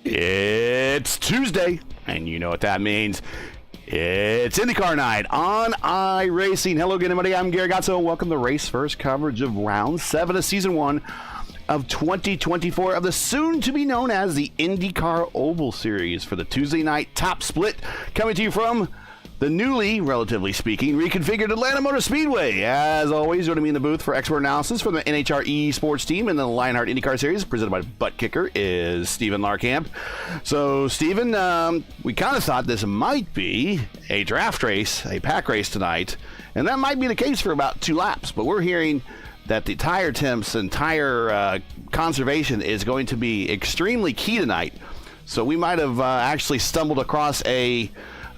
It's Tuesday, and you know what that means. It's IndyCar night on iRacing. Hello again, everybody. I'm Gary Gotzo. Welcome to Race First coverage of Round 7 of Season 1 of 2024 of the soon-to-be known as the IndyCar Oval Series for the Tuesday night top split, coming to you from the newly, relatively speaking, reconfigured Atlanta Motor Speedway. As always, joining me in the booth for expert analysis from the NHR eSports team and the Lionheart IndyCar Series, presented by Butt Kicker, is Stephen Larkamp. So, Stephen, we kind of thought this might be a draft race, a pack race tonight, and that might be the case for about 2 laps, but we're hearing that the tire temps and tire conservation is going to be extremely key tonight. So we might have actually stumbled across a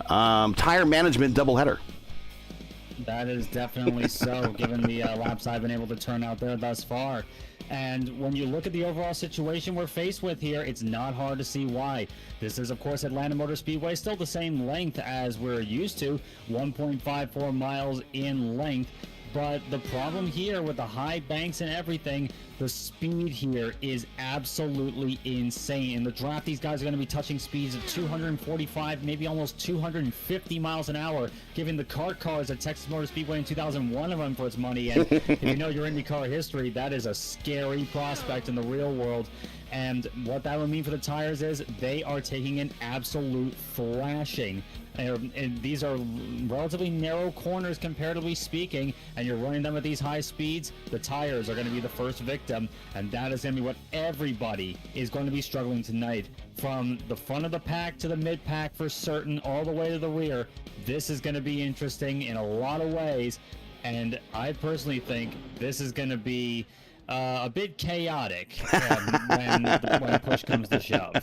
tire management doubleheader. That is definitely so, given the laps I've been able to turn out there thus far. And when you look at the overall situation we're faced with here, it's not hard to see why. This is, of course, Atlanta Motor Speedway, still the same length as we're used to, 1.54 miles in length. But the problem here with the high banks and everything, the speed here is absolutely insane. In the draft, these guys are going to be touching speeds of 245, maybe almost 250 miles an hour, giving the kart cars at Texas Motor Speedway in 2001 a run for its money. And if you know your IndyCar history, that is a scary prospect in the real world. And what that would mean for the tires is they are taking an absolute thrashing. And these are relatively narrow corners, comparatively speaking, and you're running them at these high speeds, the tires are going to be the first victim, and that is going to be what everybody is going to be struggling tonight. From the front of the pack to the mid-pack for certain, all the way to the rear, this is going to be interesting in a lot of ways, and I personally think this is going to be a bit chaotic when push comes to shove.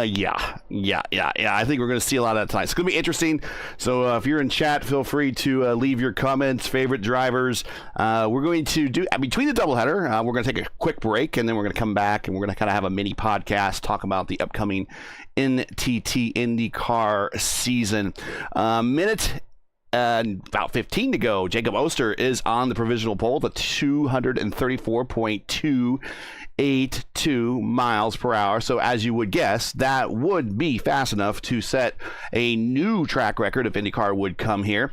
Yeah. I think we're going to see a lot of that tonight. It's going to be interesting. So if you're in chat, feel free to leave your comments, favorite drivers. We're going to do, between the doubleheader, we're going to take a quick break, and then we're going to come back, and we're going to kind of have a mini podcast, talk about the upcoming NTT IndyCar season. Minute about 15 to go. Jacob Oster is on the provisional pole, the 234.282 miles per hour. So as you would guess, that would be fast enough to set a new track record if IndyCar would come here.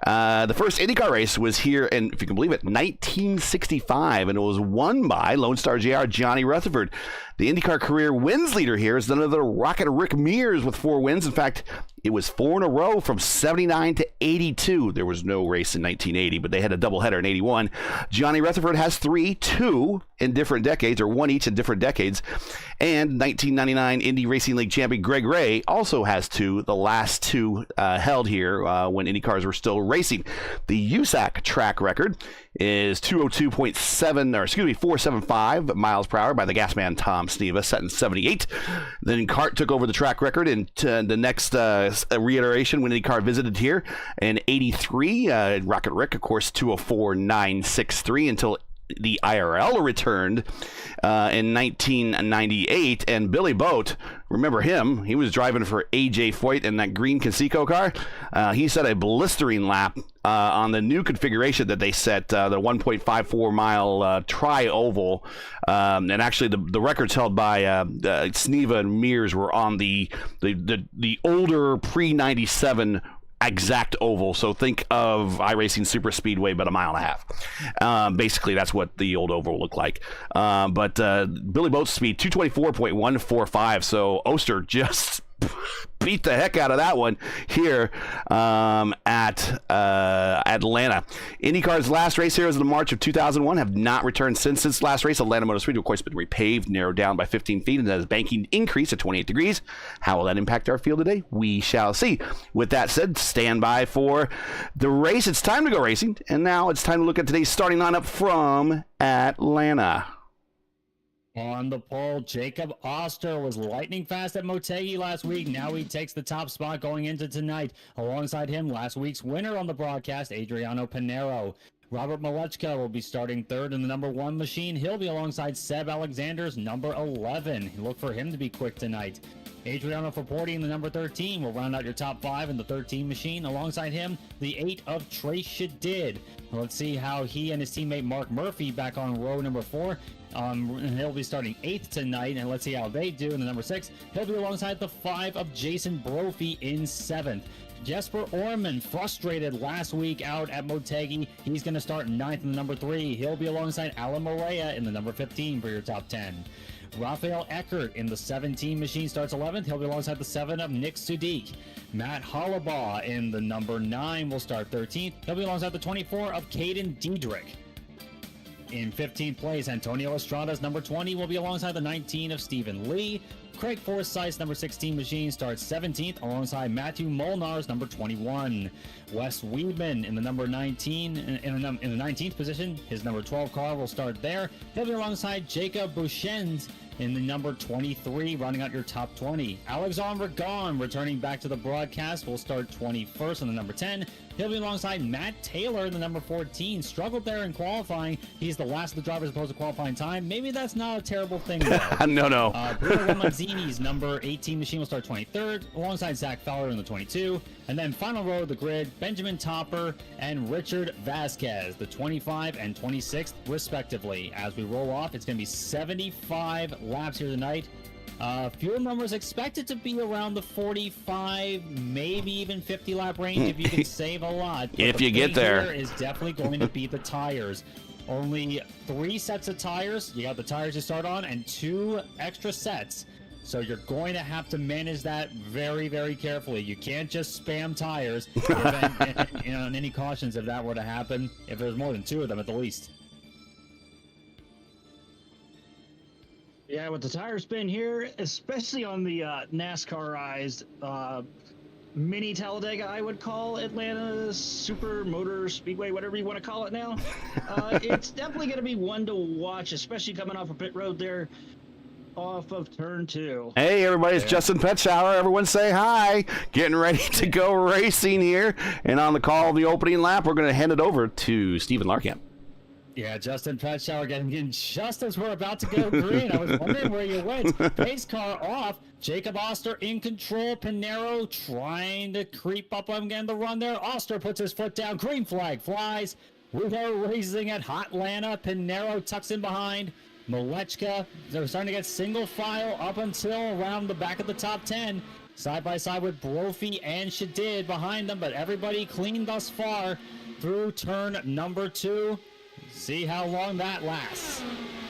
The first IndyCar race was here in, if you can believe it, 1965, and it was won by Lone Star JR Johnny Rutherford. The IndyCar career wins leader here is none other than Rocket Rick Mears with 4 wins. In fact, it was 4 in a row from 79 to 82. There was no race in 1980, but they had a doubleheader in 81. Johnny Rutherford has 3, 2 in different decades, or 1 each in different decades. And 1999 Indy Racing League champion Greg Ray also has 2, the last 2 held here when IndyCars were still racing. The USAC track record is 475 miles per hour by the gas man Tom Sneva, set in 78. Then CART took over the track record in the next reiteration when IndyCar visited here in 83. Rocket Rick, of course, 204.963 until the IRL returned in 1998, and Billy Boat, remember him? He was driving for AJ Foyt in that green Conseco car. He set a blistering lap on the new configuration that they set, the 1.54 mile tri-oval, and actually the records held by Sneva and Mears were on the older pre-97 exact oval. So think of iRacing Super Speedway, but a mile and a half. Basically, that's what the old oval looked like. But Billy Boat's speed, 224.145. So Oster just beat the heck out of that one here at Atlanta. IndyCar's last race here was in March of 2001. Have not returned since last race. Atlanta Motor Speedway, of course, been repaved, narrowed down by 15 feet, and has banking increased to 28 degrees. How will that impact our field today? We shall see. With that said, stand by for the race. It's time to go racing, and now it's time to look at today's starting lineup from Atlanta. On the pole, Jacob Oster was lightning fast at Motegi last week. Now he takes the top spot going into tonight. Alongside him, last week's winner on the broadcast, Adriano Pinero. Robert Malechka will be starting third in the number 1 machine. He'll be alongside Seb Alexander's number 11. Look for him to be quick tonight. Adriano Forporti in the number 13 will round out your top 5 in the 13 machine. Alongside him, the 8 of Trace Shadid. Let's see how he and his teammate Mark Murphy back on row number 4. He'll be starting 8th tonight, and let's see how they do in the number 6. He'll be alongside the 5 of Jason Brophy in 7th. Jesper Orman, frustrated last week out at Motegi. He's going to start 9th in the number 3. He'll be alongside Alan Morea in the number 15 for your top 10. Rafael Eckert in the 17 machine starts 11th. He'll be alongside the 7 of Nick Sudik. Matt Hollabaugh in the number 9 will start 13th. He'll be alongside the 24 of Caden Diedrich. In 15th place, Antonio Estrada's number 20 will be alongside the 19 of Stephen Lee. Craig Forsyth's number 16 machine starts 17th alongside Matthew Molnar's number 21. Wes Weedman in the number 19 in the 19th position. His number 12 car will start there. He'll be alongside Jacob Bouchens in the number 23, rounding out your top 20. Alexandre Gon, returning back to the broadcast, will start 21st in the number 10. He'll be alongside Matt Taylor in the number 14. Struggled there in qualifying. He's the last of the drivers opposed to qualifying time. Maybe that's not a terrible thing, though. No. Bruno Ramazzini's number 18 machine will start 23rd, alongside Zach Fowler in the 22. And then final row of the grid, Benjamin Topper and Richard Vasquez, the 25 and 26th, respectively. As we roll off, it's going to be 75 laps here tonight. Fuel numbers expected to be around the 45, maybe even 50 lap range if you can save a lot. But if you get there, here is definitely going to be the tires. Only 3 sets of tires. You got the tires you start on and 2 extra sets. So you're going to have to manage that very, very carefully. You can't just spam tires. And any cautions if that were to happen, if there's more than 2 of them at the least. Yeah, with the tire spin here, especially on the NASCAR-ized mini Talladega, I would call Atlanta Super Motor Speedway, whatever you want to call it now. It's definitely going to be one to watch, especially coming off of pit road there off of turn 2. Hey, everybody, it's Justin Petschauer. Everyone say hi. Getting ready to go racing here. And on the call of the opening lap, we're going to hand it over to Stephen Larkamp. Yeah, Justin Petschauer getting just as we're about to go green. I was wondering where you went. Pace car off. Jacob Oster in control. Pinero trying to creep up on again the run there. Oster puts his foot down. Green flag flies. We are racing at Hotlanta. Pinero tucks in behind. Malechka, they're starting to get single file up until around the back of the top 10. Side by side with Brophy and Shadid behind them, but everybody clean thus far through turn number 2. See how long that lasts.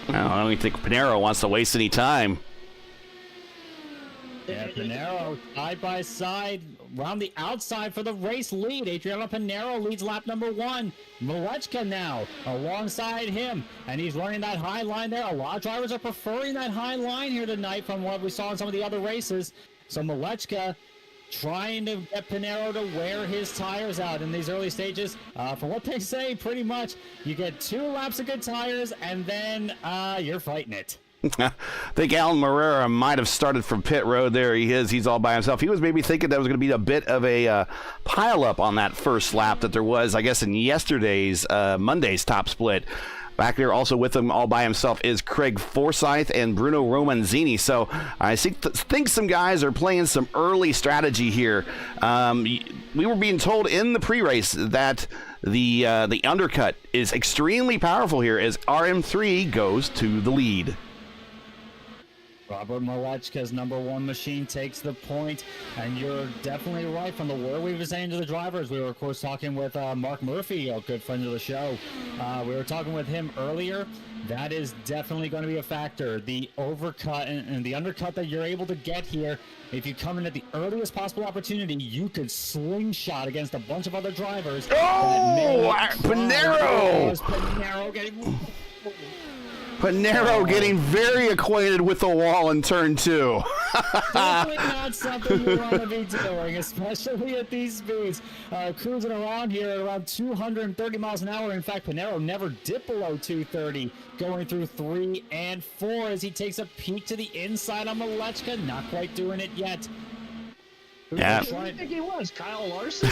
Well, I don't think Pinero wants to waste any time. Yeah, Pinero side by side around the outside for the race lead. Adriano Pinero leads lap number 1. Malechka now alongside him, and he's running that high line there. A lot of drivers are preferring that high line here tonight from what we saw in some of the other races. So Malechka trying to get Pinero to wear his tires out in these early stages. For what they say, pretty much you get 2 laps of good tires and then you're fighting it. I think Alan Moreira might have started from pit road. There he is. He's all by himself. He was maybe thinking that was going to be a bit of a pile up on that first lap that there was, I guess, in yesterday's Monday's top split. Back there also with him all by himself is Craig Forsyth and Bruno Romanzini. So I think some guys are playing some early strategy here. We were being told in the pre-race that the undercut is extremely powerful here as RM3 goes to the lead. Robert Malechka's #1 machine takes the point, and you're definitely right. From the word we were saying to the drivers, we were of course talking with Mark Murphy, a good friend of the show. We were talking with him earlier. That is definitely going to be a factor. The overcut and the undercut that you're able to get here, if you come in at the earliest possible opportunity, you could slingshot against a bunch of other drivers. Oh, Pinero! Pinero getting very acquainted with the wall in turn 2. Definitely not something you want to be doing, especially at these speeds. Cruising around here at around 230 miles an hour. In fact, Pinero never dipped below 230, going through 3 and 4 as he takes a peek to the inside on Malechka. Not quite doing it yet. Yeah. Who do you think he was? Kyle Larson?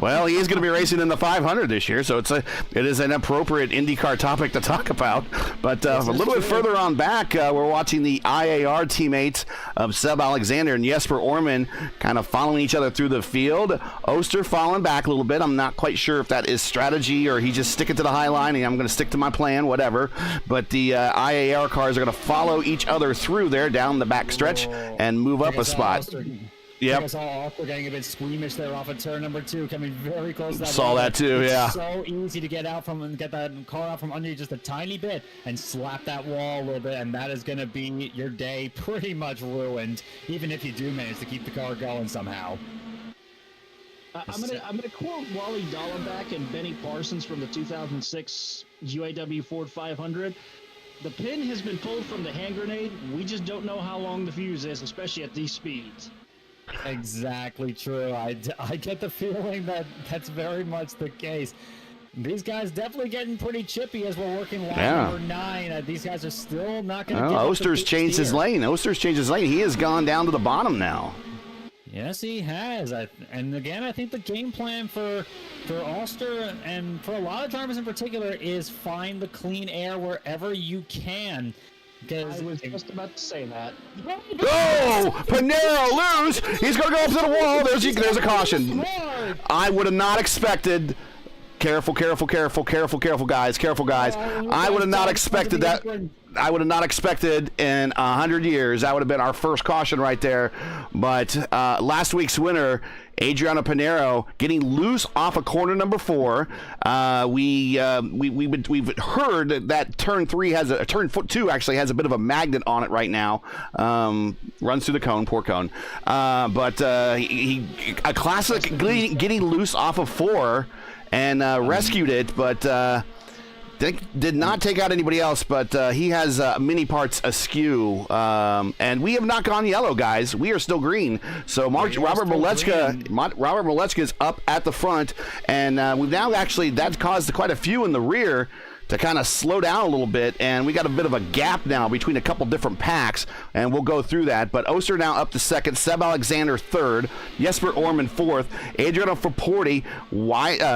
Well, he is going to be racing in the 500 this year, so it is an appropriate IndyCar topic to talk about. But a little bit further on back, we're watching the IAR teammates of Seb Alexander and Jesper Orman kind of following each other through the field. Oster falling back a little bit. I'm not quite sure if that is strategy or he's just sticking to the high line and I'm going to stick to my plan, whatever. But the IAR cars are going to follow each other through there down the back stretch and move up a spot. Yep. I saw Oster getting a bit squeamish there off of turn #2, coming very close to that. Saw that too, yeah. It's so easy to get out from and get that car out from under you just a tiny bit and slap that wall a little bit, and that is going to be your day pretty much ruined, even if you do manage to keep the car going somehow. I'm gonna quote Wally Dallenbach and Benny Parsons from the 2006 UAW Ford 500. The pin has been pulled from the hand grenade. We just don't know how long the fuse is, especially at these speeds. Exactly true. I get the feeling that that's very much the case. These guys definitely getting pretty chippy as we're working lap number 9. These guys are still not going to get Oster's changed his lane. He has gone down to the bottom now. Yes, he has. And again, I think the game plan for Oster and for a lot of drivers in particular is find the clean air wherever you can. I was just about to say that. Oh, Pinero lose. He's going to go up to the wall. There's a caution. I would have not expected. Careful, guys. I would have not expected that. I would have not expected in 100 years. That would have been our first caution right there. But last week's winner, Adriano Pinero, getting loose off of corner number 4. We've heard that turn 2 actually has a bit of a magnet on it right now. Runs through the cone, poor cone. But a classic getting loose off of 4 and rescued it, but. Did not take out anybody else, but he has many parts askew. And we have not gone yellow, guys. We are still green. So Robert Malechka is up at the front, and we've now actually, that's caused quite a few in the rear to kind of slow down a little bit, and we got a bit of a gap now between a couple different packs, and we'll go through that. But Oster now up to 2nd, Seb Alexander 3rd, Jesper Orman 4th, Adriano Fraporti,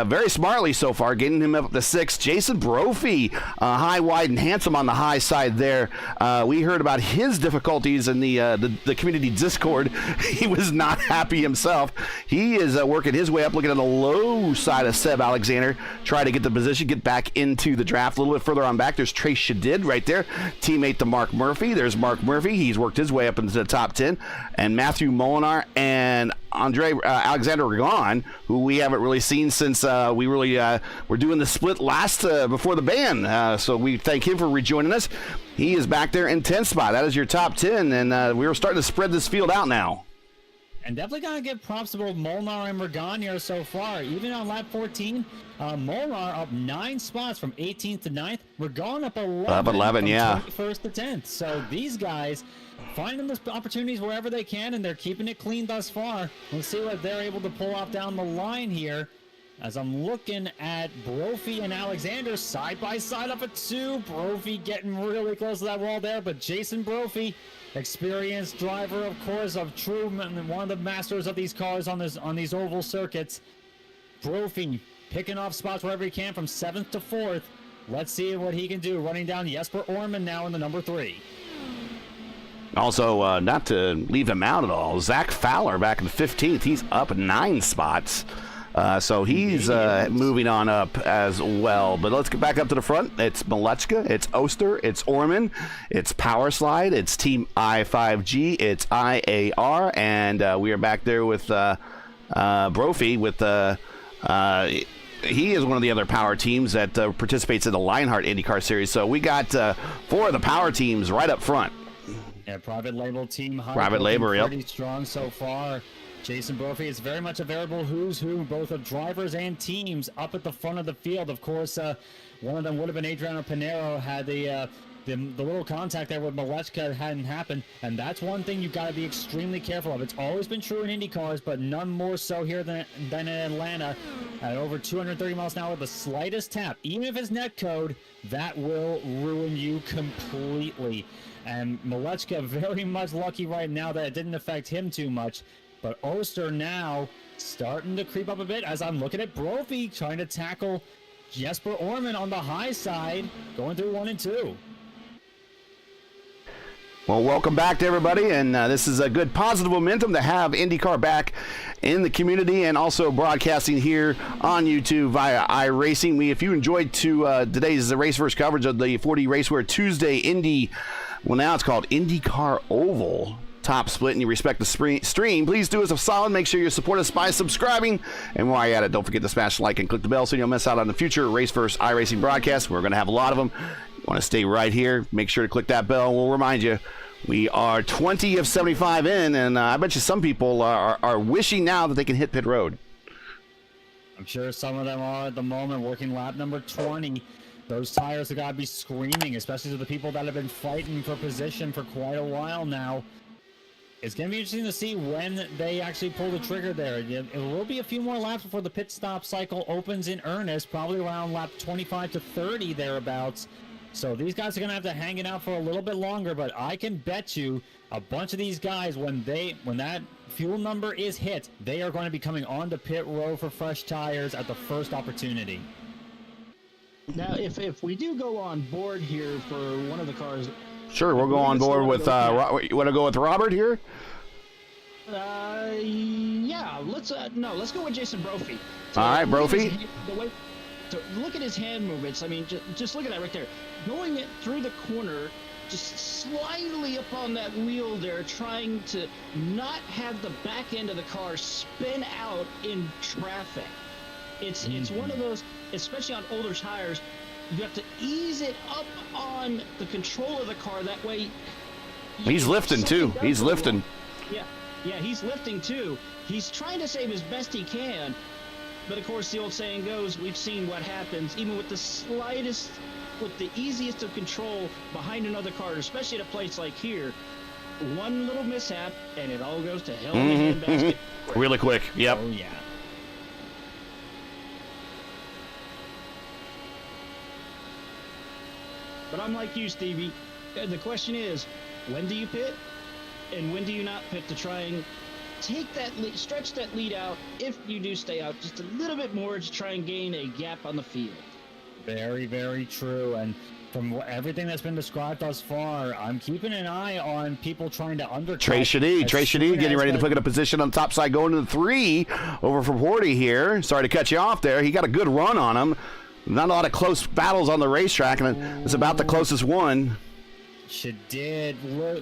very smartly so far, getting him up to 6th. Jason Brophy, high, wide, and handsome on the high side there. We heard about his difficulties in the community Discord. He was not happy himself. He is working his way up, looking at the low side of Seb Alexander, try to get the position, get back into the draft. A little bit further on back, there's Trace Shadid right there, teammate to Mark Murphy. There's Mark Murphy. He's worked his way up into the top 10. And Matthew Molinar and Andre Alexander Ragon, who we haven't really seen since we really were doing the split last before the ban. So we thank him for rejoining us. He is back there in 10th spot. That is your top 10, and we are starting to spread this field out now. And definitely got to give props to both Molnar and Ragon here so far. Even on lap 14, Molnar up 9 spots from 18th to 9th. Ragon up 11. Up 11, yeah. 21st to 10th. So these guys finding the opportunities wherever they can, and they're keeping it clean thus far. Let's see what they're able to pull off down the line here. As I'm looking at Brophy and Alexander side by side up at 2. Brophy getting really close to that wall there, but Jason Brophy, experienced driver, of course, of true, one of the masters of these cars on these oval circuits. Brophy picking off spots wherever he can from 7th to 4th. let's see what he can do running down Jesper Orman now in the number 3. Also, not to leave him out at all, Zach Fowler back in 15th. He's up 9 spots. So he's moving on up as well. But let's get back up to the front. It's Malechka, it's Oster, it's Orman, it's Powerslide, it's Team I5G, it's IAR, and we are back there with Brophy with he is one of the other power teams that participates in the Lionheart IndyCar Series. So we got 4 of the power teams right up front. Yeah, private label team. Private label, yep. Pretty strong so far. Jason Brophy is very much a variable who's who, both of drivers and teams up at the front of the field. Of course, one of them would have been Adriano Pinero had the little contact there with Malechka hadn't happened, and that's one thing you've got to be extremely careful of. It's always been true in Indy cars, but none more so here than in Atlanta. At over 230 miles an hour, the slightest tap, even if it's net code, that will ruin you completely. And Malechka very much lucky right now that it didn't affect him too much. But Oster now starting to creep up a bit as I'm looking at Brophy trying to tackle Jesper Orman on the high side, going through 1 and 2. Well, welcome back to everybody, and this is a good positive momentum to have IndyCar back in the community and also broadcasting here on YouTube via iRacing. If you enjoyed today's race first coverage of the 40 RACEWEAR Tuesday Indy, well, now it's called IndyCar Oval Top Split, and you respect the stream, please do us a solid. Make sure you support us by subscribing, and while you're at it, don't forget to smash like and click the bell so you don't miss out on the future Race First iRacing broadcasts. We're going to have a lot of them. You want to stay right here, make sure to click that bell. We'll remind you, we are 20 of 75 in, and I bet you some people are wishing now that they can hit pit road. I'm sure some of them are at the moment, working lap number 20. Those tires have got to be screaming, especially to the people that have been fighting for position for quite a while now. It's going to be interesting to see when they actually pull the trigger there. It will be a few more laps before the pit stop cycle opens in earnest, probably around lap 25 to 30 thereabouts. So these guys are going to have to hang it out for a little bit longer, but I can bet you a bunch of these guys, when that fuel number is hit, they are going to be coming onto pit road for fresh tires at the first opportunity. Now, if we do go on board here for one of the cars... Sure, we'll go on board with, you want to go with Robert here? Yeah, let's go with Jason Brophy. All right, Brophy. Look at his hand movements. I mean, just look at that right there. Going it through the corner, just slightly up on that wheel there, trying to not have the back end of the car spin out in traffic. It's one of those, especially on older tires, you have to ease it up on the control of the car. That way, he's lifting too. He's lifting. Yeah, he's lifting too. He's trying to save as best he can. But of course, the old saying goes, we've seen what happens, even with the slightest, with the easiest of control behind another car, especially at a place like here. One little mishap, and it all goes to hell in the handbasket. Really quick. Yep. Oh, yeah. But I'm like you, Stevie. The question is, when do you pit? And when do you not pit to try and take that lead, stretch that lead out, if you do stay out, just a little bit more to try and gain a gap on the field. Very, very true. And from everything that's been described thus far, I'm keeping an eye on people trying to undercut. Trey Shadid getting ready to pick up a position on the top side, going to the 3 over from Horty here. Sorry to cut you off there. He got a good run on him. Not a lot of close battles on the racetrack, and it's about the closest one. Shadid,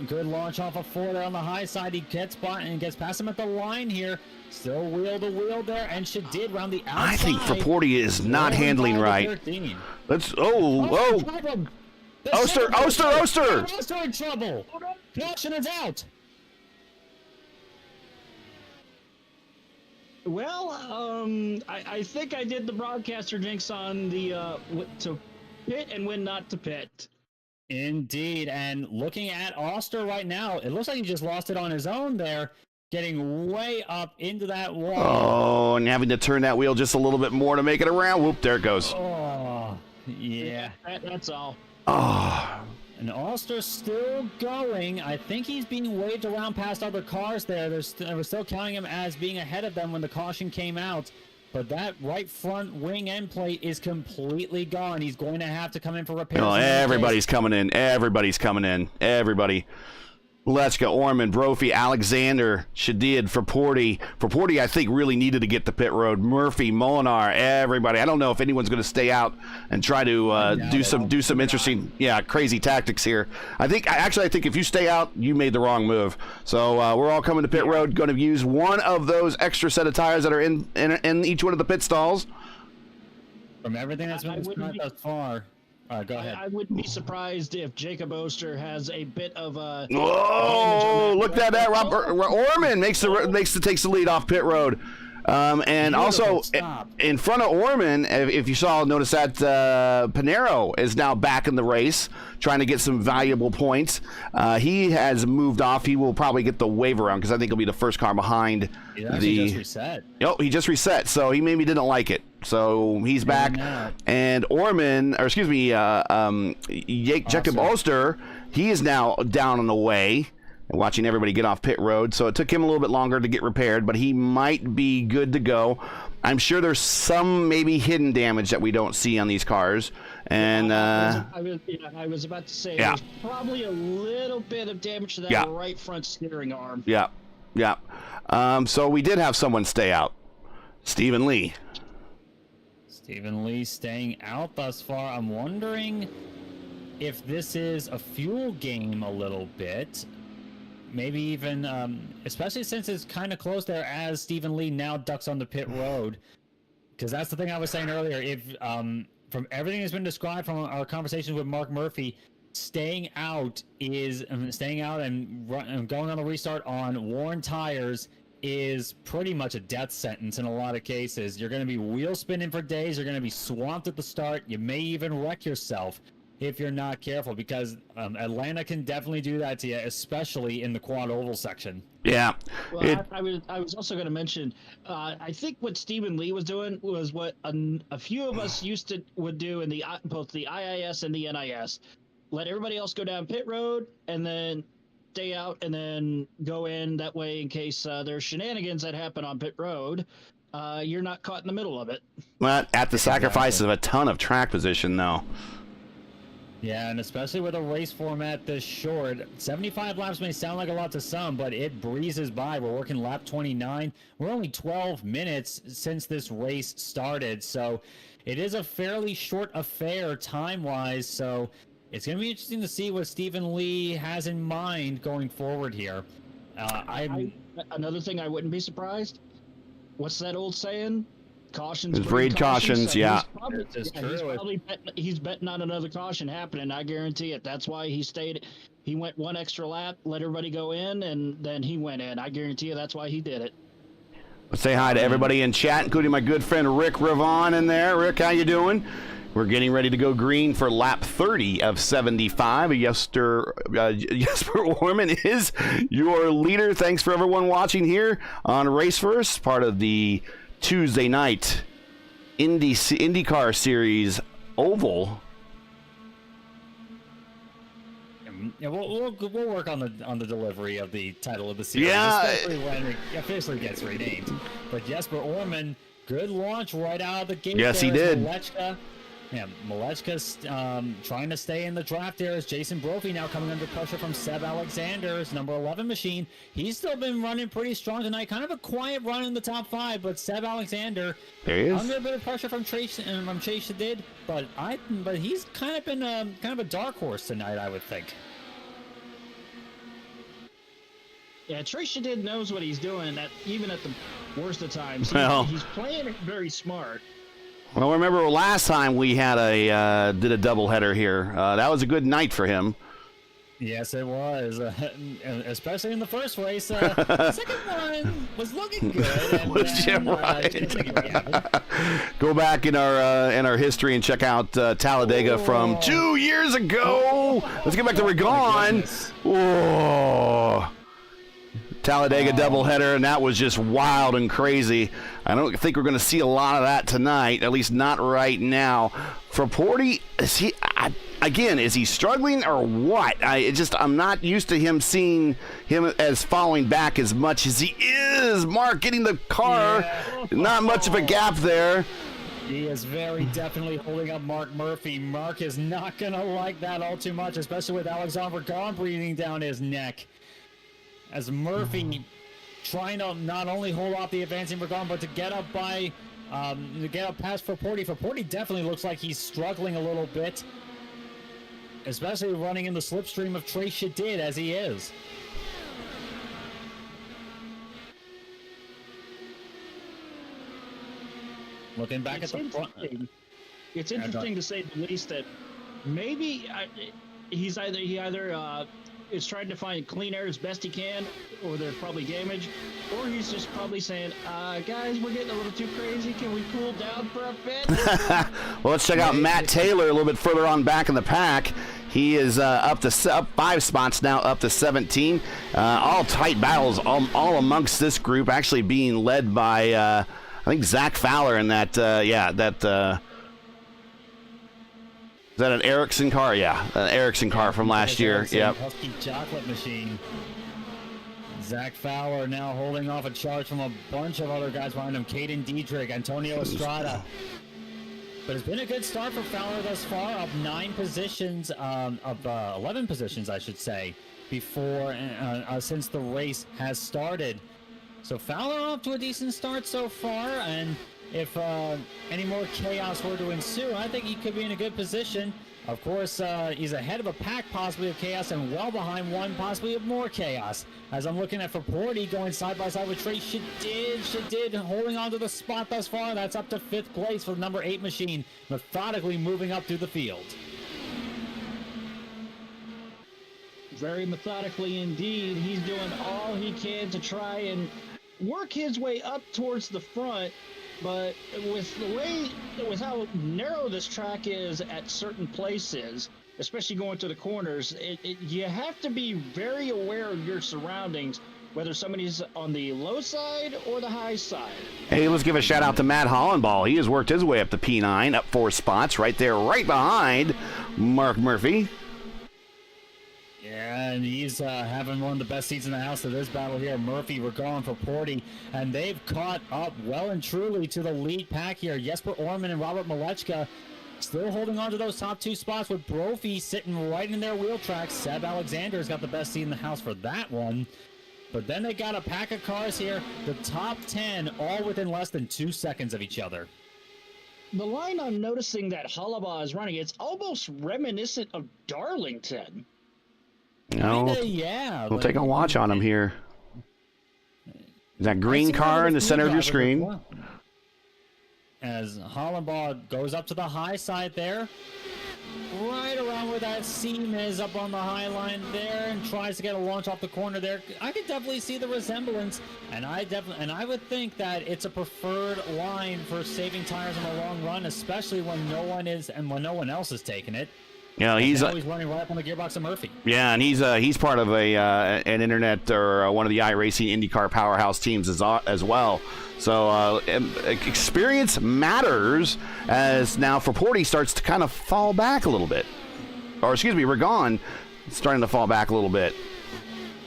good launch off of 4 there on the high side. He gets past him at the line here. Still wheel to wheel there, and Shadid round the outside. I think Fraporti is not handling right. Let's Oster in trouble. Caution is out. Well, I think I did the broadcaster jinx on the to pit and when not to pit. Indeed, and looking at Oster right now, it looks like he just lost it on his own there, getting way up into that wall. Oh, and having to turn that wheel just a little bit more to make it around. Whoop, there it goes. Oh, yeah. That's all. Oh. And Oster's still going. I think he's being waved around past other cars there. We're still counting him as being ahead of them when the caution came out. but that right front wing end plate is completely gone. He's going to have to come in for repairs. Oh, everybody's coming in. Everybody's coming in. Everybody. Lechka, Orman, Brophy, Alexander, Shadid, Fraporti. Fraporti, I think, really needed to get the pit road. Murphy, Molinar, everybody. I don't know if anyone's going to stay out and try to do some interesting, crazy tactics here. I think if you stay out, you made the wrong move. So we're all coming to pit road, going to use one of those extra set of tires that are in each one of the pit stalls. From everything that's been described thus far. Go ahead. I wouldn't be surprised if Jacob Oster has a bit of a. Oh, look at that! Orman takes the lead off pit road, and also in front of Orman, if you notice that Pinero is now back in the race, trying to get some valuable points. He has moved off. He will probably get the wave around because I think he'll be the first car behind. He just reset. Oh, he just reset, so he maybe didn't like it. So he's back, and Jacob Oster, he is now down on the way, and watching everybody get off pit road. So it took him a little bit longer to get repaired, but he might be good to go. I'm sure there's some maybe hidden damage that we don't see on these cars. And I was about to say there's probably a little bit of damage to that right front steering arm. So we did have someone stay out. Stephen Lee. Stephen Lee staying out thus far. I'm wondering if this is a fuel game a little bit. Maybe even, especially since it's kind of close there as Stephen Lee now ducks on the pit road. Because that's the thing I was saying earlier. If from everything that's been described from our conversations with Mark Murphy, staying out and going on a restart on worn tires is pretty much a death sentence in a lot of cases. You're going to be wheel spinning for days. You're going to be swamped at the start. You may even wreck yourself if you're not careful, because Atlanta can definitely do that to you, especially in the quad oval section. Yeah. Well, I was also going to mention, I think what Stephen Lee was doing was what a few of us would do in both the IIS and the NIS. Let everybody else go down pit road and then stay out and then go in. That way, in case there's shenanigans that happen on pit road, you're not caught in the middle of it. Well, at the sacrifice of a ton of track position, though. Yeah, and especially with a race format this short, 75 laps may sound like a lot to some, but it breezes by. We're working lap 29. We're only 12 minutes since this race started, so it is a fairly short affair time-wise, so it's going to be interesting to see what Stephen Lee has in mind going forward here. Another thing I wouldn't be surprised. What's that old saying? Cautions breed cautions. So yeah. He's betting on another caution happening. I guarantee it. That's why he stayed. He went one extra lap, let everybody go in, and then he went in. I guarantee you that's why he did it. Let's say hi to everybody in chat, including my good friend Rick Ravon in there. Rick, how you doing? We're getting ready to go green for lap 30 of 75. Jesper Orman is your leader. Thanks for everyone watching here on RACEWEAR, part of the Tuesday night IndyCar Series Oval. Yeah, we'll work on the delivery of the title of the series, especially when it officially gets renamed. But Jesper Orman, good launch right out of the gate. Yes, he did. Malechka's trying to stay in the draft here as Jason Brophy now coming under pressure from Seb Alexander's number 11 machine. He's still been running pretty strong tonight. Kind of a quiet run in the top 5, but Seb Alexander under a bit of pressure from Chase Shadid, but he's kind of been kind of a dark horse tonight, I would think. Yeah, Trace Shadid knows what he's doing, even at the worst of times. He's playing it very smart. Well, remember last time we had did a doubleheader here. That was a good night for him. Yes, it was, especially in the first race. The second one was looking good. Right. Go back in our history and check out Talladega from 2 years ago. Let's get back to Rigon. Whoa. Talladega doubleheader, and that was just wild and crazy. I don't think we're going to see a lot of that tonight, at least not right now. Fraporti, again, is he struggling or what? I'm not used to him seeing him as falling back as much as he is. Mark getting the car, not much of a gap there. He is very definitely holding up Mark Murphy. Mark is not going to like that all too much, especially with Alexander Gahn breathing down his neck. As Murphy trying to not only hold off the advancing Gahn, but to get up by, to get up past Forporti. Forporti definitely looks like he's struggling a little bit, especially running in the slipstream of Trace Shadid as he is. Looking back at the front. It's interesting to say the least that maybe he either is trying to find clean air as best he can, or there's probably damage, or he's just probably saying, guys, we're getting a little too crazy. Can we cool down for a bit? Well, let's check out Matt Taylor a little bit further on back in the pack. He is up 5 spots now, up to 17. All tight battles all amongst this group, actually being led by I think Zach Fowler in that, is that an Ericsson car? Yeah, an Ericsson car from last year. Yep. Husky chocolate machine. Zach Fowler now holding off a charge from a bunch of other guys behind him. Caden Dietrich, Antonio Estrada. But it's been a good start for Fowler thus far, up 9 positions, 11 positions, I should say, before since the race has started. So Fowler off to a decent start so far, and if any more chaos were to ensue, I think he could be in a good position. Of course, he's ahead of a pack possibly of chaos and well behind one possibly of more chaos. As I'm looking at Forporti going side by side with Trace Shadid holding on to the spot thus far. That's up to 5th place for the number 8 machine, methodically moving up through the field. Very methodically indeed. He's doing all he can to try and work his way up towards the front, but with how narrow this track is at certain places, especially going to the corners, you have to be very aware of your surroundings, whether somebody's on the low side or the high side. Hey, let's give a shout out to Matt Hollenball. He has worked his way up to P9, up 4 spots, right there, right behind Mark Murphy. Yeah, and he's having one of the best seats in the house of this battle here. Murphy, Regard, Forporti, and they've caught up well and truly to the lead pack here. Jesper Orman and Robert Malechka still holding on to those top 2 spots, with Brophy sitting right in their wheel tracks. Seb Alexander's got the best seat in the house for that one. But then they got a pack of cars here, the top 10, all within less than 2 seconds of each other. The line I'm noticing that Hollabaugh is running, it's almost reminiscent of Darlington. No, yeah. We'll take a watch on him here. That green car in the center of your screen. As Hollenbaugh goes up to the high side there, right around where that seam is up on the high line there, and tries to get a launch off the corner there. I could definitely see the resemblance, and I would think that it's a preferred line for saving tires in the long run, especially when no one else is taking it. You know, he's running right up on the gearbox of Murphy. Yeah, and he's part of an internet or one of the iRacing IndyCar powerhouse teams as well. So experience matters, as now Forporti starts to kind of fall back a little bit, or excuse me, Regard starting to fall back a little bit.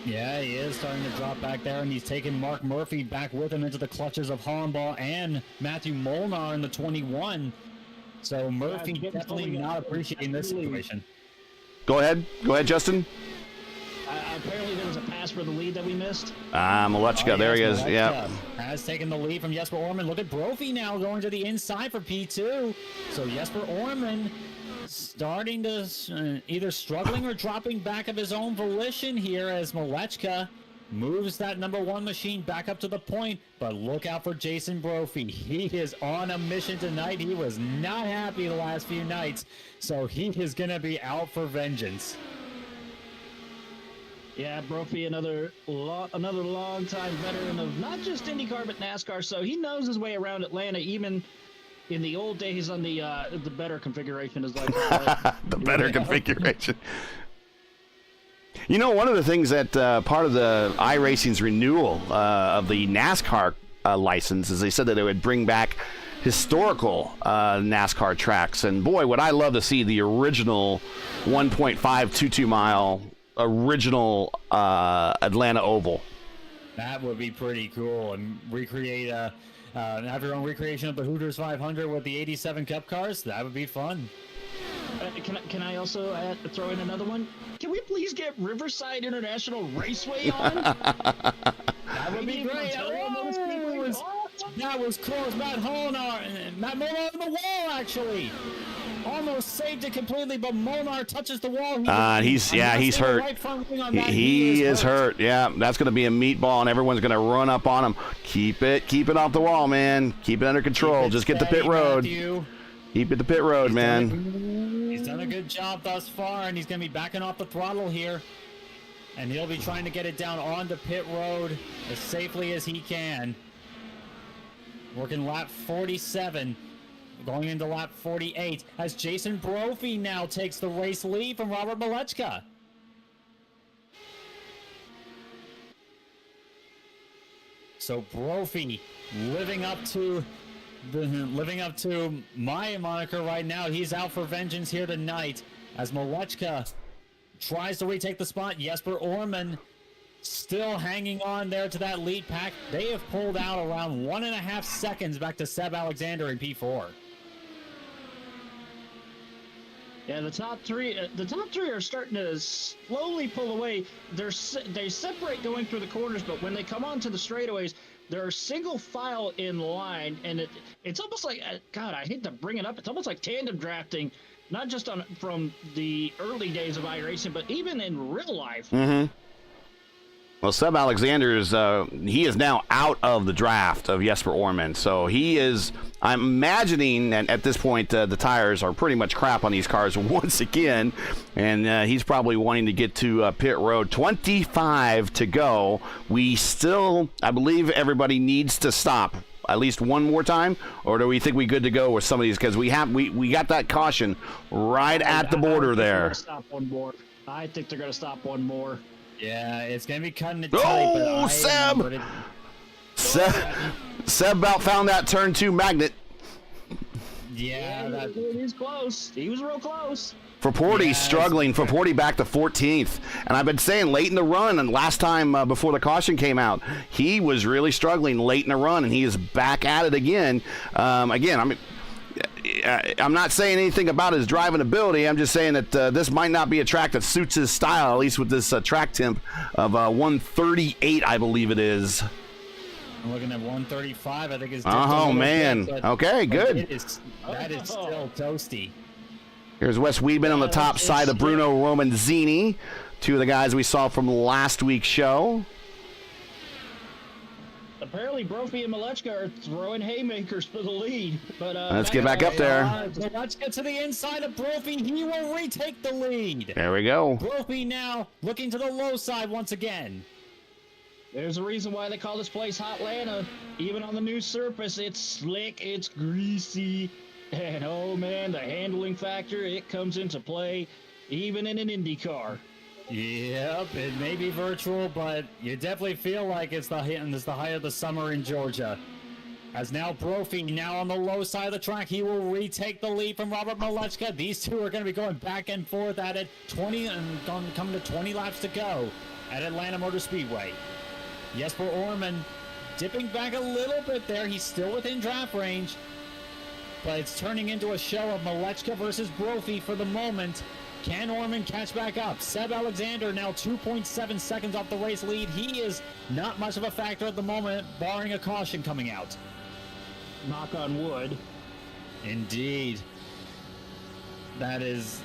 Yeah, he is starting to drop back there, and he's taking Mark Murphy back with him into the clutches of Hollenbaugh and Matthew Molnar in the 21. So Murphy definitely not appreciating this situation. Go ahead, Justin. Apparently there was a pass for the lead that we missed. Malechka, there he is. Yeah, has taken the lead from Jesper Orman. Look at Brophy now going to the inside for P2. So Jesper Orman starting to either struggling or dropping back of his own volition here, as Malechka moves that number 1 machine back up to the point. But look out for Jason Brophy. He is on a mission tonight. He was not happy the last few nights, so he is going to be out for vengeance. Yeah, Brophy, another long-time veteran of not just IndyCar but NASCAR, so he knows his way around Atlanta, even in the old days on the better configuration, as I call it. The better configuration. You know, one of the things that part of the iRacing's renewal of the NASCAR license is they said that they would bring back historical NASCAR tracks. And boy, would I love to see the original 1.522 mile original Atlanta Oval. That would be pretty cool, and recreate have your own recreation of the Hooters 500 with the 87 Cup cars. That would be fun. Can I also throw in another one? Can we please get Riverside International Raceway on? That would be great. That was close. Matt Molnar on the wall, actually. Almost saved it completely, but Molnar touches the wall. He's hurt. Right he is hurt. Yeah, that's going to be a meatball, and everyone's going to run up on him. Keep it off the wall, man. Keep it under control. Just get the pit road. Keep it the pit road, man. He's done a good job thus far, and he's going to be backing off the throttle here. And he'll be trying to get it down onto pit road as safely as he can. Working lap 47, going into lap 48, as Jason Brophy now takes the race lead from Robert Malechka. So Brophy living up to my moniker right now. He's out for vengeance here tonight as Malechka tries to retake the spot. Jesper Orman still hanging on there to that lead pack. They have pulled out around 1.5 seconds back to Seb Alexander in P4. Yeah, the top three are starting to slowly pull away. They separate going through the corners, but when they come onto the straightaways, they're single file in line, and it's almost like, God, I hate to bring it up, it's almost like tandem drafting, not just from the early days of iRacing, but even in real life. Mm-hmm. Well, Seb Alexander he is now out of the draft of Jesper Orman. So he is, I'm imagining that at this point, the tires are pretty much crap on these cars once again. And he's probably wanting to get to pit road. 25 to go. We still, I believe everybody needs to stop at least one more time, or do we think we good to go with some of these? Because we got that caution right at the border there. Stop one more. I think they're going to stop one more. Yeah, it's going to be cutting it tight. Oh, Seb about found that turn 2 magnet. Yeah, he's close. He was real close. Fraporti's struggling. Fraporti back to 14th. And I've been saying late in the run, and last time before the caution came out, he was really struggling late in the run, and he is back at it again. I'm not saying anything about his driving ability. I'm just saying that this might not be a track that suits his style, at least with this track temp of 138, I believe it is. I'm looking at 135, I think it's... Oh, man. Okay, good. That is still toasty. Here's Wes Weedman on the top side of Bruno Romanzini, two of the guys we saw from last week's show. Apparently, Brophy and Malechka are throwing haymakers for the lead. But let's get back up there. Let's get to the inside of Brophy. He will retake the lead. There we go. Brophy now looking to the low side once again. There's a reason why they call this place Hotlanta. Even on the new surface, it's slick, it's greasy, and oh man, the handling factor, it comes into play even in an IndyCar. Yep, it may be virtual, but you definitely feel like it's the height of the summer in Georgia. As now Brophy now on the low side of the track, he will retake the lead from Robert Malechka. These two are going to be going back and forth at it. 20 and coming to 20 laps to go at Atlanta Motor Speedway. Jesper Orman dipping back a little bit there. He's still within draft range, but it's turning into a show of Malechka versus Brophy for the moment. Can Orman catch back up? Seb Alexander now 2.7 seconds off the race lead. He is not much of a factor at the moment, barring a caution coming out. Knock on wood. Indeed. That is...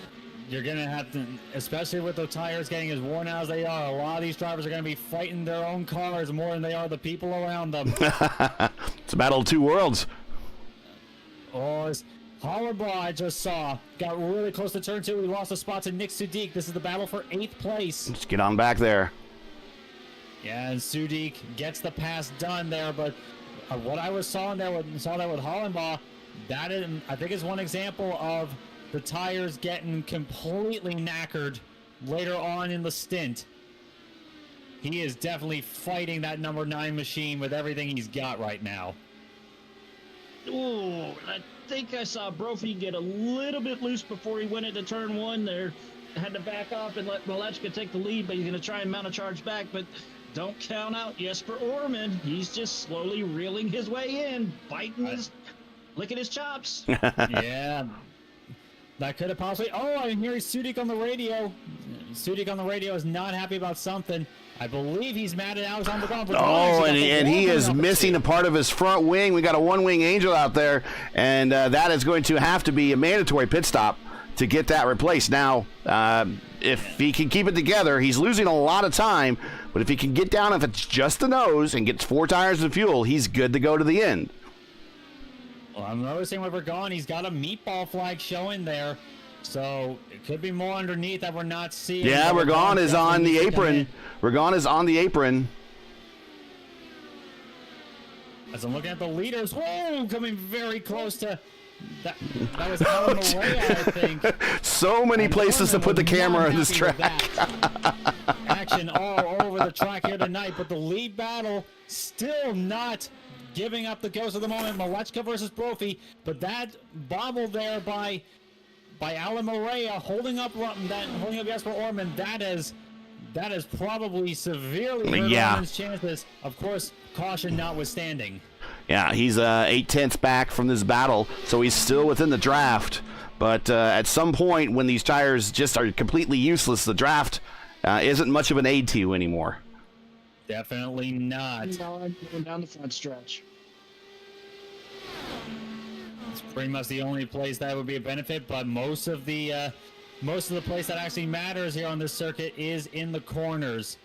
You're going to have to, especially with the tires getting as worn out as they are, a lot of these drivers are going to be fighting their own cars more than they are the people around them. It's a battle of two worlds. Oh, Hollenbaugh, I just saw, got really close to turn 2. He lost a spot to Nick Sudik. This is the battle for 8th place. Let's get on back there. Yeah, and Sudik gets the pass done there, but what I saw there with Hollenbaugh, that is, I think is one example of the tires getting completely knackered later on in the stint. He is definitely fighting that number 9 machine with everything he's got right now. Ooh, I think I saw Brophy get a little bit loose before he went into turn one there. Had to back off and let Malechka take the lead, but he's going to try and mount a charge back. But don't count out Jesper Orman. He's just slowly reeling his way in, licking his chops. Yeah. That could have possibly... Oh, I hear Sudik on the radio. Sudik on the radio is not happy about something. I believe he's mad at Alexander Gone. Oh, and he is missing a part of his front wing. We got a one-wing Angel out there, and that is going to have to be a mandatory pit stop to get that replaced. Now, if he can keep it together, he's losing a lot of time, but if he can get down, if it's just the nose and gets 4 tires of fuel, he's good to go to the end. Well, I'm noticing when we're gone, he's got a meatball flag showing there. So it could be more underneath that we're not seeing. Yeah, Ragon is on the apron. Ragon is on the apron. As I'm looking at the leaders, whoa, coming very close to that. That was Alan Morea, I think. So many places to put the camera on this track. Action all over the track here tonight, but the lead battle still not giving up the ghost of the moment. Malechka versus Brophy, but that bobble there by Alan Morea holding up Jesper Orman, that is probably severely hurt Orman's chances. Of course, caution notwithstanding. Yeah, he's 8/10 back from this battle, so he's still within the draft. But at some point, when these tires just are completely useless, the draft isn't much of an aid to you anymore. Definitely not. Going down the front stretch. It's pretty much the only place that would be a benefit, but most of the place that actually matters here on this circuit is in the corners.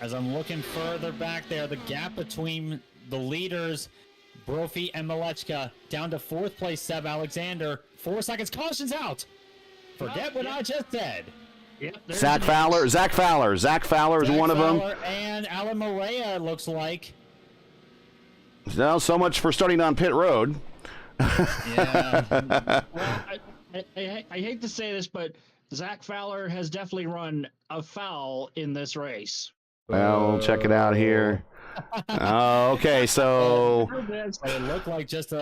As I'm looking further back there, the gap between the leaders, Brophy and Malechka, down to 4th place, Seb Alexander. 4 seconds, caution's out. Forget what I just said. Yep, Zach Fowler is one of them. And Alan Morea, it looks like. No, so much for starting on pit road. Yeah. Well, I hate to say this, but Zach Fowler has definitely run afoul in this race. Well, we'll check it out here. Okay, so It looked like just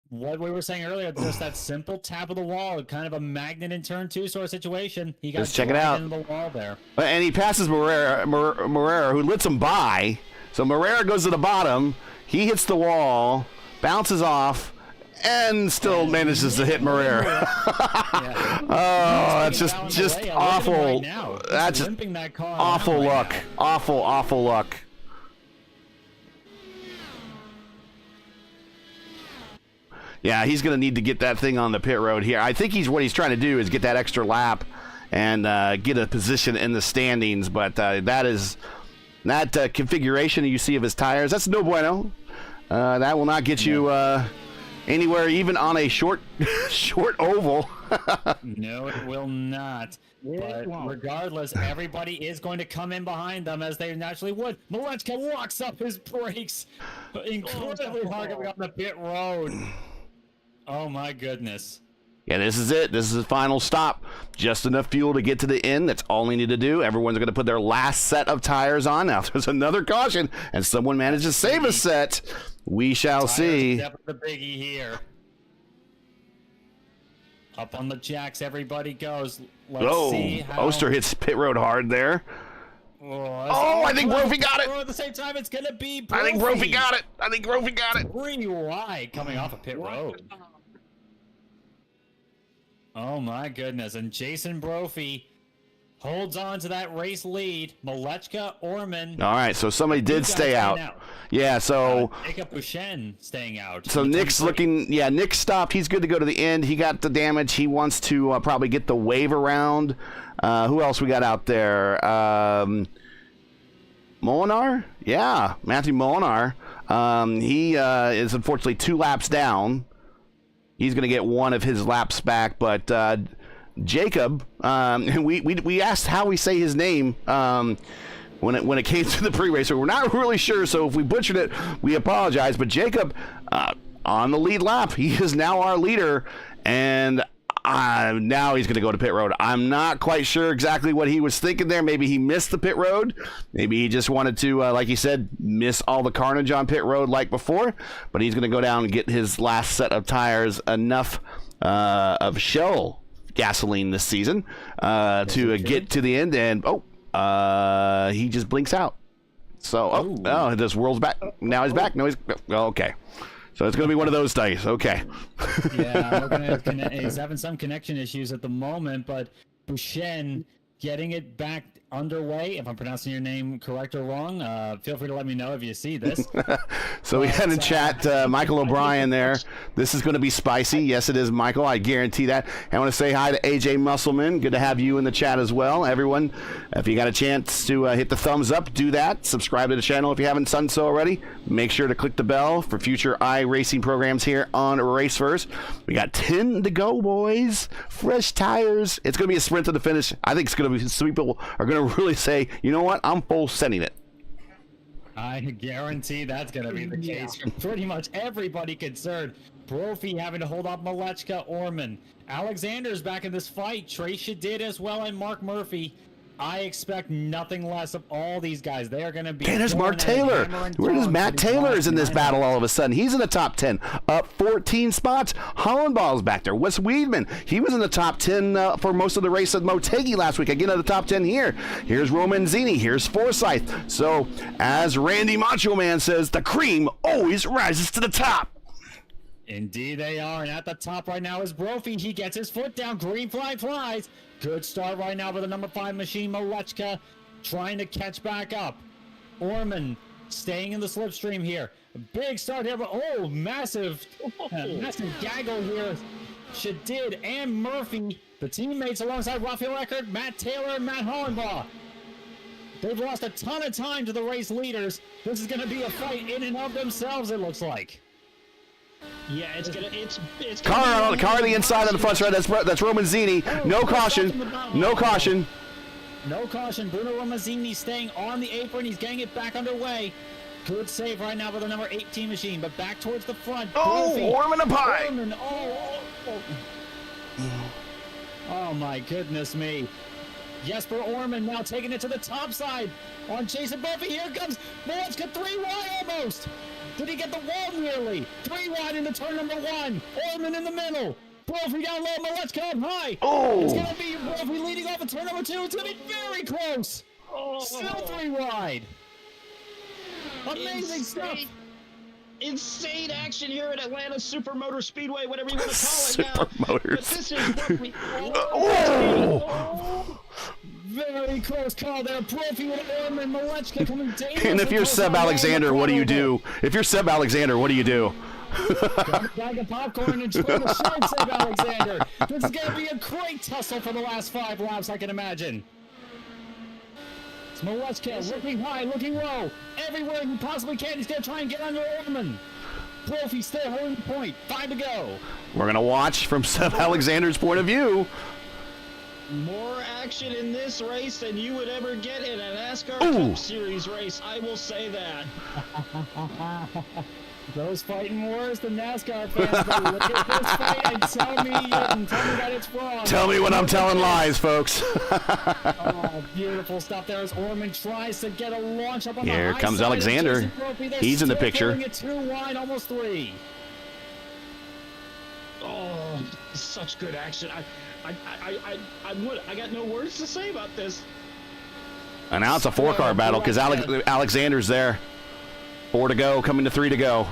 what we were saying earlier, just that simple tap of the wall, kind of a magnet in turn 2 sort of situation. He got let's check it out. into the wall there. And he passes Moreira, who lets him by. So Moreira goes to the bottom. He hits the wall, bounces off, and still manages to hit Moreira. Yeah. Oh, that's just awful. Right, that's just that car awful luck. Now. Awful luck. Yeah, he's going to need to get that thing on the pit road here. I think what he's trying to do is get that extra lap and get a position in the standings. But that configuration you see of his tires, that's no bueno. That will not get you anywhere, even on a short oval. No, it will not. But regardless, everybody is going to come in behind them as they naturally would. Malechka locks up his brakes incredibly hard coming up the pit road. Oh my goodness. Yeah, this is it. This is the final stop. Just enough fuel to get to the end. That's all they need to do. Everyone's going to put their last set of tires on. Now, if there's another caution and someone manages to save a set, we shall see. The biggie here. Up on the jacks, everybody goes. Let's see how... Oster hits pit road hard there. Oh, I think Brophy got it. At the same time, it's going to be Brophy. I think Brophy got it. Pretty wide coming off of pit road. Oh my goodness. And Jason Brophy holds on to that race lead. Malechka, Orman. All right, so somebody did stay out. Yeah, so Jacob Bouchen staying out. So Nick's looking. Yeah, Nick stopped. He's good to go to the end. He got the damage. He wants to probably get the wave around. Who else we got out there? Molinar? Yeah, Matthew Molinar. He is unfortunately 2 laps down. He's going to get one of his laps back, but Jacob, we asked how we say his name when it came to the pre-race. We're not really sure, so if we butchered it, we apologize. But Jacob, on the lead lap, he is now our leader, and Now he's going to go to pit road. I'm not quite sure exactly what he was thinking there. Maybe he missed the pit road. Maybe he just wanted to, like he said, miss all the carnage on pit road like before. But he's going to go down and get his last set of tires, enough of shell gasoline this season to get to the end. And, he just blinks out. So, this world's back. Now he's back. No, okay. So it's going to be one of those dice. Okay. Yeah, he's having some connection issues at the moment, but Bushen getting it back underway. If I'm pronouncing your name correct or wrong, feel free to let me know if you see this. So we had in chat Michael O'Brien there. This is going to be spicy. Yes, it is, Michael. I guarantee that. I want to say hi to AJ Musselman. Good to have you in the chat as well. Everyone, if you got a chance to hit the thumbs up, do that. Subscribe to the channel if you haven't done so already. Make sure to click the bell for future iRacing programs here on Race First. We got 10 to go, boys. Fresh tires. It's going to be a sprint to the finish. I think it's going to be, some people are going to really say, you know what, I'm full sending it. I guarantee that's going to be the case for pretty much everybody concerned. Brophy having to hold off Malechka, Orman. Alexander's back in this fight. Tracia did as well, and Mark Murphy. I expect nothing less of all these guys. They are going to be... Hey, there's Mark Taylor. Where does Matt Taylor is in this battle all of a sudden? He's in the top 10, up 14 spots. Hollenball's back there. Wes Weidman, he was in the top 10 for most of the race at Motegi last week. Again, in the top 10 here. Here's Romanzini. Here's Forsyth. So, as Randy Macho Man says, the cream always rises to the top. Indeed they are, and at the top right now is Brophy. He gets his foot down. Green flag flies. Good start right now for the number 5 machine, Malechka, trying to catch back up. Orman staying in the slipstream here. A big start here, but massive gaggle here. Shadid and Murphy, the teammates alongside Raphael Eckert, Matt Taylor, and Matt Hollenbaugh. They've lost a ton of time to the race leaders. This is going to be a fight in and of themselves, it looks like. Yeah, it's car on the inside on the front side. That's Romanzini. No caution. No caution. No caution. Bruno Romanzini staying on the apron. He's getting it back underway. Good save right now for the number 18 machine, but back towards the front. Orman up high. Orman, oh my goodness me. Jesper Orman now taking it to the top side on Jason Murphy. Here comes Malechka 3 wide almost. Did he get the wall nearly? 3 wide into turn number 1. Orman in the middle. Brophy down low. Malechka up high. It's going to be Brophy leading off at turn number 2. It's going to be very close. Still 3 wide. Amazing stuff. Insane action here at Atlanta Supermotor Speedway, whatever you want to call it now. Supermotors. But this is what we... Very close call there. Brophy with Orman, Malechka coming dangerously. And if you're Seb Alexander, what do you do? If you're Seb Alexander, what do you do? Grab a bag of popcorn and try to shoot Seb Alexander. This is going to be a great tussle for the last 5 laps, I can imagine. It's Malechka looking high, looking low. Everywhere he possibly can, he's going to try and get under Orman. Brophy still holding the point. 5 to go. We're going to watch from Seb Alexander's point of view. More action in this race than you would ever get in a NASCAR Cup Series race. I will say that. Those fighting worse than NASCAR fans, but look at this fight and tell me that it's wrong. Tell me when I'm telling lies, folks. Beautiful stuff there as Orman tries to get a launch up on the high Here comes side. Alexander. He's in the picture. It 2 wide, almost 3. Oh, such good action. I got no words to say about this. And now it's a 4-car battle because Alexander's there. 4 to go, coming to 3 to go.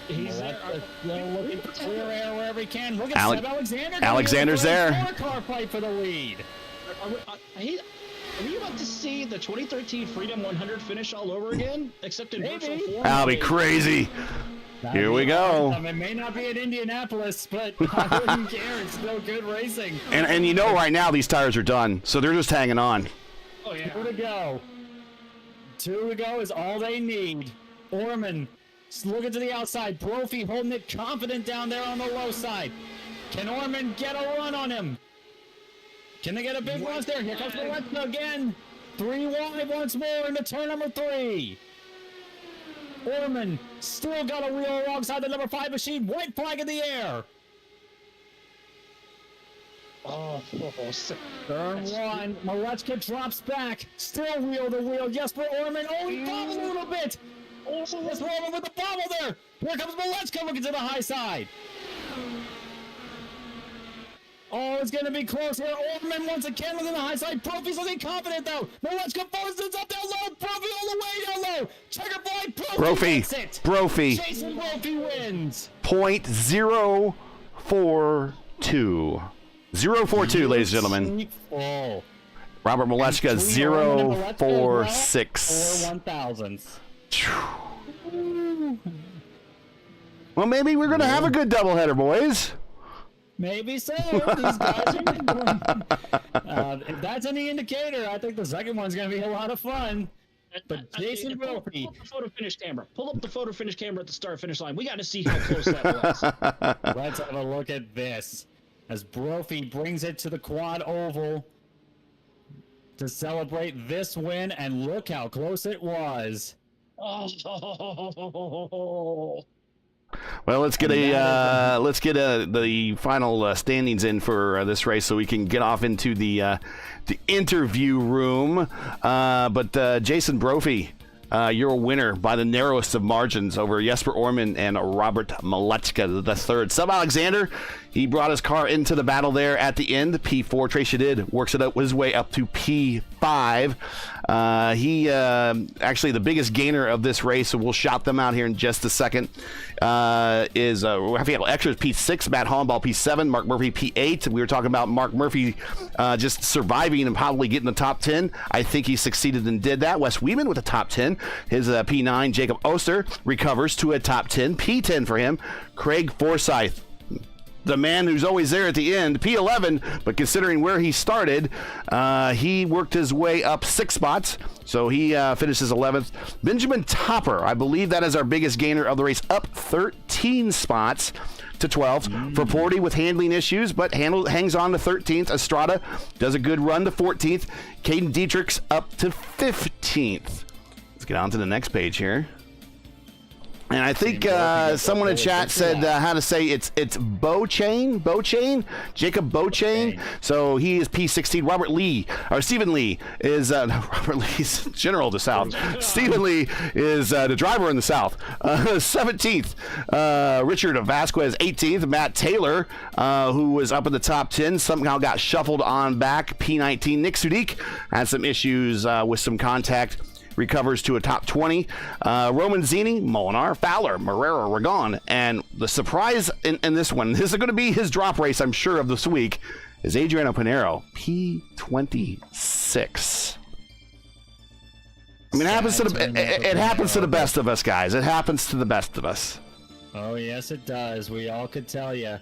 He's there. Looking for clear air wherever he can. Look at Seb Alexander. Alexander's there. 4-car fight for the lead. Are we about to see the 2013 Freedom 100 finish all over again? Except in virtual form? That'll be crazy. Here we go. It may not be at Indianapolis, but I wouldn't care. It's still good racing. And you know right now these tires are done, so they're just hanging on. Oh, yeah. 2 to go. 2 to go is all they need. Orman looking to the outside. Brophy holding it confident down there on the low side. Can Orman get a run on him? Can they get a big launch there? Here comes Malechka again. 3 wide once more into turn number 3. Orman still got a wheel alongside the number 5 machine. White flag in the air. Oh, Turn one. Malechka drops back. Still wheel to wheel. Jesper Orman. Oh, he bobbled a little bit. Oh, Jesper Orman with the bobble there. Here comes Malechka looking to the high side. Oh, it's going to be close here. Orman once again within the high side. Brophy's looking confident, though. Malechka forces it up down low. Brophy all the way down low. Checkerboard. Brophy gets it. Brophy. Jason Brophy wins. .042. 042, ladies and gentlemen. Oh. Robert Malechka, 046. 4 1,000s. Well, maybe we're going to have a good doubleheader, boys. Maybe so. These guys are if that's any indicator, I think the second one's going to be a lot of fun. But Jason Brophy. Pull up the photo finish camera. Pull up the photo finish camera at the start finish line. We got to see how close that was. Let's have a look at this. As Brophy brings it to the quad oval to celebrate this win, and look how close it was. Oh. Well, let's get the final standings in for this race, so we can get off into the interview room. But Jason Brophy, you're a winner by the narrowest of margins over Jesper Orman and Robert Malechka the third. Sub Alexander, he brought his car into the battle there at the end. P4, Trey Shadid works it up his way up to P5. He actually the biggest gainer of this race, so we'll shout them out here in just a second, is Rafael Extra's P6, Matt Hollenball P7, Mark Murphy P8. We were talking about Mark Murphy just surviving and probably getting the top 10. I think he succeeded and did that. Wes Weeman with the top 10. His P9, Jacob Oster, recovers to a top 10. P10 for him. Craig Forsyth, the man who's always there at the end, P11, but considering where he started, he worked his way up 6 spots, so he finishes 11th. Benjamin Topper, I believe that is our biggest gainer of the race, up 13 spots to 12th. For Porty with handling issues, but hangs on to 13th. Estrada does a good run to 14th. Caden Dietrich's up to 15th. Let's get on to the next page here. And I think someone in chat said how to say it's Beauchain, Jacob Beauchain. So he is P16. Stephen Lee is Robert Lee's general of the South. Stephen Lee is the driver in the South. 17th, Richard Vasquez. 18th, Matt Taylor, who was up in the top 10, somehow got shuffled on back. P19, Nick Sudik had some issues with some contact. Recovers to a top 20. Roman Zini, Molinar, Fowler, Marrero, Ragon, and the surprise in this one, this is going to be his drop race, I'm sure, of this week, is Adriano Pinero, P26. I mean, it happens to the best of us, guys. It happens to the best of us. Oh yes, it does. We all could tell you,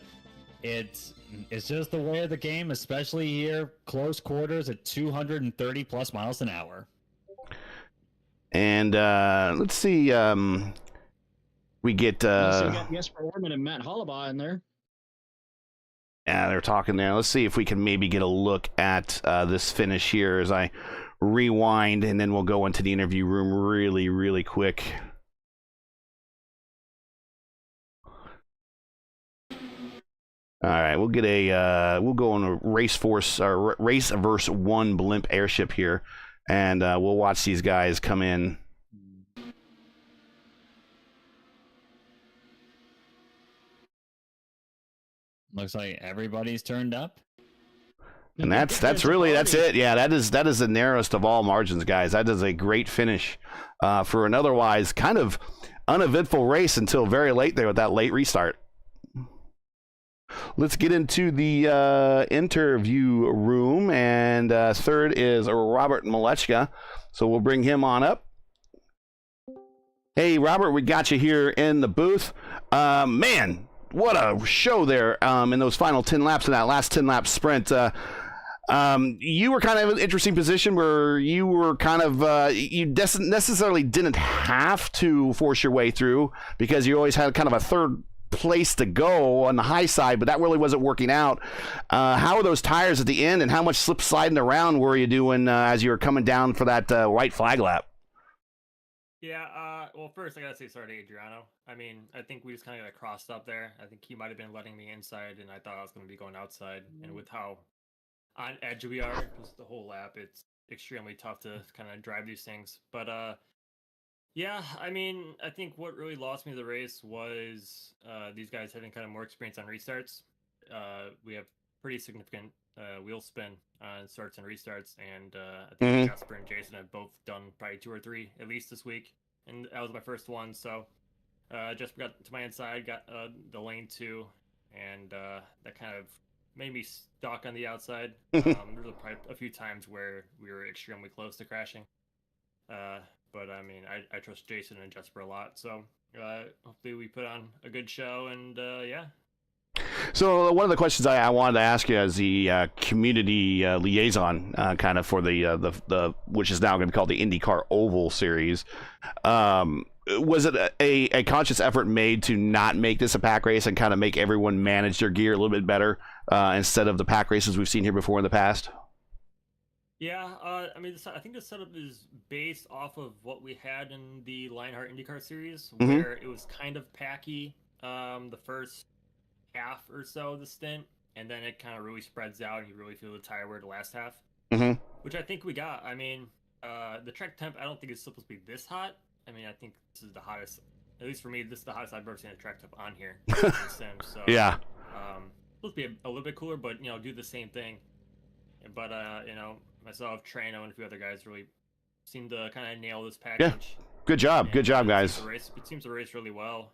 it's just the way of the game, especially here, close quarters at 230 plus miles an hour. And let's see, we get... So you got Jesper Orman and Matt Hollenball in there. Yeah, they're talking there. Let's see if we can maybe get a look at this finish here as I rewind, and then we'll go into the interview room really, really quick. All right, we'll get we'll go on a race verse 1 blimp airship here. And we'll watch these guys come in. Looks like everybody's turned up. And that's it. Yeah, that is the narrowest of all margins, guys. That is a great finish for an otherwise kind of uneventful race until very late there with that late restart. Let's get into the interview room, and third is Robert Malechka, so we'll bring him on up. Hey, Robert, we got you here in the booth. Man, what a show there in those final 10 laps in that last 10-lap sprint. You were kind of in an interesting position where you were kind of, you necessarily didn't have to force your way through because you always had kind of a third place to go on the high side, but that really wasn't working out. How were those tires at the end, and how much slip sliding around were you doing as you were coming down for that white flag lap? Yeah, well, first I gotta say sorry to Adriano. I mean, I think we just kind of got crossed up there. I think he might have been letting me inside, and I thought I was going to be going outside. And with how on edge we are. Just the whole lap, it's extremely tough to kind of drive these things. But yeah, I mean, I think what really lost me the race was these guys having kind of more experience on restarts. We have pretty significant wheel spin on starts and restarts, and I think Jasper and Jason have both done probably 2 or 3 at least this week, and that was my first one. So Jasper got to my inside, got the lane 2, and that kind of made me stuck on the outside. There was probably a few times where we were extremely close to crashing. But I mean, I trust Jason and Jasper a lot, so hopefully we put on a good show, and yeah. So one of the questions I wanted to ask you as the community liaison, kind of for the which is now going to be called the IndyCar Oval Series, was it a conscious effort made to not make this a pack race and kind of make everyone manage their gear a little bit better instead of the pack races we've seen here before in the past? Yeah, I mean, I think the setup is based off of what we had in the Lionheart IndyCar Series, where it was kind of packy the first half or so of the stint, and then it kind of really spreads out, and you really feel the tire wear the last half, which I think we got. I mean, the track temp, I don't think it's supposed to be this hot. I mean, I think this is the hottest, at least for me, this is the hottest I've ever seen a track temp on here. So, yeah. Supposed to be a little bit cooler, but, you know, do the same thing. But, you know, myself, Trano, and a few other guys really seem to kind of nail this package. Yeah. Good job. Good job, guys. It seems to race really well.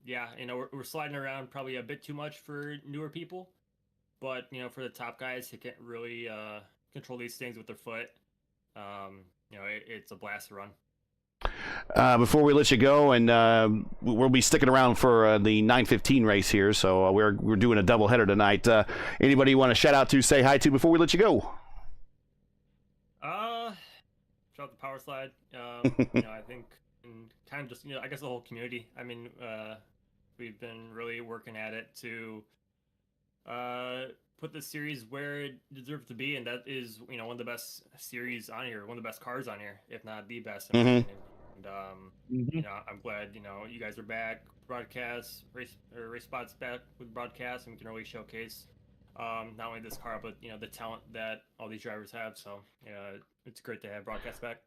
Yeah, you know, we're sliding around probably a bit too much for newer people, but, you know, for the top guys who can't really control these things with their foot, you know, it's a blast to run. Before we let you go, and we'll be sticking around for the 9:15 race here, so we're doing a doubleheader tonight. Anybody you want to shout out to, say hi to before we let you go? Shout out the power slide. You know, I think, and kind of just, you know, I guess the whole community. I mean, we've been really working at it to put the series where it deserves to be, and that is, you know, one of the best series on here, one of the best cars on here, if not the best. In my opinion. And you know, I'm glad, you know, you guys are back, broadcast race spots back with broadcast, and we can really showcase not only this car, but, you know, the talent that all these drivers have. So yeah, it's great to have broadcast back.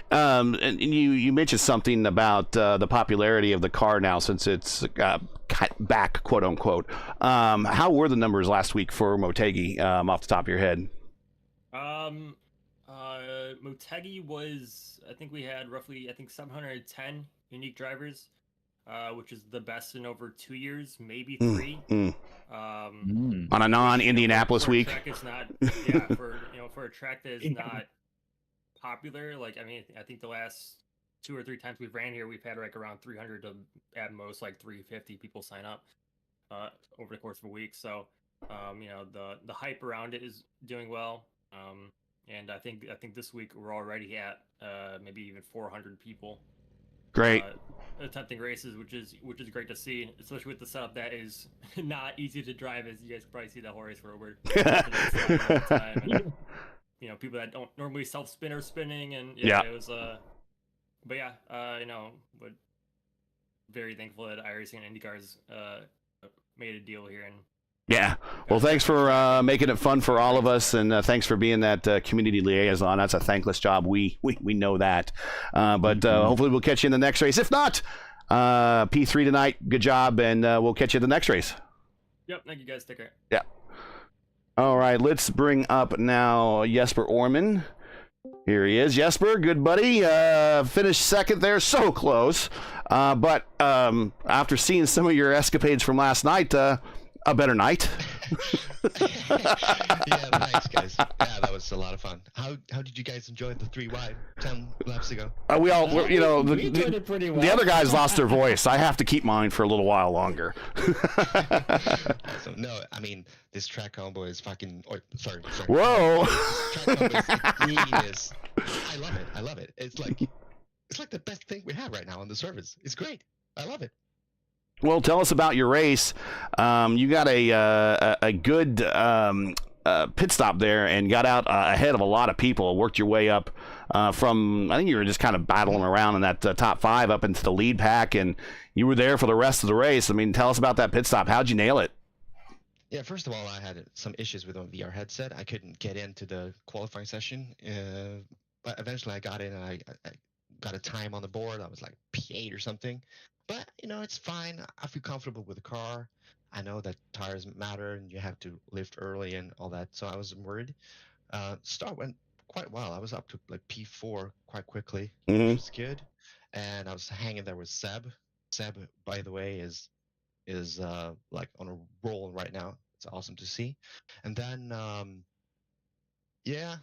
And you mentioned something about the popularity of the car now since it's back, quote unquote. How were the numbers last week for Motegi, off the top of your head? Motegi was, I think we had roughly, 710 unique drivers, which is the best in over 2 years, maybe 3. On a non-Indianapolis week. It's not, yeah, for a track that is not popular. Like, I mean, I think the last 2 or 3 times we've ran here, we've had like around 300 to at most like 350 people sign up over the course of a week. So, you know, the hype around it is doing well. And I think this week we're already at maybe even 400 people. Great. Attempting races, which is great to see, especially with the setup that is not easy to drive, as you guys probably see that whole race where we're all the time. And, you know, people that don't normally self-spin or spinning, and yeah, it was but yeah, you know, but very thankful that iRacing IndyCar's made a deal here. And yeah, well, thanks for making it fun for all of us, and thanks for being that community liaison. That's a thankless job. We know that, but hopefully we'll catch you in the next race. If not, P3 tonight. Good job, and we'll catch you in the next race. Yep, thank you guys. Take care. Yeah. All right, let's bring up now Jesper Orman. Here he is. Jesper, good buddy. Finished second there, so close. But after seeing some of your escapades from last night, a better night. Yeah, thanks, guys. Yeah, that was a lot of fun. How did you guys enjoy the 3 wide 10 laps ago? We you know, we enjoyed it pretty well. The other guys lost their voice. I have to keep mine for a little while longer. So no, I mean, this track combo is fucking. Oh, sorry. Whoa! This track combo is genius. I love it. It's like the best thing we have right now on the service. It's great. I love it. Well, tell us about your race. You got a good pit stop there and got out ahead of a lot of people. Worked your way up from, I think you were just kind of battling around in that top 5 up into the lead pack, and you were there for the rest of the race. I mean, tell us about that pit stop. How'd you nail it? Yeah, first of all, I had some issues with my VR headset. I couldn't get into the qualifying session, but eventually I got in and I got a time on the board. I was like P8 or something. But, it's fine. I feel comfortable with the car. I know that tires matter and you have to lift early and all that, so I wasn't worried. Start went quite well. I was up to like P4 quite quickly, which Hmm. was good. And I was hanging there with Seb. Seb, by the way, is like on a roll right now. It's awesome to see. And then yeah,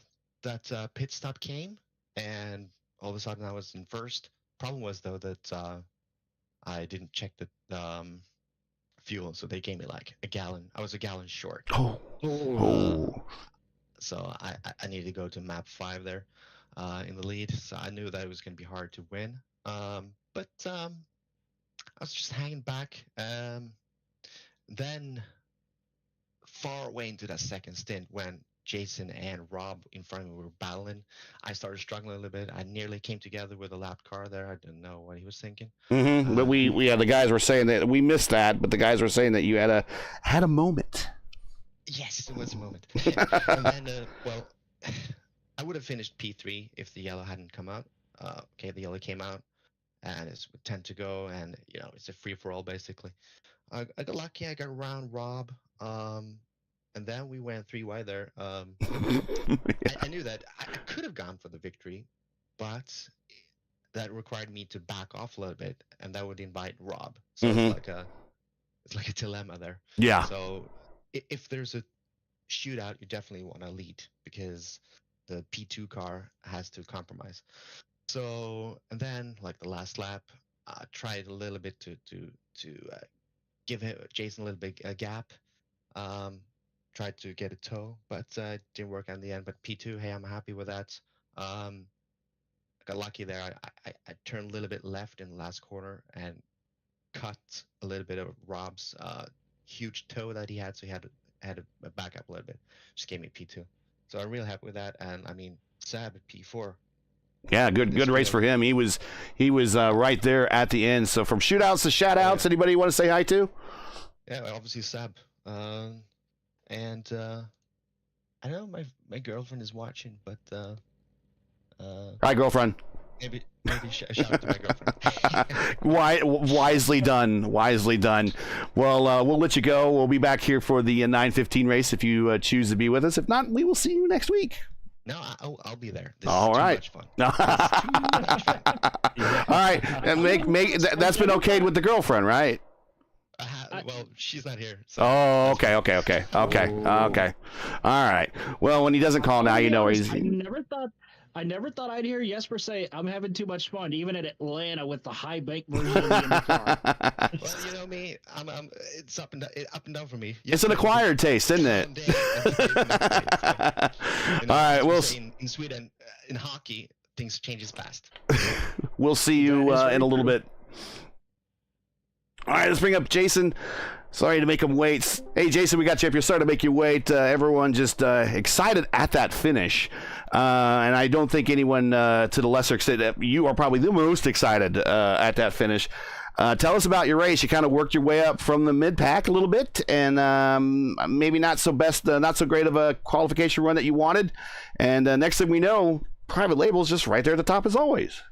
that pit stop came, and all of a sudden I was in first. Problem was though that I didn't check the fuel, so they gave me like a gallon. I was a gallon short. Oh. Uh, Oh. so I needed to go to map 5 there in the lead. So I knew that it was going to be hard to win. But I was just hanging back. Then far away into that second stint when Jason and Rob in front of me were battling, I started struggling a little bit. I nearly came together with a lapped car there. I didn't know what he was thinking. But the guys were saying that we missed that, but the guys were saying that you had a moment. Yes, it was a moment. And then, well, I would have finished P3 if the yellow hadn't come out. Okay, the yellow came out, and it's with 10 to go, and it's a free for all basically. I got lucky. I got around Rob, and then we went 3 wide there. I knew that I could have gone for the victory, but that required me to back off a little bit, and that would invite Rob. So it's like a dilemma there. Yeah. So if there's a shootout, you definitely want to lead because the P2 car has to compromise. So and then like the last lap, I tried a little bit to give Jason a little bit a gap. Tried to get a tow, but didn't work in the end. But P2, hey, I'm happy with that. Got lucky there. I turned a little bit left in the last corner and cut a little bit of Rob's huge toe that he had, so he had a back up a little bit. Just gave me P2. So I'm really happy with that. And I mean, Sab at P4. Yeah, good race for him. He was right there at the end. So from shootouts to shoutouts, anybody you want to say hi to? Yeah, obviously Sab. And I know my girlfriend is watching, but Hi, girlfriend. maybe shout out to my girlfriend. Wisely done. Wisely done. Well, we'll let you go. We'll be back here for the 9:15 race if you choose to be with us. If not, we will see you next week. No, I'll be there. This All is right. Too much fun. All right, and that's been okayed with the girlfriend, right? Well, she's not here. So Oh, okay. All right. Well, when he doesn't call now, you know he's. I never thought I'd hear Jesper say, "I'm having too much fun," even at Atlanta with the high bank version of the IndyCar. Well, you know me. It's up and down for me. It's an acquired taste, isn't it? All right. Well, in Sweden, in hockey, things changes fast. We'll see you in a little bit. All right, let's bring up Jason. Sorry to make him wait. Hey, Jason, we got you up here. Sorry to make you wait. Everyone just excited at that finish. And I don't think anyone to the lesser extent, you are probably the most excited at that finish. Tell us about your race. You kind of worked your way up from the mid-pack a little bit, and maybe not so great of a qualification run that you wanted. And next thing we know, Private Label's just right there at the top as always.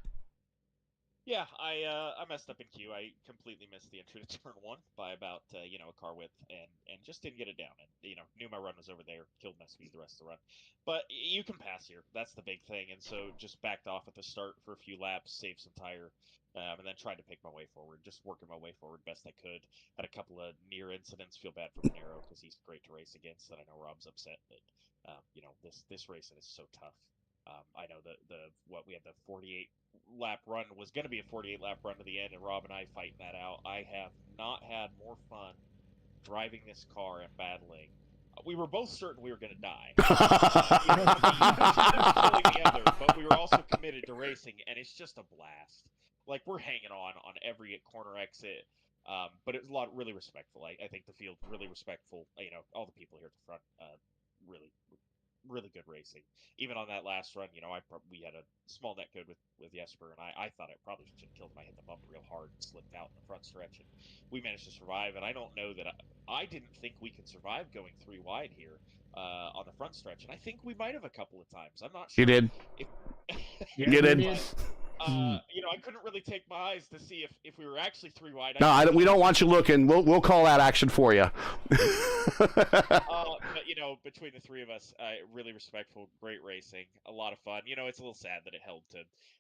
Yeah, I messed up in Q. I completely missed the entry to turn 1 by about a car width, and just didn't get it down. And knew my run was over there, killed my speed the rest of the run. But you can pass here. That's the big thing. And so just backed off at the start for a few laps, saved some tire, and then tried to pick my way forward. Just working my way forward best I could. Had a couple of near incidents. Feel bad for Monero because he's great to race against, and I know Rob's upset. But this racing is so tough. I know we had the 48 lap run was going to be a 48 lap run to the end, and Rob and I fighting that out. I have not had more fun driving this car and battling. We were both certain we were going to die. Killing the other, but we were also committed to racing, and it's just a blast. Like, we're hanging on every corner exit. But it was really respectful. I think the field really respectful. All the people here at the front really really good racing. Even on that last run, we had a small net code with Jesper, and I thought I probably should have killed him. I hit the bump real hard and slipped out in the front stretch, and we managed to survive. And I don't know that I didn't think we could survive going 3 wide here on the front stretch, and I think we might have a couple of times. I'm not sure. You did. If, You did. I couldn't really take my eyes to see if we were actually 3 wide. No, we don't want you looking. We'll call that action for you. But between the 3 of us, really respectful, great racing, a lot of fun. It's a little sad that it held to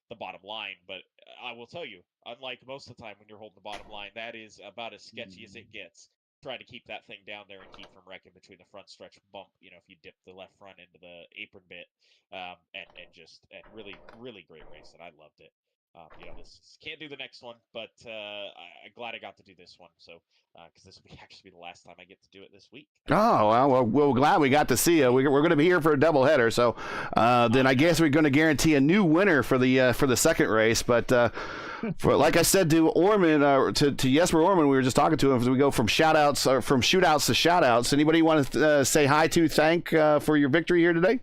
the bottom line, but I will tell you, unlike most of the time when you're holding the bottom line, that is about as sketchy as it gets. Trying to keep that thing down there and keep from wrecking between the front stretch bump. If you dip the left front into the apron bit, and really, really great race, and I loved it. This can't do the next one, but I'm glad I got to do this one. So, because this will actually be the last time I get to do it this week. Oh, well, we're glad we got to see you. We're going to be here for a doubleheader, so then I guess we're going to guarantee a new winner for the second race. But like I said to Orman, to Jesper Orman, we were just talking to him as we go from shoutouts to shoutouts. Anybody want to say hi to, thank for your victory here today?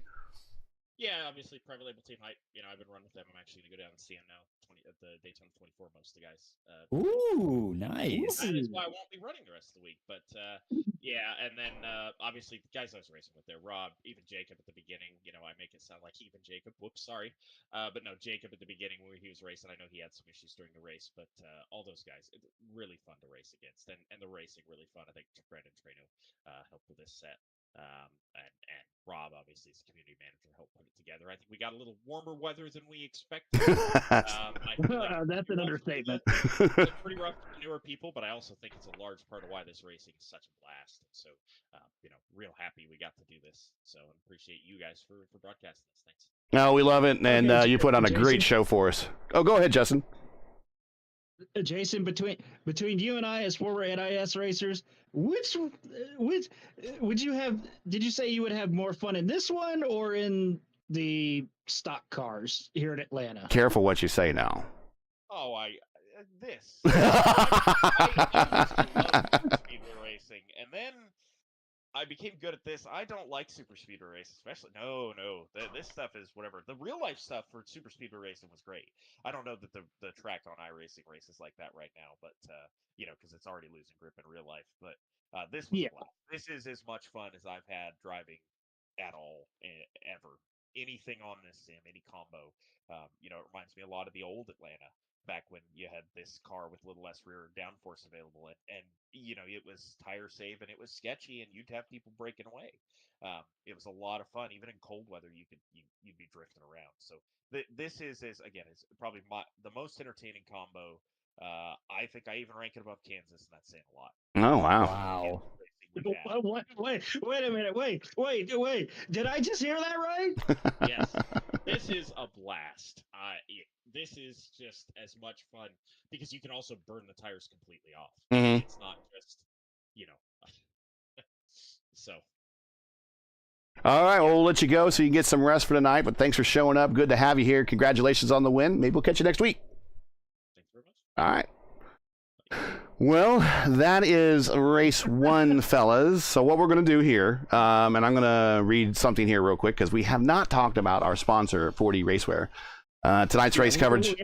Yeah, obviously, private label team. I've been running with them. I'm actually going to go down and see them now. At the Daytona 24, most of the guys. Ooh, nice. That is why I won't be running the rest of the week. But yeah, and then obviously the guys I was racing with there, Rob, even Jacob at the beginning. I make it sound like even Jacob. Whoops, sorry. But no, Jacob at the beginning when he was racing, I know he had some issues during the race, but all those guys, really fun to race against, and the racing really fun. I think Brandon Trano helped with this set. And Rob, obviously, as community manager, helped put it together. I think we got a little warmer weather than we expected. That's an understatement. It's pretty rough for newer people, but I also think it's a large part of why this racing is such a blast. So, real happy we got to do this. So, I appreciate you guys for broadcasting this. Thanks. No, we love it, and you put on a great show for us. Oh, go ahead, Justin. Jason, between you and I as former NIS racers, which would you have? Did you say you would have more fun in this one or in the stock cars here in Atlanta? Careful what you say now. Oh, this. I used to love speedway racing, and then I became good at this. I don't like super speedway races, especially. No. This stuff is whatever. The real life stuff for super speedway racing was great. I don't know that the track on iRacing races like that right now, but because it's already losing grip in real life. But this was a blast. This is as much fun as I've had driving at all ever. Anything on this sim, any combo. It reminds me a lot of the old Atlanta. Back when you had this car with a little less rear downforce available, and it was tire safe and it was sketchy, and you'd have people breaking away. It was a lot of fun. Even in cold weather, you'd be drifting around. So this is probably the most entertaining combo. I think I even rank it above Kansas, and that's saying a lot. Oh wow! Wow. Wait a minute! Wait! Did I just hear that right? Yes, this is a blast. This is just as much fun because you can also burn the tires completely off. Mm-hmm. It's not just, so. All right, well, we'll let you go so you can get some rest for tonight. But thanks for showing up. Good to have you here. Congratulations on the win. Maybe we'll catch you next week. Thanks very much. All right. Well, that is race 1, fellas. So what we're going to do here, and I'm going to read something here real quick because we have not talked about our sponsor, 4D RACEWEAR. Tonight's race coverage.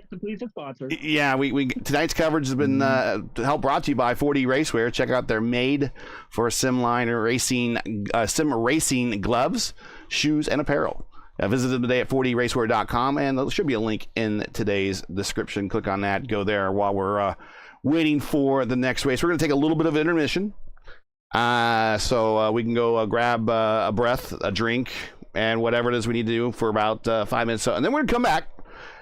Yeah, we tonight's coverage has been helped brought to you by 4D RACEWEAR. Check out their made for sim racing gloves, shoes, and apparel. Visit them today at 4dracewear.com, and there should be a link in today's description. Click on that. Go there while we're waiting for the next race. We're going to take a little bit of intermission, so we can go grab a breath, a drink, and whatever it is we need to do for about 5 minutes. And then we're going to come back.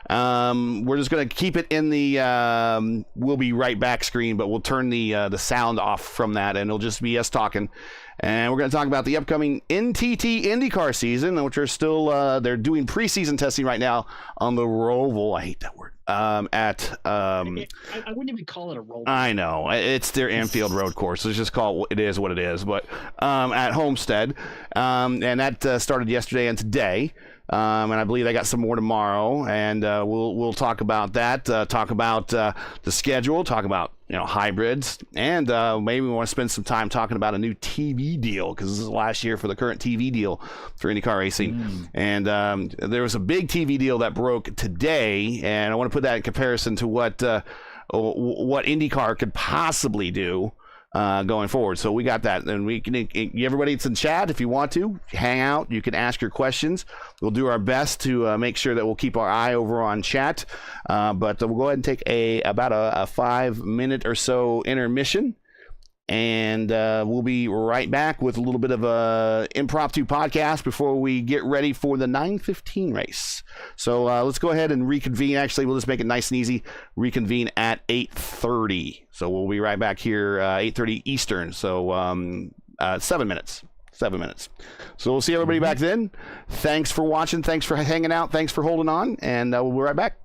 We're just going to keep it in the we'll be right back screen, but we'll turn the sound off from that, and it'll just be us talking. And we're going to talk about the upcoming NTT IndyCar season, which are still they're doing preseason testing right now on the Roval. I hate that word. I wouldn't even call it a Roval. I know it's their Anfield Road course. Let's just call it is what it is. But at Homestead, and that started yesterday and today. and I believe they got some more tomorrow. And we'll talk about that. Talk about the schedule. Talk about hybrids, and maybe we want to spend some time talking about a new TV deal, because this is the last year for the current TV deal for IndyCar racing. And there was a big TV deal that broke today, and I want to put that in comparison to what IndyCar could possibly do going forward. So we got that, and we can, everybody that's in chat, if you want to hang out, you can ask your questions. We'll do our best to make sure that we'll keep our eye over on chat, but we'll go ahead and take about a 5-minute or so intermission, and we'll be right back with a little bit of a impromptu podcast before we get ready for the 9:15 race. So let's go ahead and reconvene. Actually, we'll just make it nice and easy. Reconvene at 8:30. So we'll be right back here 8:30 Eastern. So 7 minutes. 7 minutes. So we'll see everybody back then. Thanks for watching. Thanks for hanging out. Thanks for holding on. And we'll be right back.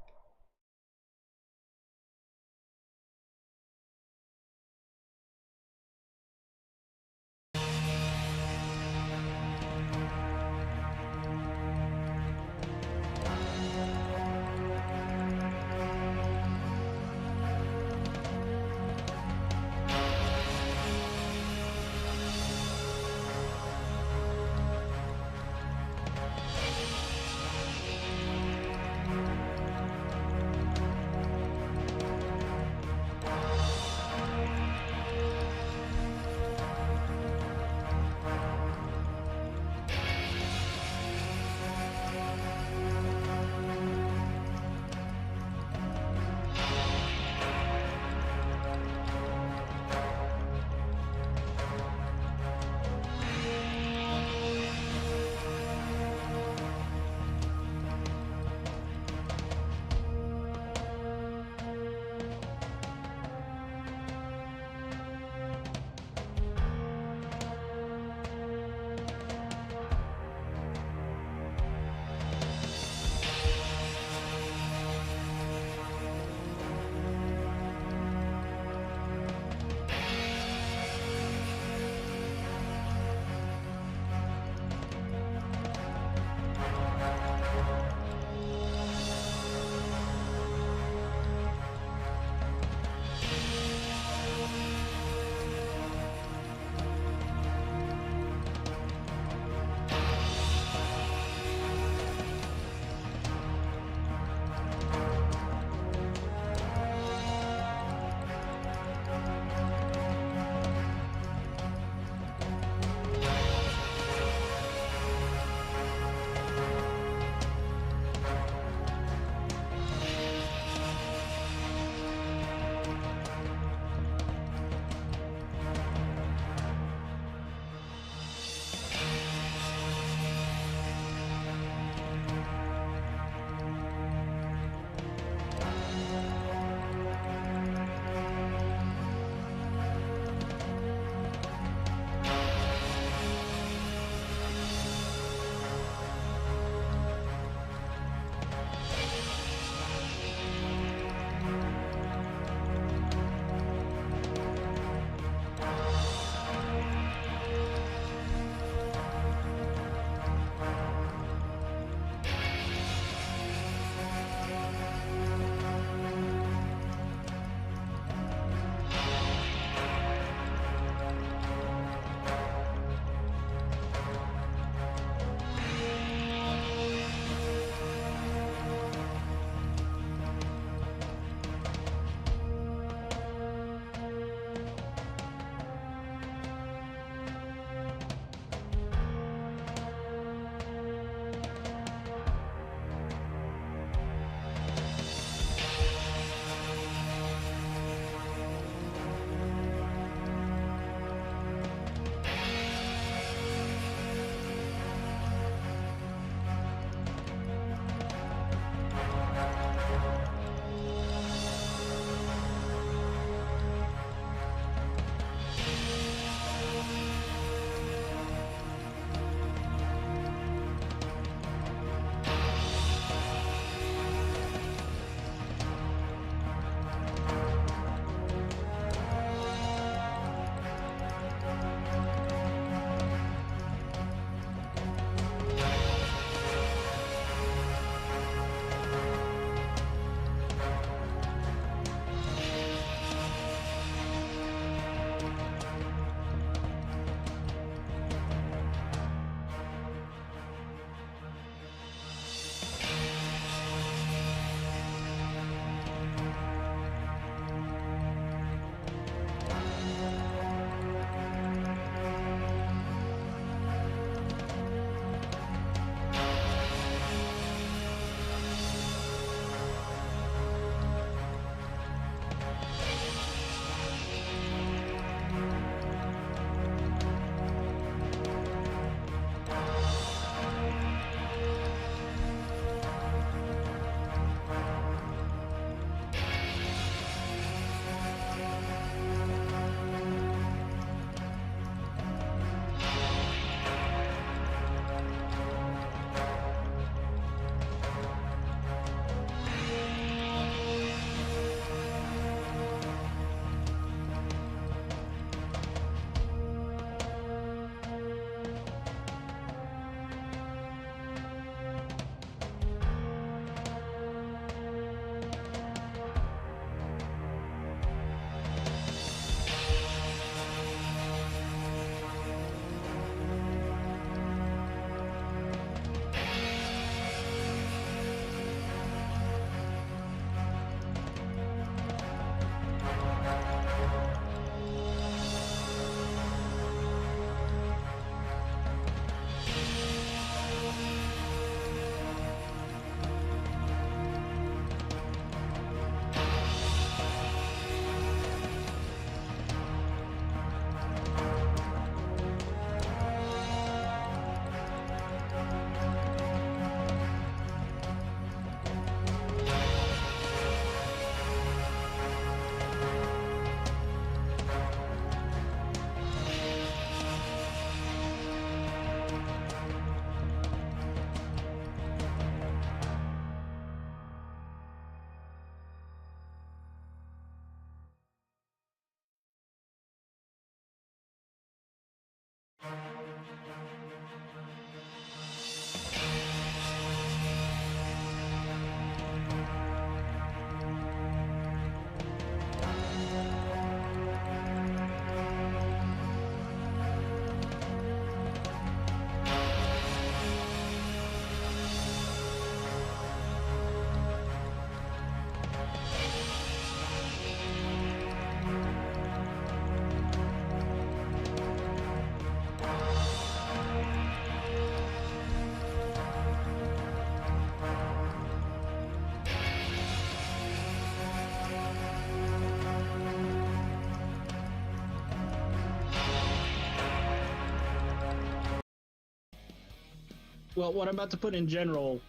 Well, what I'm about to put in general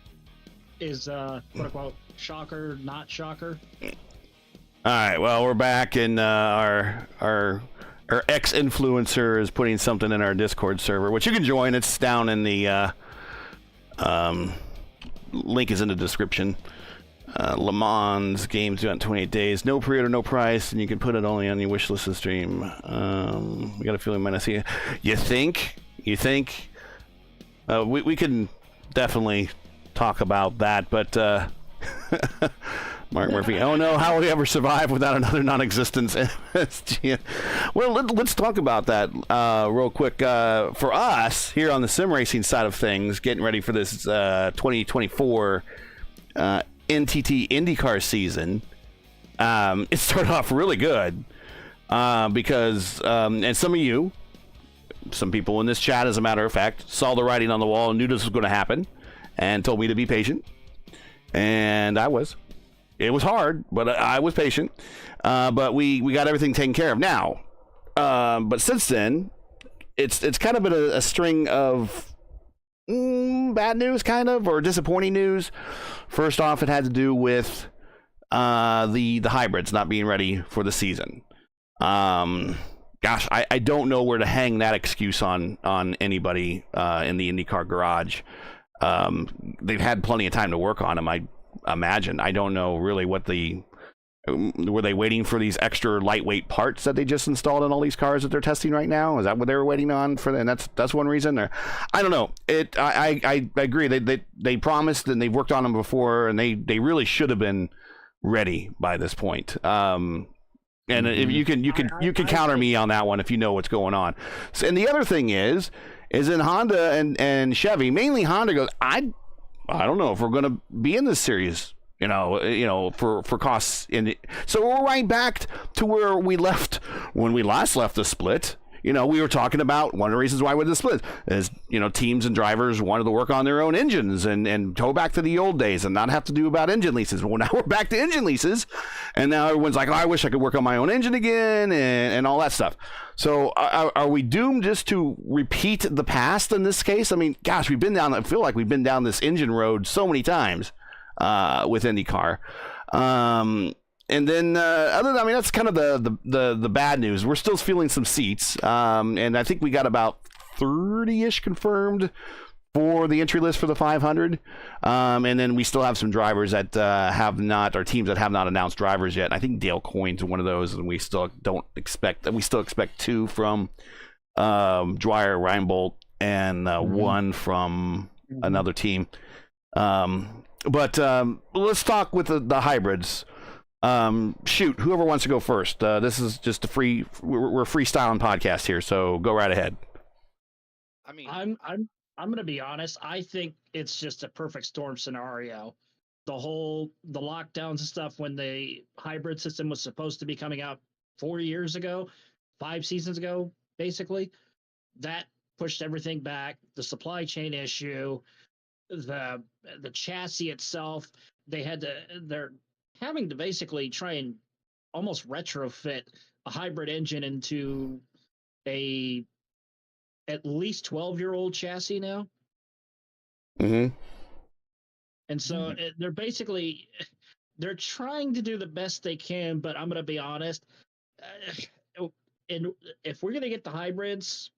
is quote unquote shocker, not shocker. All right, well, we're back, and our ex-influencer is putting something in our Discord server, which you can join. It's down in the link is in the description. Le Mans games due in 28 days. No pre-order, no price, and you can put it only on your wish list to stream. We got a feeling we might not see it. You think? We can definitely talk about that, but Mark Murphy, oh no, how will we ever survive without another non-existent MSG? Well, let's talk about that real quick. For us, here on the sim racing side of things, getting ready for this 2024 NTT IndyCar season, it started off really good because, and some people in this chat, as a matter of fact, saw the writing on the wall and knew this was going to happen and told me to be patient. And I was. It was hard, but I was patient. But we got everything taken care of now. But since then, it's kind of been a string of bad news, kind of, or disappointing news. First off, it had to do with the hybrids not being ready for the season. Gosh, I don't know where to hang that excuse on anybody in the IndyCar garage. They've had plenty of time to work on them, I imagine. I don't know really what were they waiting for these extra lightweight parts that they just installed on all these cars that they're testing right now? Is that what they were waiting on for? And that's one reason. Or I don't know. I agree. They promised and they've worked on them before, and they really should have been ready by this point. And if you can counter me on that one if you know what's going on. So, and the other thing is in Honda and Chevy, mainly Honda goes, I don't know if we're going to be in this series, for costs. So we're right back to where we left when we last left the split. We were talking about one of the reasons why we did the split is, teams and drivers wanted to work on their own engines and go back to the old days and not have to do about engine leases. Well, now we're back to engine leases, and now everyone's like, oh, I wish I could work on my own engine again and all that stuff. So are we doomed just to repeat the past in this case? I mean, gosh, I feel like we've been down this engine road so many times with IndyCar. And then, that's kind of the bad news. We're still feeling some seats, and I think we got about 30-ish confirmed for the entry list for the 500. And then we still have some drivers that have not, or teams that have not announced drivers yet. And I think Dale Coyne's one of those, and we still expect 2 from Dwyer Reinbold and one from another team. But let's talk with the hybrids. Shoot, whoever wants to go first. This is just we're freestyling podcast here, so go right ahead. I mean, I'm going to be honest. I think it's just a perfect storm scenario. The lockdowns and stuff when the hybrid system was supposed to be coming out 4 years ago, 5 seasons ago, basically, that pushed everything back. The supply chain issue, the chassis itself, they're having to basically try and almost retrofit a hybrid engine into a at least 12-year-old chassis now. Mm-hmm. And so they're trying to do the best they can, but I'm going to be honest. And if we're going to get the hybrids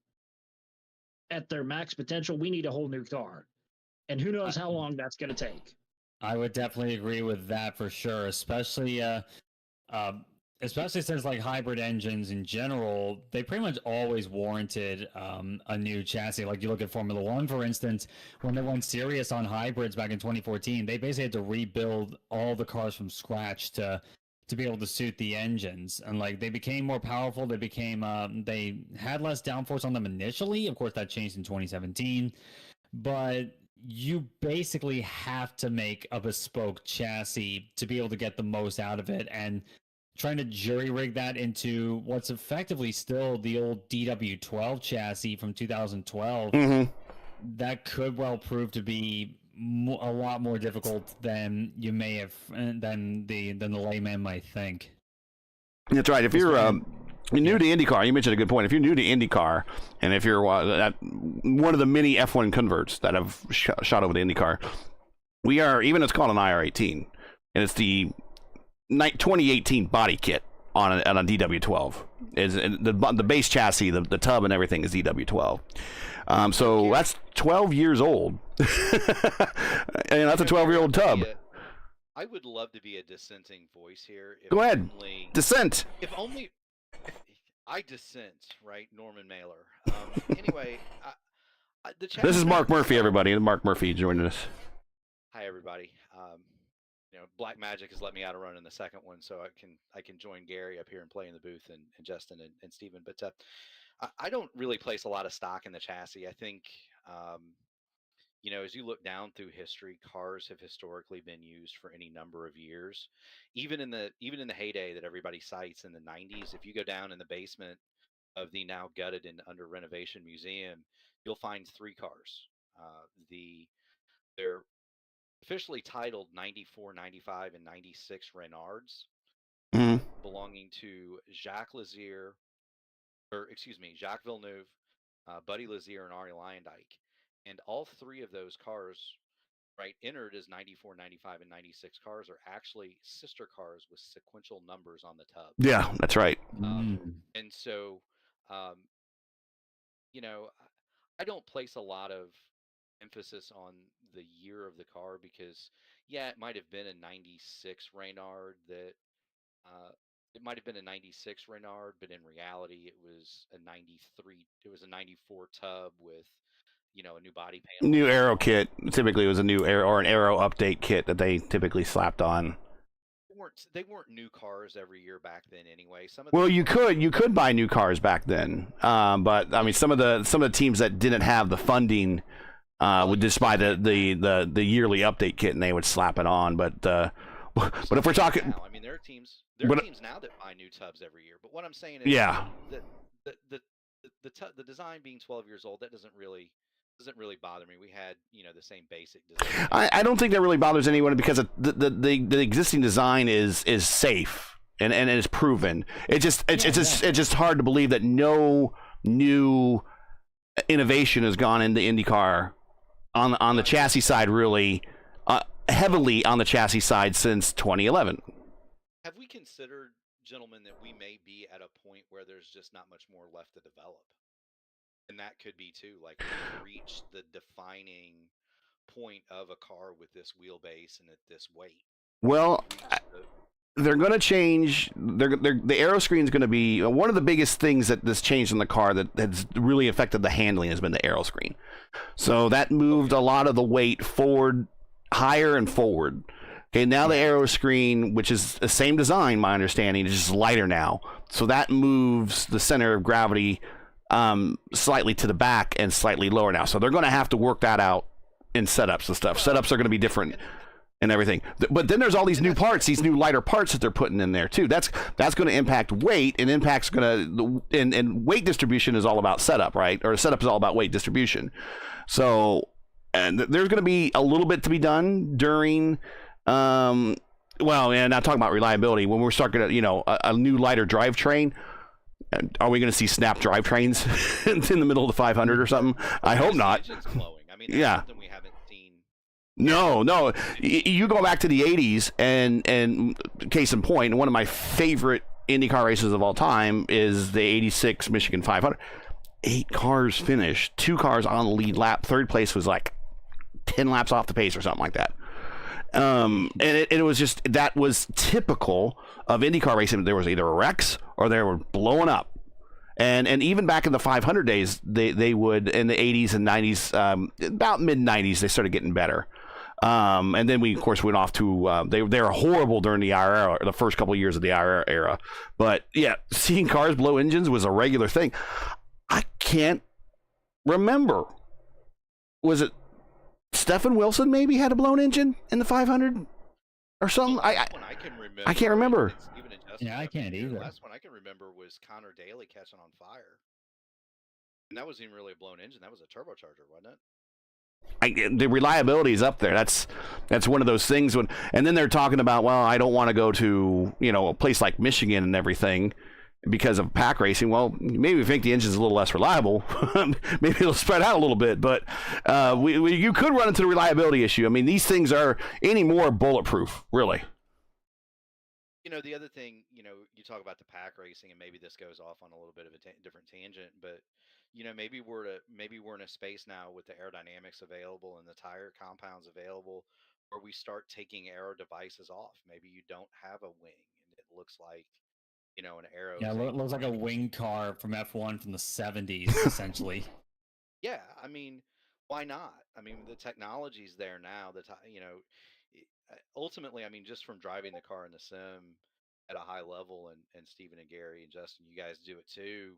at their max potential, we need a whole new car. And who knows how long that's going to take. I would definitely agree with that for sure, especially since like hybrid engines in general, they pretty much always warranted a new chassis. Like you look at Formula One, for instance, when they went serious on hybrids back in 2014, they basically had to rebuild all the cars from scratch to be able to suit the engines. And like they became more powerful. They had less downforce on them initially. Of course, that changed in 2017, but you basically have to make a bespoke chassis to be able to get the most out of it. And trying to jury rig that into what's effectively still the old DW12 chassis from 2012, that could well prove to be a lot more difficult than you may have, than the layman might think. That's right. If you're You're new to IndyCar. You mentioned a good point. If you're new to IndyCar, and if you're one of the many F1 converts that have shot over to IndyCar, we are, even it's called an IR18, and it's the 2018 body kit on a DW12. Is the base chassis, the tub and everything is DW12. So that's 12 years old. And that's a 12-year-old tub. I would love to be a dissenting voice here. Go ahead. Dissent. If only I dissent, right? Norman Mailer. Anyway, this is Mark Murphy, everybody. Mark Murphy joining us. Hi, everybody. Black Magic has let me out a run in the second one, so I can join Gary up here and play in the booth, and Justin and Steven. But I don't really place a lot of stock in the chassis. I think, as you look down through history, cars have historically been used for any number of years. Even in the heyday that everybody cites in the 90s, if you go down in the basement of the now gutted and under renovation museum, you'll find 3 cars. They're officially titled 94, 95, and 96 Renards, belonging to Jacques Villeneuve, Buddy Lazier, and Arie Luyendyk. And all 3 of those cars, right, entered as 94, 95, and 96 cars, are actually sister cars with sequential numbers on the tub. Yeah, that's right. And so, I don't place a lot of emphasis on the year of the car because, it might have been a 96 Reynard it might have been a 96 Reynard, but in reality it was a 94 tub with, a new body panel. New aero kit. Typically it was a new aero or an aero update kit that they typically slapped on. They weren't new cars every year back then anyway. You could buy new cars back then. But I mean some of the teams that didn't have the funding would just buy the yearly update kit and they would slap it on. But if we're talking now, I mean, there are teams now that buy new tubs every year. But what I'm saying is the design being 12 years old, that doesn't really bother me. We had, the same basic design. I don't think that really bothers anyone because the existing design is safe and is proven. It's just hard to believe that no new innovation has gone into IndyCar on the chassis side, really heavily on the chassis side since 2011. Have we considered, gentlemen, that we may be at a point where there's just not much more left to develop? And that could be too, like we've reached the defining point of a car with this wheelbase and at this weight. Well, they're going to change. The aero screen is going to be one of the biggest things that's changed in the car that has really affected the handling has been the aero screen. So that moved a lot of the weight forward, higher and forward. Okay, now the aero screen, which is the same design, my understanding, is just lighter now. So that moves the center of gravity slightly to the back and slightly lower now. So they're going to have to work that out in setups and stuff. Setups are going to be different and everything. But then there's all these new parts, these new lighter parts that they're putting in there too. That's going to impact weight, and impact's going to and weight distribution is all about setup, right? Or setup is all about weight distribution. So and there's going to be a little bit to be done during and not talking about reliability when we're starting a new lighter drivetrain. Are we going to see snap drivetrains in the middle of the 500 or something? I hope not. Flowing. I mean, that's something we haven't seen. No. You go back to the 80s, and case in point, one of my favorite IndyCar races of all time is the 86 Michigan 500. 8 cars finished, 2 cars on the lead lap. Third place was like 10 laps off the pace or something like that. And it was just, that was typical of IndyCar racing. There was either wrecks or they were blowing up. And even back in the 500 days, they would, in the 80s and 90s, about mid 90s, they started getting better. And then we, of course, went off to, they were horrible during the IR era, the first couple of years of the IR era. But yeah, seeing cars blow engines was a regular thing. I can't remember. Was it Stephen Wilson maybe had a blown engine in the 500 or something? I can't remember. Yeah, I can't either. The last one I can remember was Connor Daly catching on fire. And that wasn't even really a blown engine. That was a turbocharger, wasn't it? The reliability is up there. That's one of those things and then they're talking about, well, I don't want to go to, a place like Michigan and everything. because of pack racing. Well, maybe we think the engine's a little less reliable. Maybe it'll spread out a little bit, but you could run into the reliability issue. I mean, these things are any more bulletproof, really. The other thing, you talk about the pack racing, and maybe this goes off on a little bit of a different tangent, but maybe we're in a space now with the aerodynamics available and the tire compounds available, where we start taking aero devices off. Maybe you don't have a wing, and it looks like an aero. Yeah, it looks like a wing car from F1 from the 70s, essentially. Yeah, I mean, why not? I mean, the technology's there now. Ultimately, I mean, just from driving the car in the sim at a high level, and Stephen and Gary and Justin, you guys do it too.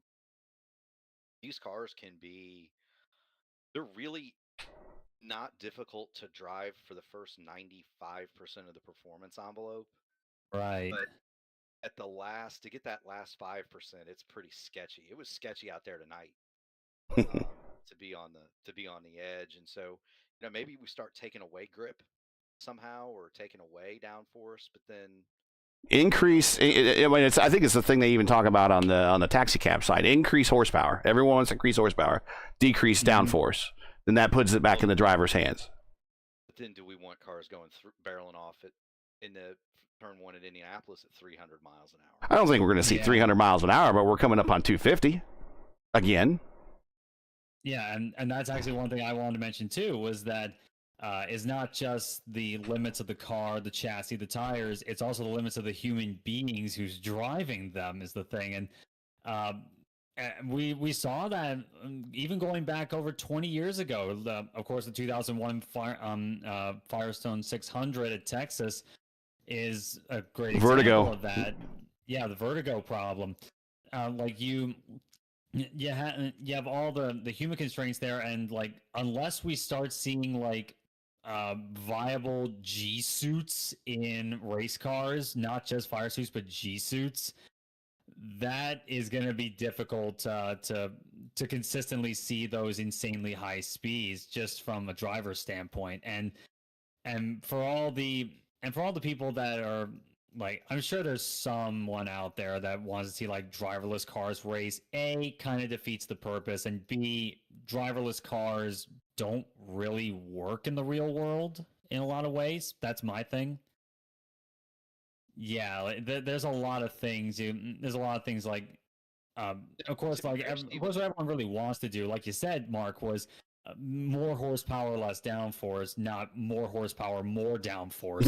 These cars they're really not difficult to drive for the first 95% of the performance envelope. Right. But to get that last 5%, it's pretty sketchy. It was sketchy out there tonight. To be on the edge, and so maybe we start taking away grip somehow, or taking away downforce, but then increase. I mean, I think it's the thing they even talk about on the taxi cab side. Increase horsepower. Everyone wants to increase horsepower. Decrease downforce. Then that puts it back in the driver's hands. But then, do we want cars going barreling off in the turn 1 at Indianapolis at 300 miles an hour? I don't think we're going to see 300 miles an hour, but we're coming up on 250 again. Yeah, and that's actually one thing I wanted to mention too, was that is not just the limits of the car, the chassis, the tires. It's also the limits of the human beings who's driving them is the thing. And we saw that even going back over 20 years ago. Of course, the 2001 Firestone 600 at Texas is a great example of that. Yeah, the vertigo problem. You have all the human constraints there, and unless we start seeing viable G suits in race cars, not just fire suits but G suits, that is going to be difficult to consistently see those insanely high speeds just from a driver's standpoint. And for all the people that are I'm sure there's someone out there that wants to see driverless cars race. A, kind of defeats the purpose, and B, driverless cars don't really work in the real world in a lot of ways. That's my thing. Yeah, there's a lot of things. There's a lot of things of course, what everyone really wants to do, like you said, Mark, was more horsepower, less downforce, not more horsepower, more downforce.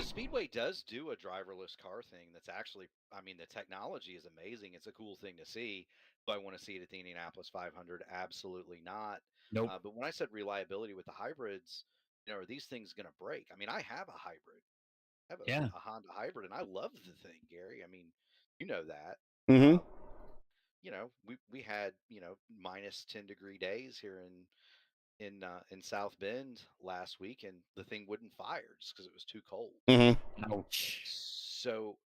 Speedway does do a driverless car thing that's actually, I mean, the technology is amazing. It's a cool thing to see. Do I want to see it at the Indianapolis 500? Absolutely not. Nope. But when I said reliability with the hybrids, are these things going to break? I mean, I have a hybrid. I have a Honda hybrid, and I love the thing, Gary. I mean, you know that. Mm-hmm. We had minus 10-degree days here in South Bend last week, and the thing wouldn't fire just because it was too cold. Mm-hmm. Ouch. So,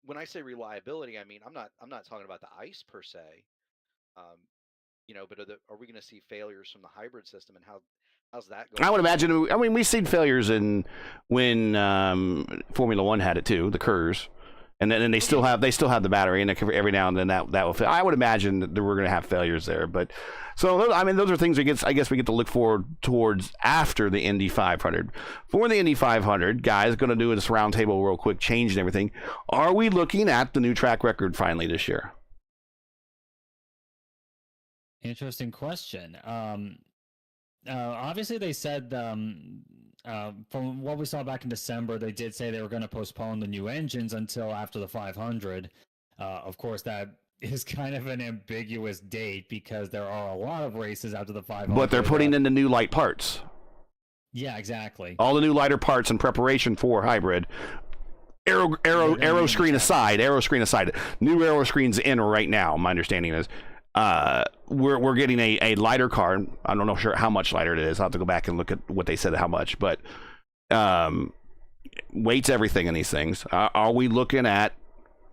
when I say reliability, I mean I'm not talking about the ice per se, but are we going to see failures from the hybrid system, and how's that going? I would imagine. I mean, we've seen failures when Formula One had it too, the KERS. And then they still have the battery, and every now and then that will fail. I would imagine that we're going to have failures there, but so I mean those are things I guess we get to look forward towards after the Indy 500. For the Indy 500, guys, going to do this roundtable real quick, change and everything. Are we looking at the new track record finally this year? Interesting question. Obviously, they said from what we saw back in December, they did say they were going to postpone the new engines until after the 500. Of course, that is kind of an ambiguous date because there are a lot of races after the 500. But they're putting in the new light parts. Yeah, exactly. All the new lighter parts in preparation for hybrid. Aero screen aside, new aero screens in right now. My understanding is we're getting a lighter car. I don't know how much lighter it is. I'll have to go back and look at what they said how much, but weight's everything in these things. Are we looking at,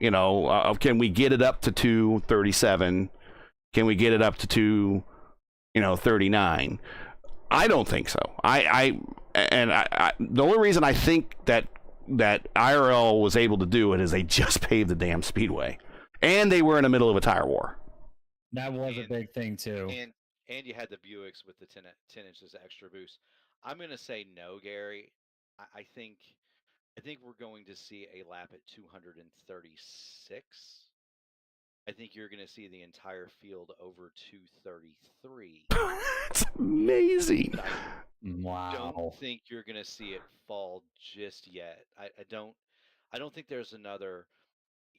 can we get it up to 237? Can we get it up to 239? I don't think so. The only reason I think that that IRL was able to do it is they just paved the damn speedway, and they were in the middle of a tire war. That was a big thing too. And you had the Buicks with the 10 inches extra boost. I'm going to say no, Gary. I think we're going to see a lap at 236. I think you're going to see the entire field over 233. It's amazing. Wow. I don't think you're going to see it fall just yet. I don't think there's another.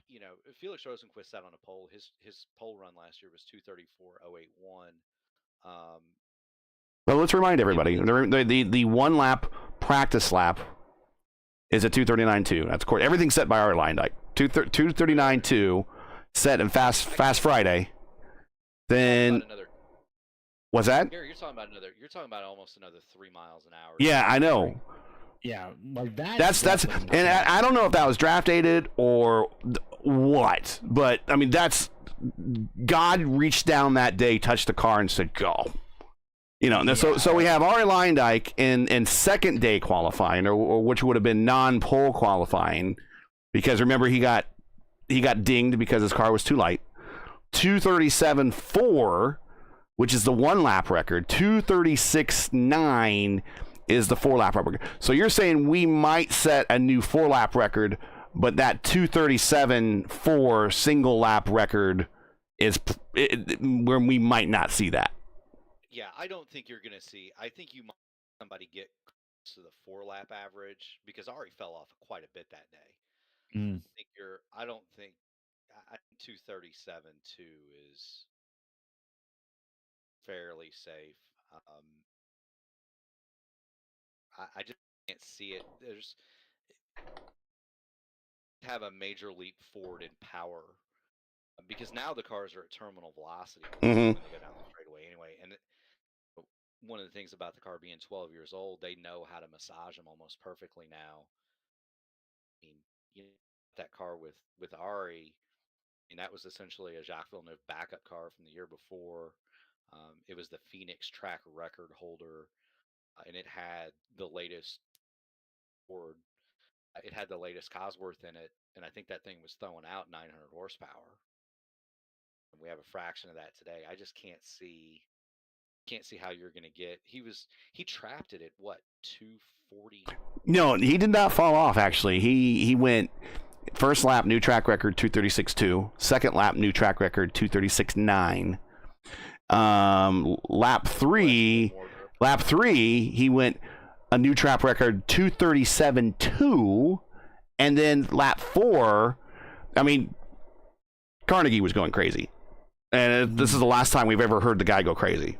You know, Felix Rosenquist sat on a pole. His pole run last year was 234.081. Well, let's remind everybody the 1 lap practice lap is a 239.2. That's course. Everything's set by our line dyke. 239.2 set in Fast Friday. Then what's that? Gary, you're talking about almost another 3 miles an hour. Yeah, I know. Yeah, like that. That's and I don't know if that was draft dated or what, but I mean that's God reached down that day, touched the car, and said go. You know, so we have Arie Luyendyk in second day qualifying, or which would have been non-pole qualifying, because remember he got dinged because his car was too light. 237.4, which is the 1 lap record. 236.9 is the 4 lap record. So you're saying we might set a new 4 lap record, but that 237.4 single lap record is where we might not see that. Yeah, I don't think you're going to see. I think you might somebody get close to the 4 lap average, because Arie fell off quite a bit that day. I don't think 237.2 is fairly safe. I just can't see it. There's have a major leap forward in power, because now the cars are at terminal velocity when they go down the straightaway anyway. And one of the things about the car being 12 years old, they know how to massage them almost perfectly now. I mean, you know, that car with Arie, and that was essentially a Jacques Villeneuve backup car from the year before. It was the Phoenix track record holder, and it had the latest Ford. It had the latest Cosworth in it, and I think that thing was throwing out 900 horsepower. And we have a fraction of that today. I just can't see how you're going to get. He trapped it at what, 240? No, he did not fall off. Actually, he went first lap new track record 236.2, second lap new track record 236.9. Lap three he went a new track record 237.2, and then lap 4, I mean, Carnegie was going crazy, and this is the last time we've ever heard the guy go crazy.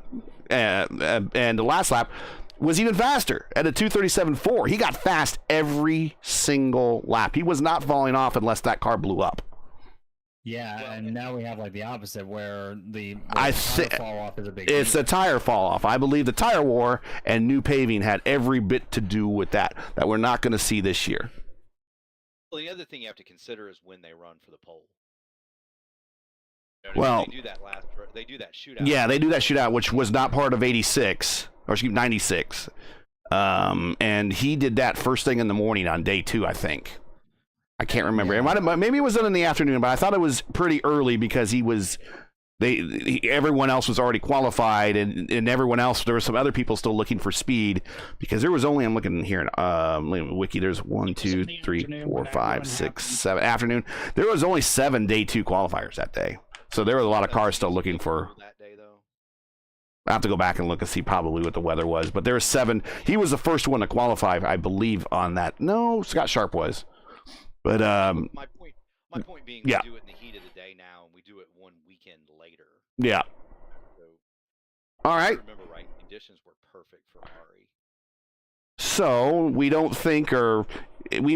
And the last lap was even faster at a 237.4. He got fast every single lap. He was not falling off unless that car blew up. Yeah, and now we have like the opposite, where the I tire fall off is a big. It's a tire fall off. I believe the tire war and new paving had every bit to do with that we're not going to see this year. Well, the other thing you have to consider is when they run for the pole. Well, they do that shootout. Yeah, they do that shootout, which was not part of 86 or 96. And he did that first thing in the morning on day 2, I think. I can't remember. It might have, maybe it was in the afternoon, but I thought it was pretty early because everyone else was already qualified, and everyone else, there were some other people still looking for speed, because there was only, I'm looking here in Wiki, there's 1, 2, 3, 4, 5, 6, 7 afternoon. There was only 7 day 2 qualifiers that day. So there were a lot of cars still looking for that day, though. I have to go back and look and see probably what the weather was, but there were 7. He was the first one to qualify, I believe, on that. No, Scott Sharp was. But my point being, yeah. We do it in the heat of the day now, and we do it one weekend later. Yeah. So, all right. I remember right, conditions were perfect for Arie. So we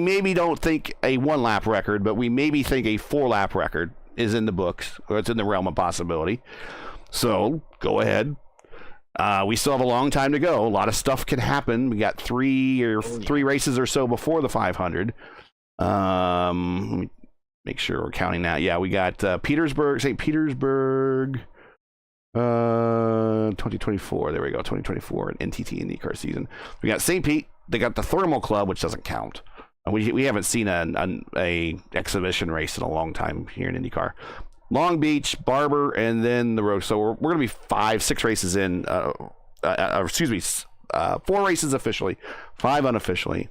maybe don't think a 1 lap record, but we maybe think a 4 lap record is in the books, or it's in the realm of possibility. So go ahead. We still have a long time to go. A lot of stuff can happen. We got 3 races or so before the 500. Let me make sure we're counting that. Yeah, we got St. Petersburg, 2024. There we go, 2024, an NTT IndyCar season. We got St. Pete. They got the Thermal Club, which doesn't count. We haven't seen a exhibition race in a long time here in IndyCar. Long Beach, Barber, and then the road. So we're going to be 5-6 races in. 4 races officially, 5 unofficially.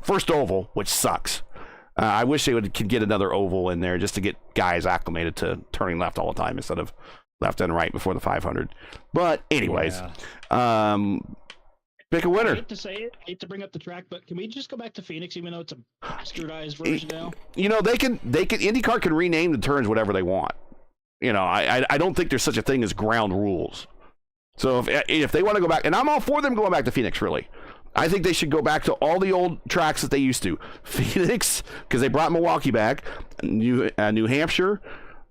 First oval, which sucks. I wish they could get another oval in there just to get guys acclimated to turning left all the time instead of left and right before the 500. But anyways, pick a winner. I hate to say it, hate to bring up the track, but can we just go back to Phoenix, even though it's a bastardized version now? You know, they can IndyCar can rename the turns whatever they want. You know, I don't think there's such a thing as ground rules. So if they want to go back, and I'm all for them going back to Phoenix, really. I think they should go back to all the old tracks that they used to. Phoenix, because they brought Milwaukee back, New Hampshire,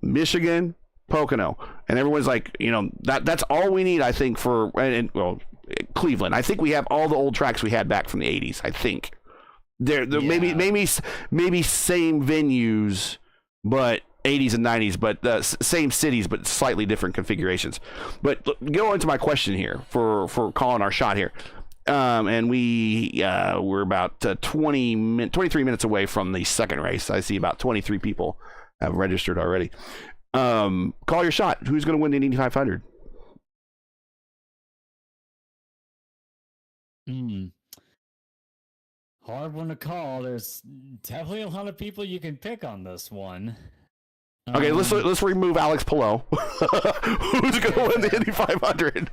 Michigan, Pocono. And everyone's like, you know, that's all we need, I think, for Cleveland. I think we have all the old tracks we had back from the 80s, I think. They're maybe same venues, but 80s and 90s, but same cities, but slightly different configurations. But go into my question here for calling our shot here. And we're about 23 minutes away from the second race. I see about 23 people have registered already. Call your shot. Who's going to win the Indy 500? Hard one to call. There's definitely a lot of people you can pick on this one. Okay, let's remove Alex Palou. Who's going to win the Indy 500?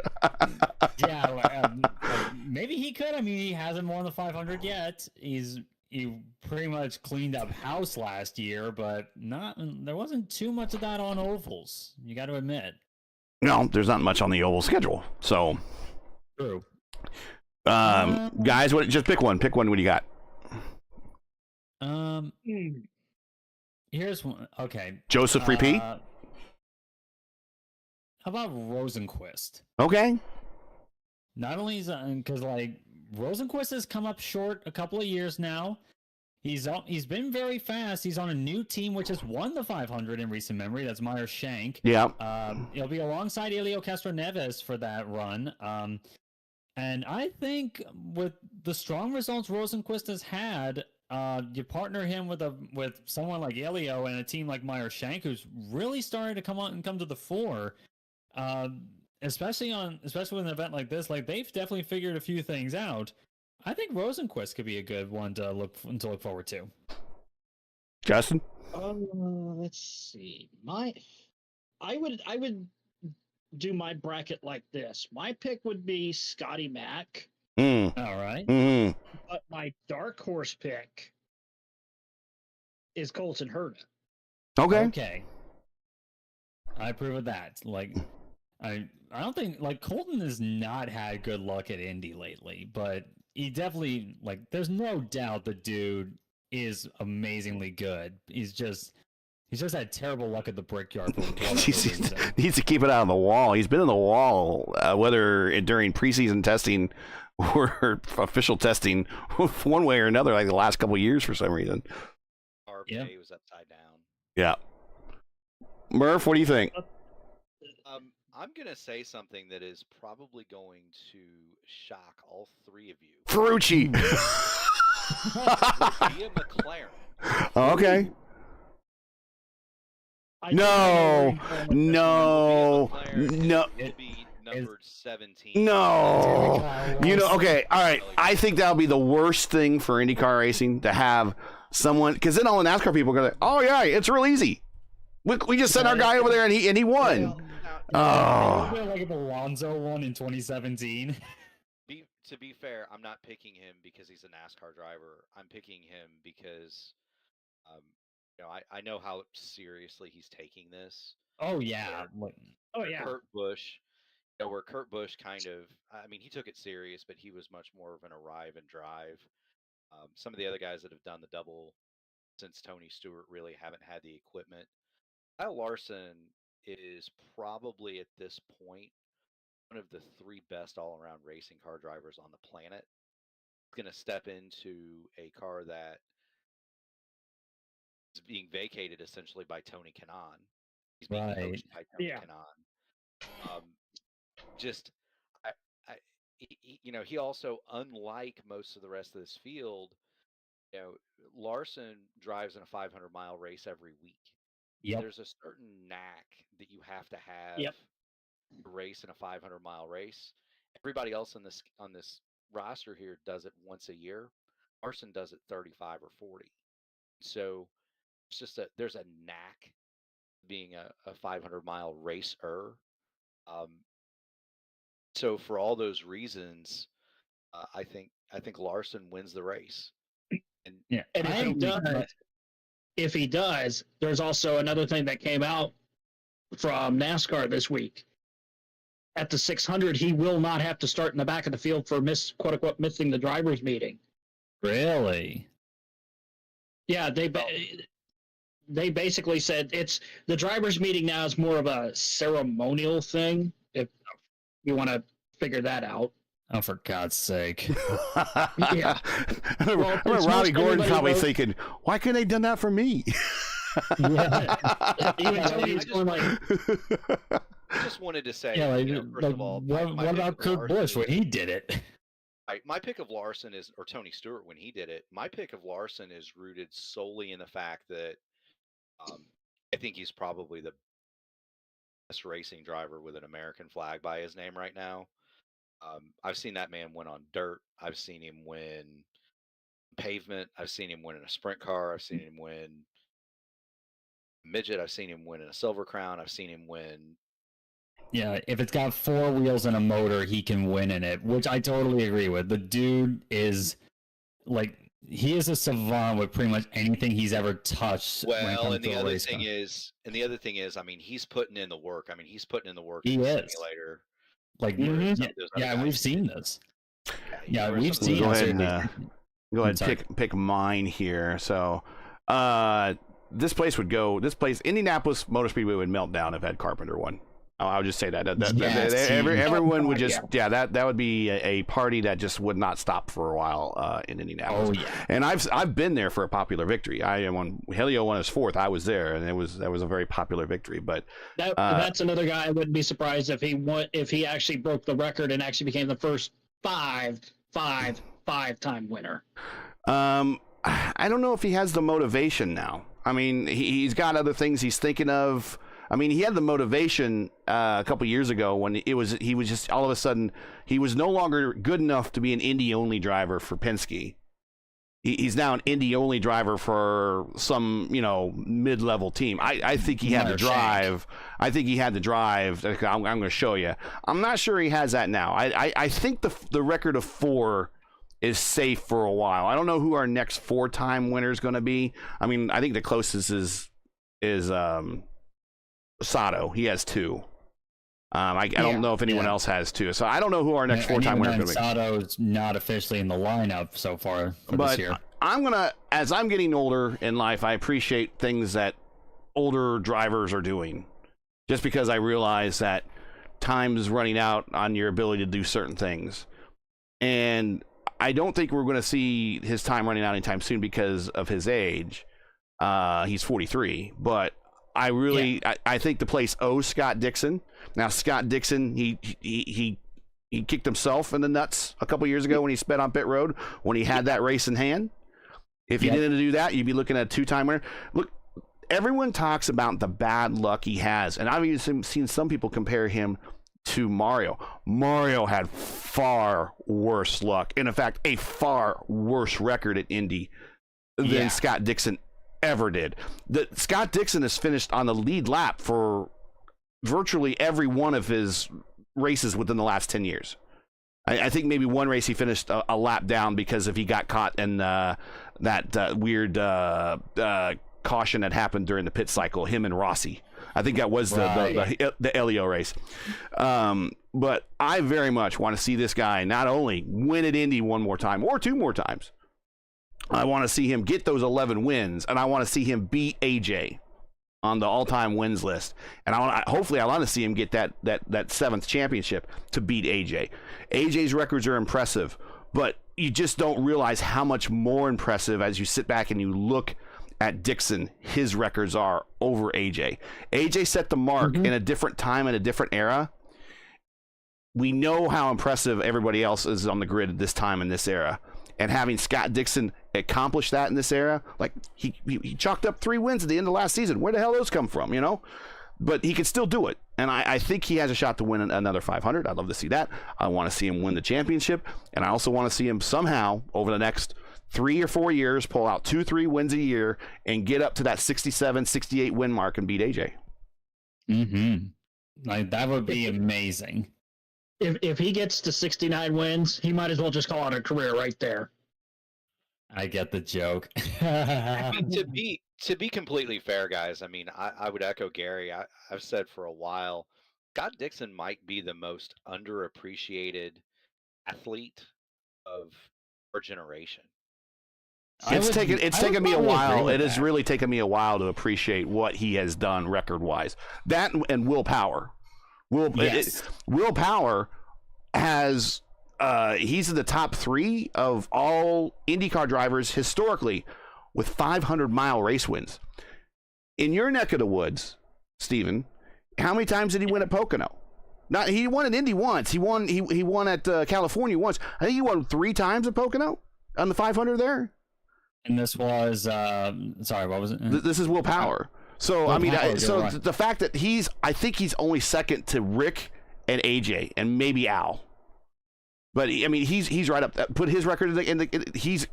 Maybe he could. I mean, he hasn't won the 500 yet. He pretty much cleaned up house last year, but there wasn't too much of that on ovals. You got to admit. No, there's not much on the oval schedule. So, true. Guys, just pick one. Pick one. What do you got? Here's one. Okay. Joseph repeat. How about Rosenquist? Okay. Not only is because Rosenquist has come up short a couple of years now. He's been very fast. He's on a new team which has won the 500 in recent memory. That's Meyer Shank. Yeah. He'll be alongside Elio Castroneves for that run. And I think with the strong results Rosenquist has had, you partner him with someone like Elio and a team like Meyer Shank, who's really starting to come to the fore. Especially with an event like this, like they've definitely figured a few things out. I think Rosenquist could be a good one to look forward to. Justin? Let's see. I would do my bracket like this. My pick would be Scotty Mack. All right. Mm-hmm. But my dark horse pick is Colton Herta. Okay. I approve of that. Like, I don't think Colton has not had good luck at Indy lately, but he definitely there's no doubt the dude is amazingly good. He's just had terrible luck at the Brickyard. He needs to keep it out of the wall. He's been in the wall, whether during preseason testing or official testing, one way or another, like the last couple of years for some reason. RPA was upside down. Yeah. Murph, what do you think? I'm going to say something that is probably going to shock all three of you. Ferrucci! Via McLaren. Okay. No. It'll be numbered 17. No. You know, okay, all right. I think that'll be the worst thing for IndyCar racing to have someone, because then all the NASCAR people are going to, oh yeah, it's real easy. We just sent our guy over there and he won. Like the Alonso one in 2017. To be fair, I'm not picking him because he's a NASCAR driver. I'm picking him because, I know how seriously he's taking this. Oh yeah. Kurt Busch, where Kurt Busch he took it serious, but he was much more of an arrive and drive. Some of the other guys that have done the double since Tony Stewart really haven't had the equipment. Kyle Larson is probably at this point one of the 3 best all-around racing car drivers on the planet. He's going to step into a car that is being vacated essentially by Tony Kanaan. He's being coached by Tony Kanaan. He also, unlike most of the rest of this field, you know, Larson drives in a 500-mile race every week. Yep. There's a certain knack that you have to have Yep. to race in a 500-mile race. Everybody else on this roster here does it once a year. Larson does it 35 or 40. So it's just there's a knack being a 500-mile racer. So for all those reasons, I think Larson wins the race. And Yeah. And if he does, there's also another thing that came out from NASCAR this week. At the 600, he will not have to start in the back of the field for quote unquote missing the drivers' meeting. Really? Yeah, they basically said it's the drivers' meeting now is more of a ceremonial thing. If you want to figure that out. Oh, for God's sake. Yeah. I remember Robbie Gordon probably thinking, why couldn't they done that for me? Yeah. Even Tony's going like, I just wanted to say, Yeah, like, first of all, my what pick about of Kurt Larson Busch when is- he did it? my pick of Larson is, or Tony Stewart when he did it. My pick of Larson is rooted solely in the fact that I think he's probably the best racing driver with an American flag by his name right now. I've seen that man win on dirt. I've seen him win pavement. I've seen him win in a sprint car. I've seen him win midget. I've seen him win in a silver crown. I've seen him win. Yeah, if it's got 4 wheels and a motor, he can win in it, which I totally agree with. The dude is like, he is a savant with pretty much anything he's ever touched. Well, and the other thing is, I mean, he's putting in the work. I mean, he's putting in the work in the simulator. Like, Mhm. yeah, we've seen this. Yeah, we've We'll seen go this. ahead and go ahead and pick mine here. So this place, Indianapolis Motor Speedway would melt down if Ed Carpenter won. I'll just say that. Everyone would just, that would be a party that just would not stop for a while in Indianapolis. Oh, yeah. And I've been there for a popular victory. When Helio won his 4th, I was there, and that was a very popular victory. But that's another guy I wouldn't be surprised if he actually broke the record and actually became the first five-time winner. I don't know if he has the motivation now. I mean, he's got other things he's thinking of. I mean, he had the motivation a couple years ago when he was just all of a sudden he was no longer good enough to be an Indy only driver for Penske. He's now an Indy only driver for some mid-level team. I think he had the drive. I think he had the drive. I'm going to show you. I'm not sure he has that now. I think the record of 4 is safe for a while. I don't know who our next 4-time winner is going to be. I mean, I think the closest is Sato. He has 2. I don't know if anyone else has 2. So I don't know who our next 4-time winner is going to be. Sato's not officially in the lineup so far for this year. As I'm getting older in life, I appreciate things that older drivers are doing. Just because I realize that time is running out on your ability to do certain things. And I don't think we're going to see his time running out anytime soon because of his age. He's 43, but I think the place owes Scott Dixon. Now, Scott Dixon, he kicked himself in the nuts a couple years ago when he sped on pit road when he had that race in hand. If he didn't do that, you'd be looking at a 2-time winner. Look, everyone talks about the bad luck he has, and I've even seen some people compare him to Mario. Mario had far worse luck, and in fact, a far worse record at Indy than Scott Dixon ever did. Scott Dixon has finished on the lead lap for virtually every one of his races within the last 10 years. I think maybe one race he finished a lap down because if he got caught in that weird caution that happened during the pit cycle, him and Rossi. I think that was the Elio race. But I very much want to see this guy not only win at Indy one more time or 2 more times. I want to see him get those 11 wins, and I want to see him beat AJ on the all-time wins list. And hopefully I want to see him get that 7th championship to beat AJ. AJ's records are impressive, but you just don't realize how much more impressive as you sit back and you look at Dixon, his records are over AJ. AJ set the mark in a different time and a different era. We know how impressive everybody else is on the grid at this time in this era. and having Scott Dixon accomplish that in this era, like he chalked up 3 wins at the end of last season. Where the hell those come from, you know? But he can still do it. And I think he has a shot to win another 500. I'd love to see that. I want to see him win the championship. And I also want to see him somehow over the next 3 or 4 years pull out 2-3 wins a year and get up to that 67, 68 win mark and beat AJ. Like, that would be amazing. If he gets to 69 wins, he might as well just call it a career right there. I get the joke. I mean, to be completely fair, guys, I mean, I would echo Gary. I've said for a while, Scott Dixon might be the most underappreciated athlete of our generation. It's taken me a while. It has that. really taken me a while to appreciate what he has done record-wise. That and Will Power. Will Power has he's in the top 3 of all IndyCar drivers historically with 500-mile race wins. In your neck of the woods, Steven, how many times did he win at Pocono? Not he won at Indy once. He won at California once. I think he won 3 times at Pocono on the 500 there. And this was sorry, what was it? This is Will Power. So Will I mean, Power, so right. the fact that I think he's only second to Rick and AJ and maybe Al. But I mean, he's right up. Put his record he's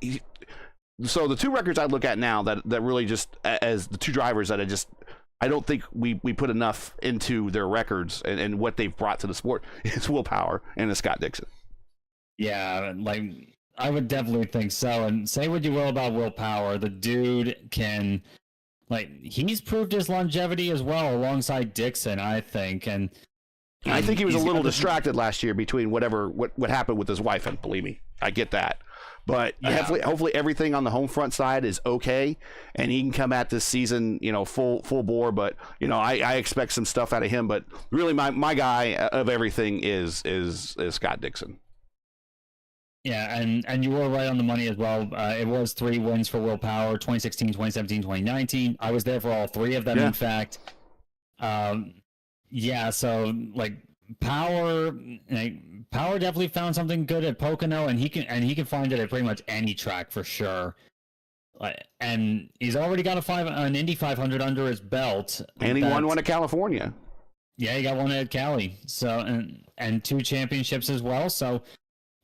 so the 2 records I look at now that really just as the 2 drivers that I don't think we put enough into their records and what they've brought to the sport is Will Power and Scott Dixon. Yeah, like I would definitely think so. And say what you will about Will Power, the dude can, like, he's proved his longevity as well alongside Dixon, I think. And I think he was a he's little got the- distracted last year between what happened with his wife, and believe me, I get that. But Yeah. hopefully everything on the home front side is okay, and he can come at this season, you know, full bore. But you know, I expect some stuff out of him. But really, my guy of everything is Scott Dixon. Yeah, and you were right on the money as well. It was 3 wins for Will Power, 2016, 2017, 2019. I was there for all 3 of them, Yeah. in fact. Yeah, so like Power definitely found something good at Pocono, and he can find it at pretty much any track for sure. And he's already got an Indy 500 under his belt, And he won one at California. Yeah, he got one at Cali. So and 2 championships as well. So,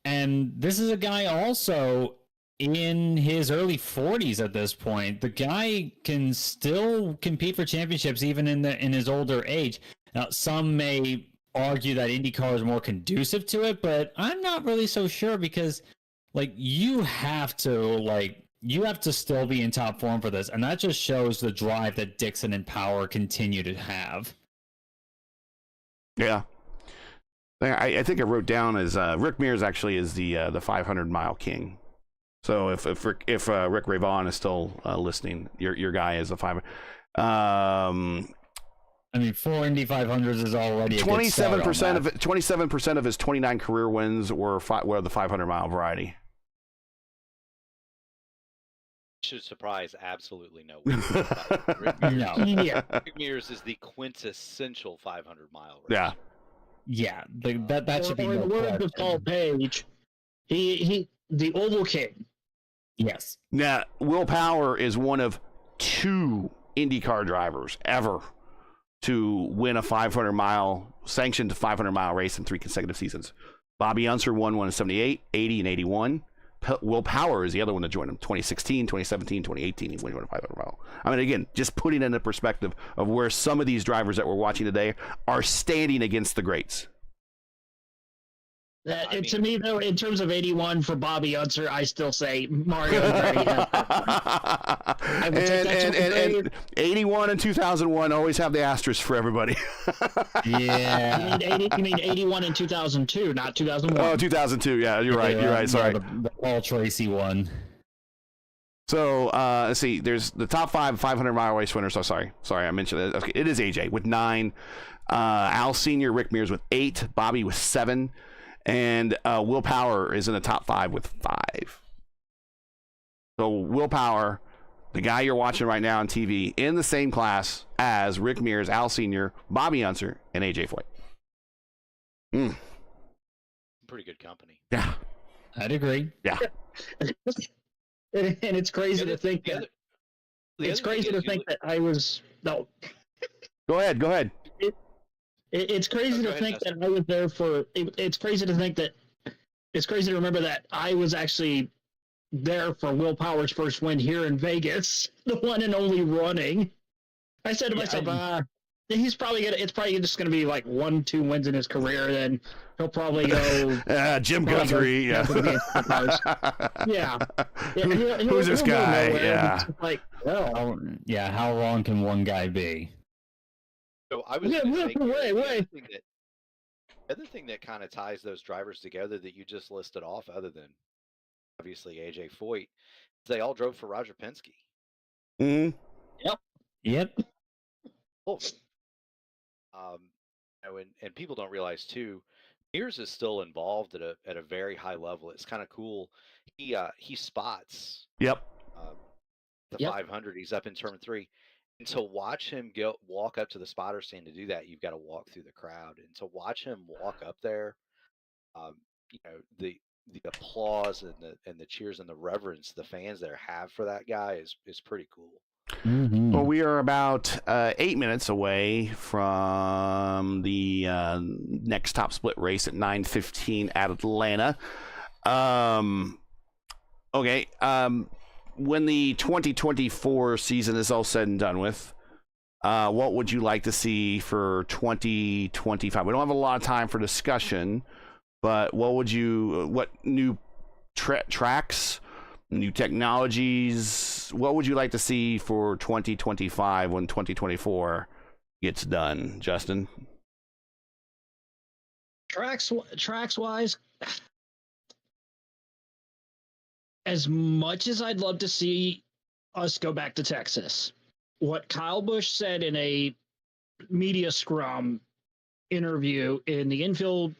and this is a guy also in his early 40s at this point. The guy can still compete for championships even in his older age. Now, some may argue that IndyCar is more conducive to it, but I'm not really so sure because, like, you have to still be in top form for this, and that just shows the drive that Dixon and Power continue to have. Yeah. I think I wrote down as Rick Mears actually is the 500-mile king. So if Rick Ravon is still listening, your guy is a 500. I mean, 4 Indy 500s is already a 27% of his 29 career wins were the 500-mile variety. Should surprise absolutely no one. No. Yeah. Rick Mears is the quintessential 500-mile race. Yeah. Yeah, that should be Or no the words question. of Paul Page, he the Oval King. Yes. Now, Will Power is one of 2 IndyCar drivers ever to win a 500-mile sanctioned 500-mile race in 3 consecutive seasons. Bobby Unser won one in 78, 80, and 81. Will Power is the other one that joined him. 2016, 2017, 2018, he won a 500-mile. I mean, again, just putting it in the perspective of where some of these drivers that we're watching today are standing against the greats. To me, though, in terms of 81 for Bobby Unser, I still say Mario Andretti. I would take that to the grave. And 81 and 2001 always have the asterisk for everybody. Yeah. You mean 81 and 2002, not 2001. Oh, 2002. Yeah, you're right. You're right. Sorry. The Paul Tracy one. So let's see. There's the top 5 500-mile race winners. Oh, sorry, I mentioned it. Okay, it is AJ with 9, Al Senior, Rick Mears with 8, Bobby with 7, and Will Power is in the top 5 with 5. So Will Power, the guy you're watching right now on TV, in the same class as Rick Mears, Al Senior, Bobby Unser, and AJ Foyt. Pretty good company. Yeah. I'd agree. Yeah. And it's crazy to think that. It's crazy to think that I was no. Go ahead. It's crazy to think that I was there for. It's crazy to think that. It's crazy to remember that I was actually there for Will Power's first win here in Vegas, the one and only running. I said to myself, he's probably gonna. It's probably just gonna be like 1-2 wins in his career. Then he'll probably go. Jim Guthrie. Yeah. Who's this guy? Yeah. Like, well, How wrong can one guy be? So I was wait. The other thing that kind of ties those drivers together that you just listed off, other than obviously AJ Foyt, is they all drove for Roger Penske. Mm-hmm. Yep. Oh. And people don't realize too, Mears is still involved at a very high level. It's kind of cool. He spots. Yep. The 500. He's up in turn 3. And to watch him walk up to the spotter stand to do that, you've got to walk through the crowd. And to watch him walk up there, the applause and the cheers and the reverence the fans there have for that guy is pretty cool. Mm-hmm. Well, we are about 8 minutes away from the next top split race at 9:15 at Atlanta. Okay. When the 2024 season is all said and done with, what would you like to see for 2025? We don't have a lot of time for discussion, but what new tracks, new technologies, what would you like to see for 2025 when 2024 gets done, Justin? Tracks wise, as much as I'd love to see us go back to Texas, what Kyle Busch said in a media scrum interview in the infield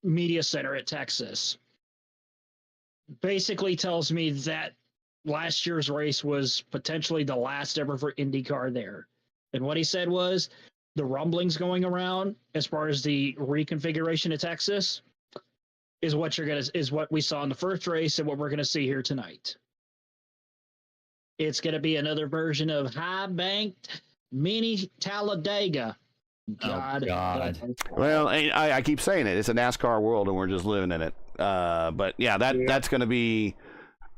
media center at Texas basically tells me that last year's race was potentially the last ever for IndyCar there. And what he said was the rumblings going around as far as the reconfiguration of Texas is what we saw in the first race and what we're gonna see here tonight. It's gonna be another version of high banked mini Talladega. God. Well, I keep saying it. It's a NASCAR world, and we're just living in it. But yeah, that's gonna be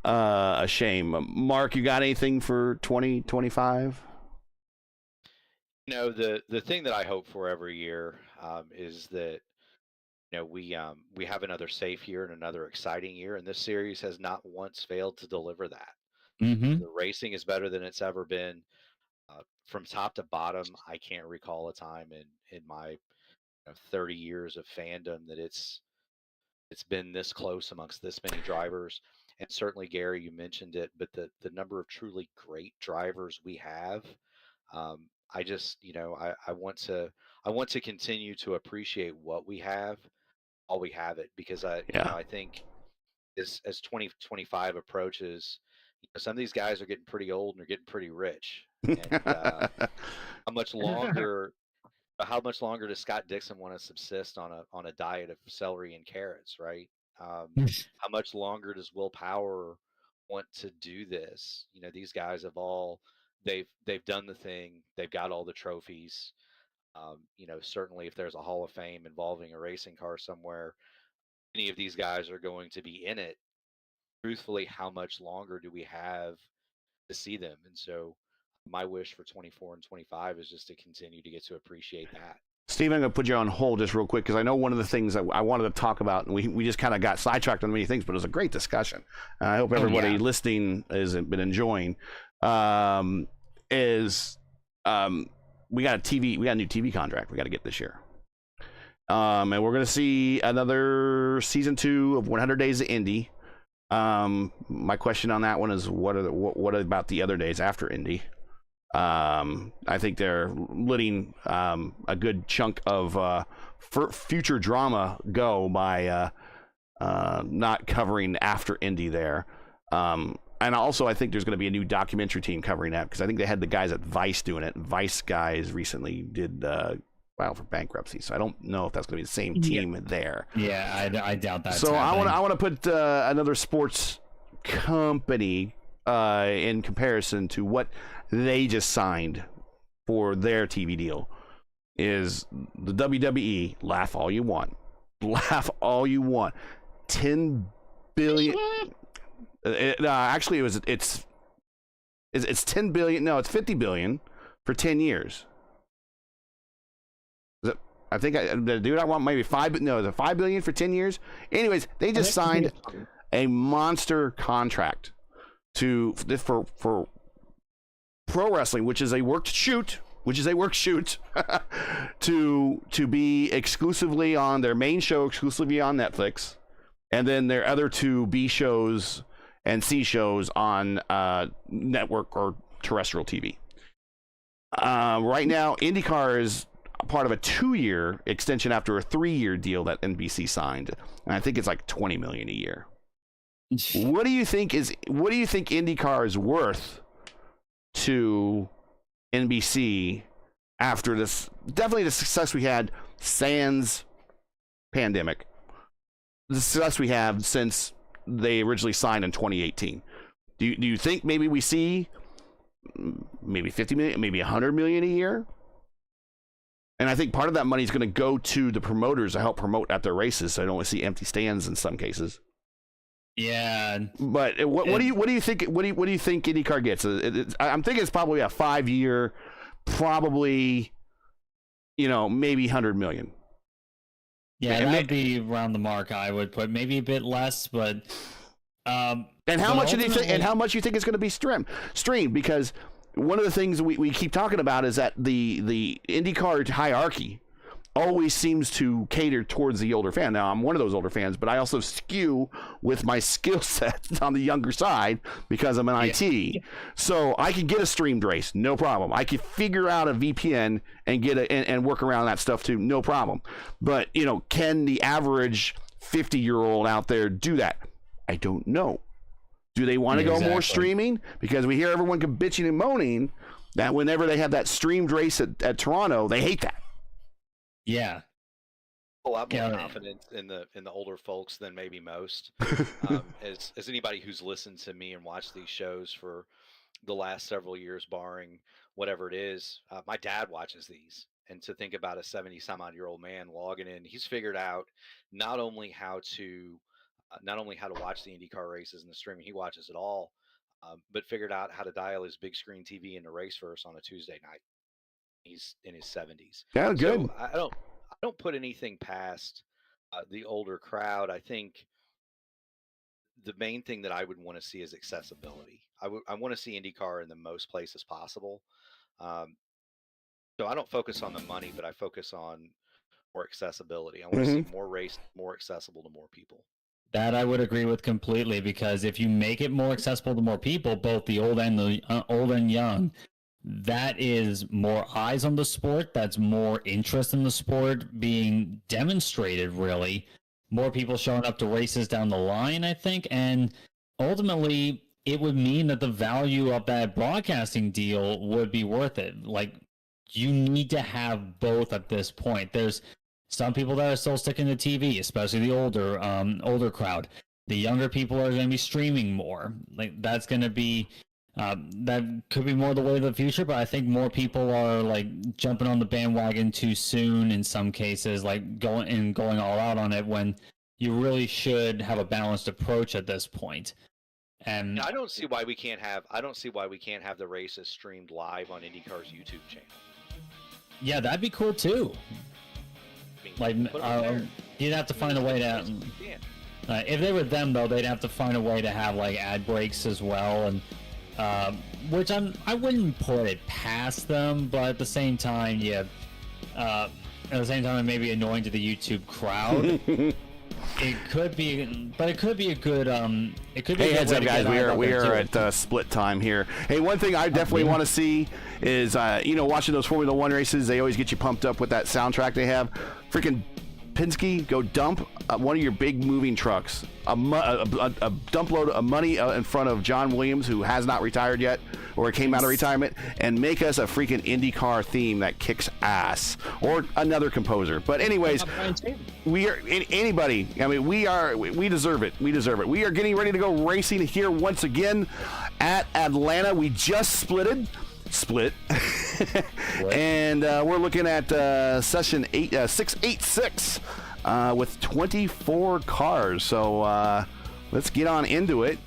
a shame. Mark, you got anything for 2025? The thing that I hope for every year is that we have another safe year and another exciting year, and this series has not once failed to deliver that. Mm-hmm. The racing is better than it's ever been. From top to bottom, I can't recall a time in my 30 years of fandom that it's been this close amongst this many drivers. And certainly, Gary, you mentioned it, but the number of truly great drivers we have, I just I want to continue to appreciate what we have while we have it, because I think as 2025 approaches, some of these guys are getting pretty old and they're getting pretty rich. And how much longer does Scott Dixon want to subsist on a diet of celery and carrots, right? How much longer does Will Power want to do this? These guys have all they've done the thing. They've got all the trophies. Certainly if there's a Hall of Fame involving a racing car somewhere, any of these guys are going to be in it. Truthfully, how much longer do we have to see them? And so my wish for 24 and 25 is just to continue to get to appreciate that. Steve, I'm going to put you on hold just real quick, because I know one of the things that I wanted to talk about, and we just kind of got sidetracked on many things, but it was a great discussion. I hope everybody listening has been enjoying. We got a new TV contract we got to get this year. And we're going to see another season 2 of 100 Days of Indy. My question on that one is, what about the other days after Indy? I think they're letting a good chunk of future drama go by not covering after Indy there. And also, I think there's going to be a new documentary team covering that, because I think they had the guys at Vice doing it. Vice guys recently did filed for bankruptcy. So I don't know if that's going to be the same team there. Yeah, I doubt that. So I want to put another sports company in comparison to what they just signed for their TV deal. Is the WWE? Laugh all you want. Laugh all you want. 10 billion. Actually, it's 10 billion. No, it's 50 billion for 10 years. I think I want maybe 5. No, is it 5 billion for 10 years? Anyways, they just signed a monster contract for pro wrestling, which is a worked shoot. to be exclusively on their main show, exclusively on Netflix, and then their other 2 B shows and C shows on network or terrestrial TV. Right now, IndyCar is part of a 2-year extension after a 3-year deal that NBC signed, and I think it's like $20 million a year. What do you think IndyCar is worth to NBC after this? Definitely the success we had sans pandemic, the success we have since they originally signed in 2018. Do you think maybe we see maybe 50 million, maybe 100 million a year? And I think part of that money is going to go to the promoters to help promote at their races, so I don't see empty stands in some cases. Yeah, but what do you think? What do you think IndyCar gets? I'm thinking it's probably a 5-year, probably, maybe 100 million. Yeah, that'd be around the mark. I would put maybe a bit less, but. And how much do you think? And how much you think it's going to be streamed? Because one of the things we keep talking about is that the IndyCar hierarchy always seems to cater towards the older fan. Now, I'm one of those older fans, but I also skew with my skill set on the younger side because I'm an IT. So I could get a streamed race, no problem. I could figure out a VPN and get and work around that stuff too, no problem. But, can the average 50-year-old out there do that? I don't know. Do they want to go more streaming? Because we hear everyone bitching and moaning that whenever they have that streamed race at Toronto, they hate that. Yeah, a lot more confidence in the older folks than maybe most. As anybody who's listened to me and watched these shows for the last several years, barring whatever it is, my dad watches these. And to think about a 70-some-odd-year-old man logging in, he's figured out not only how to watch the IndyCar races and the streaming, he watches it all, but figured out how to dial his big screen TV into RACEWEAR on a Tuesday night. He's in his 70s. Yeah, good. So I don't put anything past the older crowd. I think the main thing that I would want to see is accessibility. I want to see IndyCar in the most places possible. So I don't focus on the money, but I focus on more accessibility. I want to see more race, more accessible to more people. That I would agree with completely, because if you make it more accessible to more people, both the old and young, that is more eyes on the sport. That's more interest in the sport being demonstrated, really. More people showing up to races down the line, I think. And ultimately, it would mean that the value of that broadcasting deal would be worth it. Like, you need to have both at this point. There's some people that are still sticking to TV, especially the older crowd. The younger people are going to be streaming more. Like, that's going to be... that could be more the way of the future, but I think more people are like jumping on the bandwagon too soon in some cases, like going all out on it, when you really should have a balanced approach at this point. And I don't see why we can't have the races streamed live on IndyCar's YouTube channel. Yeah, that'd be cool too. I mean, like you'd have to find a way to. If they were them though, they'd have to find a way to have like ad breaks as well, and. Which I wouldn't put it past them, but at the same time, it may be annoying to the YouTube crowd. It could be a good. It could be. Hey, heads up, guys! We are at split time here. Hey, one thing I definitely want to see is watching those Formula One races. They always get you pumped up with that soundtrack they have. Freaking Penske, go dump one of your big moving trucks, a dump load of money in front of John Williams, who has not retired yet or came out of retirement, and make us a freaking IndyCar theme that kicks ass, or another composer. But anyways, we are anybody. I mean, we deserve it. We deserve it. We are getting ready to go racing here once again at Atlanta. We just split and we're looking at session 686 with 24 cars, so let's get on into it.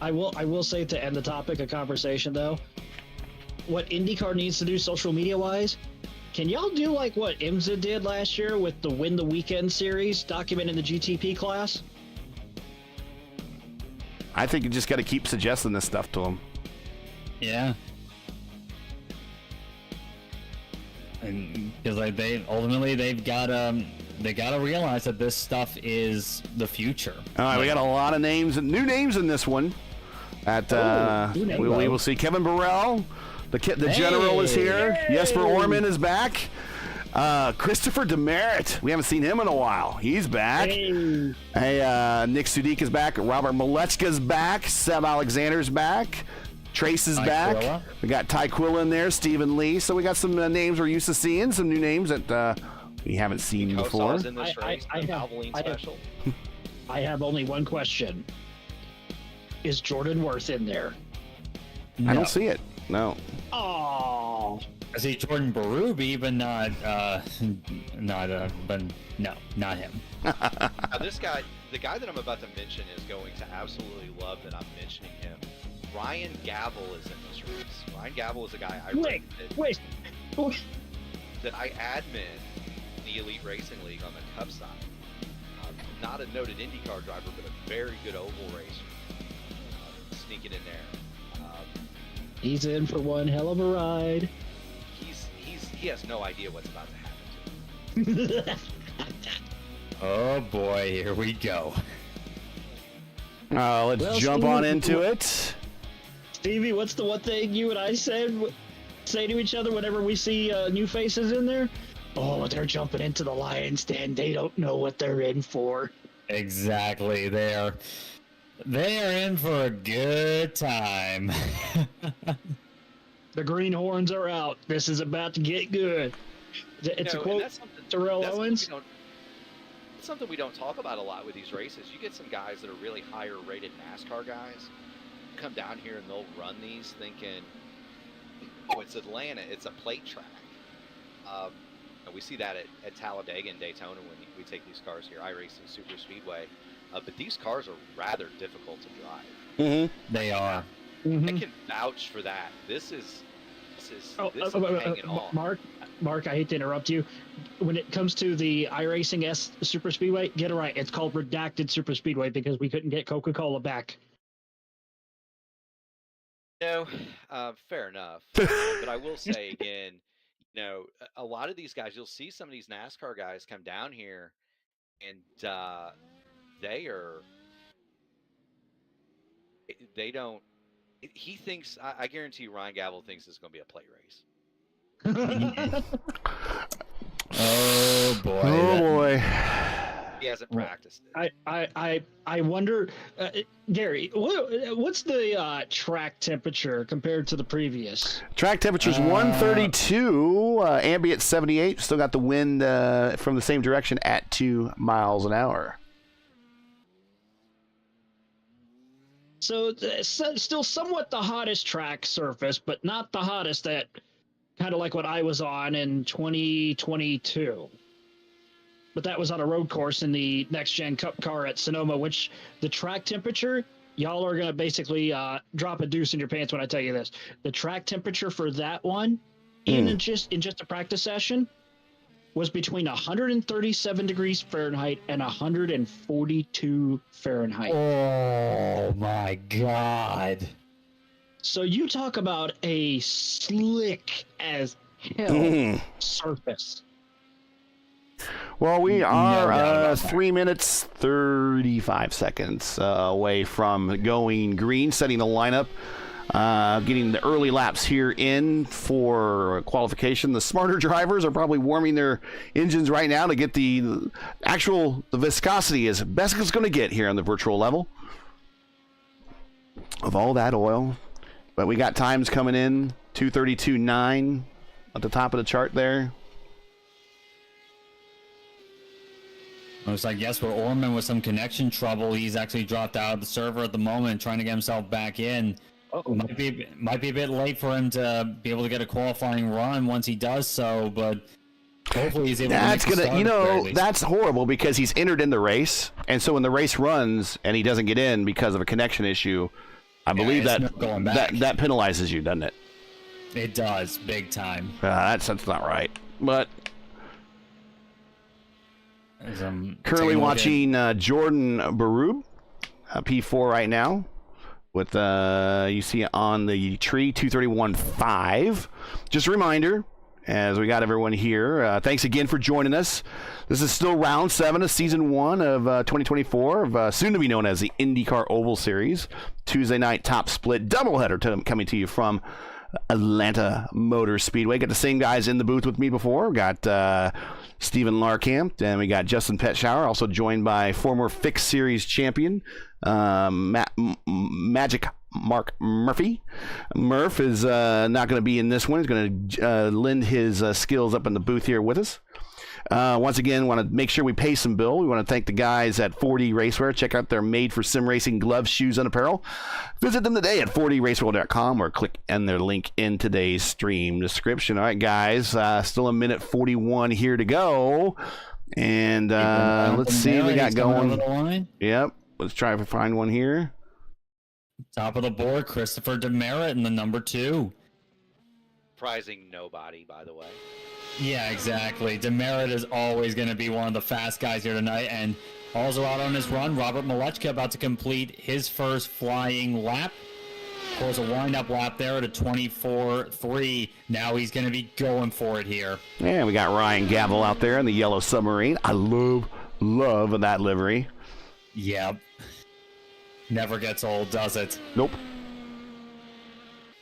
I will say, to end the topic of conversation though, what IndyCar needs to do social media wise, can y'all do like what IMSA did last year with the Win the Weekend series, documenting the GTP class? I think you just got to keep suggesting this stuff to them. Yeah. And because like they've got to realize that this stuff is the future. All right, we got a lot of names, new names in this one. We will see Kevin Burrell, the general is here. Yay! Jesper Orman is back. Christopher Demerit, we haven't seen him in a while. He's back. Hey, Nick Sudik is back. Robert Malechka's back. Seb Alexander's back. Trace is back. Quilla. We got Ty Quilla in there. Stephen Lee. So we got some names we're used to seeing. Some new names that we haven't seen before. In this race, special. I have only one question. Is Jordan Worth in there? No. I don't see it. No. Oh. I see Jordan Berube, but not him. Now this guy, the guy that I'm about to mention, is going to absolutely love that I'm mentioning him. Ryan Gavel is in this race. Ryan Gavel is a guy Wait. that I admin the Elite Racing League on the Cup side. Not a noted IndyCar driver, but a very good oval racer. Sneaking in there. He's in for one hell of a ride. He has no idea what's about to happen to him. Oh boy, here we go. Let's jump on into it. Stevie, what's the one thing you and I say to each other whenever we see new faces in there? Oh, they're jumping into the lion's den. They don't know what they're in for. Exactly. They're in for a good time. The greenhorns are out. This is about to get good. It's a quote, Terrell Owens. It's something we don't talk about a lot with these races. You get some guys that are really higher rated NASCAR guys come down here and they'll run these thinking, oh, it's Atlanta, it's a plate track. And we see that at Talladega and Daytona when we take these cars here, iRacing Super Speedway. But these cars are rather difficult to drive. Mm-hmm. They are. Mm-hmm. I can vouch for that. This is hanging on. Mark, I hate to interrupt you. When it comes to the iRacing S Super Speedway, get it right. It's called Redacted Super Speedway because we couldn't get Coca-Cola back. No, fair enough. But I will say again, a lot of these guys, you'll see some of these NASCAR guys come down here, and they don't. He thinks, I guarantee Ryan Gavel thinks it's going to be a plate race. Oh boy! Oh boy! He hasn't practiced it. I wonder, Gary, what's the track temperature compared to the previous? Track temperature's 132, ambient 78. Still got the wind from the same direction at 2 miles an hour. So still somewhat the hottest track surface, but not the hottest at kind of like what I was on in 2022. But that was on a road course in the Next Gen Cup car at Sonoma, which the track temperature, y'all are going to basically drop a deuce in your pants when I tell you this. The track temperature for that one in just a practice session was between 137 degrees Fahrenheit and 142 Fahrenheit. Oh my God. So you talk about a slick as hell surface. Well, we are 3 minutes, 35 seconds away from going green, setting the lineup. getting the early laps here in for qualification. The smarter drivers are probably warming their engines right now to get the viscosity as best it's going to get here on the virtual level of all that oil. But we got times coming in, 2:32.9 at the top of the chart there. Looks like, yes, we're Orman with some connection trouble. He's actually dropped out of the server at the moment, trying to get himself back in. Might be a bit late for him to be able to get a qualifying run once he does so, but hopefully he's able to make the start. That's horrible because he's entered in the race, and so when the race runs and he doesn't get in because of a connection issue, I believe that penalizes you, doesn't it? It does, big time. That's not right. But currently watching Jordan Barub, P4 right now, with you see on the tree 2:31.5. Just a reminder, as we got everyone here, thanks again for joining us. This is still round 7 of season 1 of 2024, of soon to be known as the IndyCar Oval Series. Tuesday night top split doubleheader coming to you from Atlanta Motor Speedway. Got the same guys in the booth with me before. Got Stephen Larkamp, and we got Justin Petschauer, also joined by former Fixed Series champion Magic Mark Murphy. Murph is not going to be in this one. He's going to lend his skills up in the booth here with us. Once again, want to make sure we pay some bill. We want to thank the guys at 4D Racewear. Check out their made-for-sim racing gloves, shoes, and apparel. Visit them today at 4dracewear.com or click on their link in today's stream description. All right, guys, still a minute 41 here to go. And let's see what we got going. Yep, let's try to find one here. Top of the board, Christopher Demerit in the number 2. Surprising nobody, by the way. Yeah, exactly. Demerit is always going to be one of the fast guys here tonight, and also out on his run, Robert Malechka about to complete his first flying lap. Pulls a wind-up lap there at a 24.3. Now he's going to be going for it here. Yeah, we got Ryan Gavel out there in the yellow submarine. I love that livery. Yep. Never gets old, does it? Nope.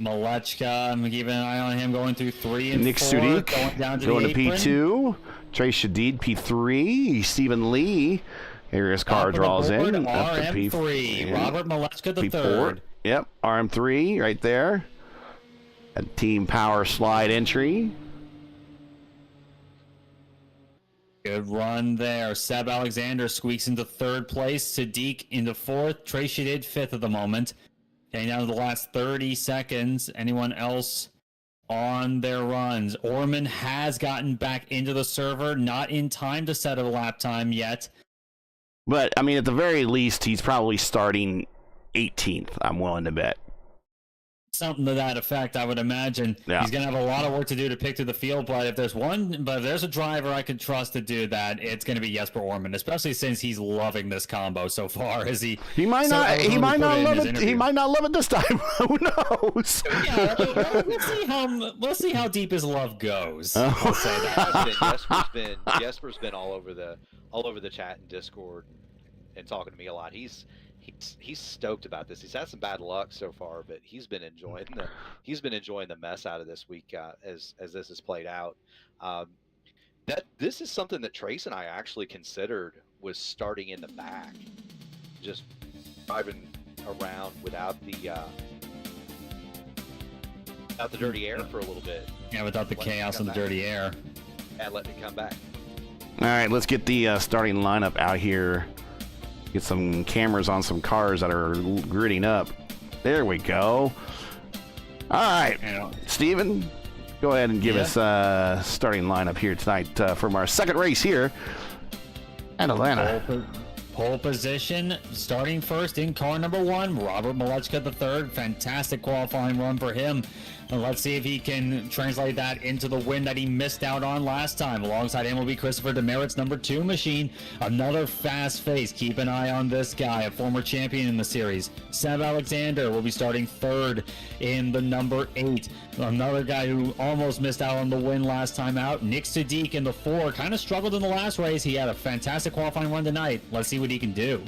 Malechka, I'm keeping an eye on him going through 3 and Nick 4. Sudik going to P2. Trey Shadid, P3. Stephen Lee. Here his car draws in. Up to RM3. Robert Malechka the P4. third. Yep, RM3 right there. A team power slide entry. Good run there. Seb Alexander squeaks into 3rd place. Sadiq into 4th. Trey Shadid 5th at the moment. Getting down to the last 30 seconds. Anyone else on their runs? Orman has gotten back into the server. Not in time to set a lap time yet. But, I mean, at the very least, he's probably starting 18th, I'm willing to bet. Something to that effect, I would imagine. Yeah. He's going to have a lot of work to do to pick through the field, but if there's a driver I could trust to do that, it's going to be Jesper Orman, especially since he's loving this combo so far. He might not love it. He might not love it this time. Who knows? Yeah, we'll see how deep his love goes. I'll say that. Jesper's been all over the chat and Discord and talking to me a lot. He's stoked about this. He's had some bad luck so far, but he's been enjoying the mess out of this week as this has played out. This is something that Trace and I actually considered, was starting in the back, just driving around without the dirty air for a little bit. Yeah, without the chaos and the dirty air. And letting it come back. All right, let's get the starting lineup out here. Get some cameras on some cars that are gridding up. There we go. All right, Steven, go ahead and give us starting lineup here tonight from our second race here at Atlanta. Pole position, starting first in car number 1, Robert Malechka III. Fantastic qualifying run for him. And let's see if he can translate that into the win that he missed out on last time. Alongside him will be Christopher Demerit's number 2 machine. Another fast face. Keep an eye on this guy, a former champion in the series. Seb Alexander will be starting 3rd in the number 8. Another guy who almost missed out on the win last time out. Nick Sadiq in the 4. Kind of struggled in the last race. He had a fantastic qualifying run tonight. Let's see what he can do.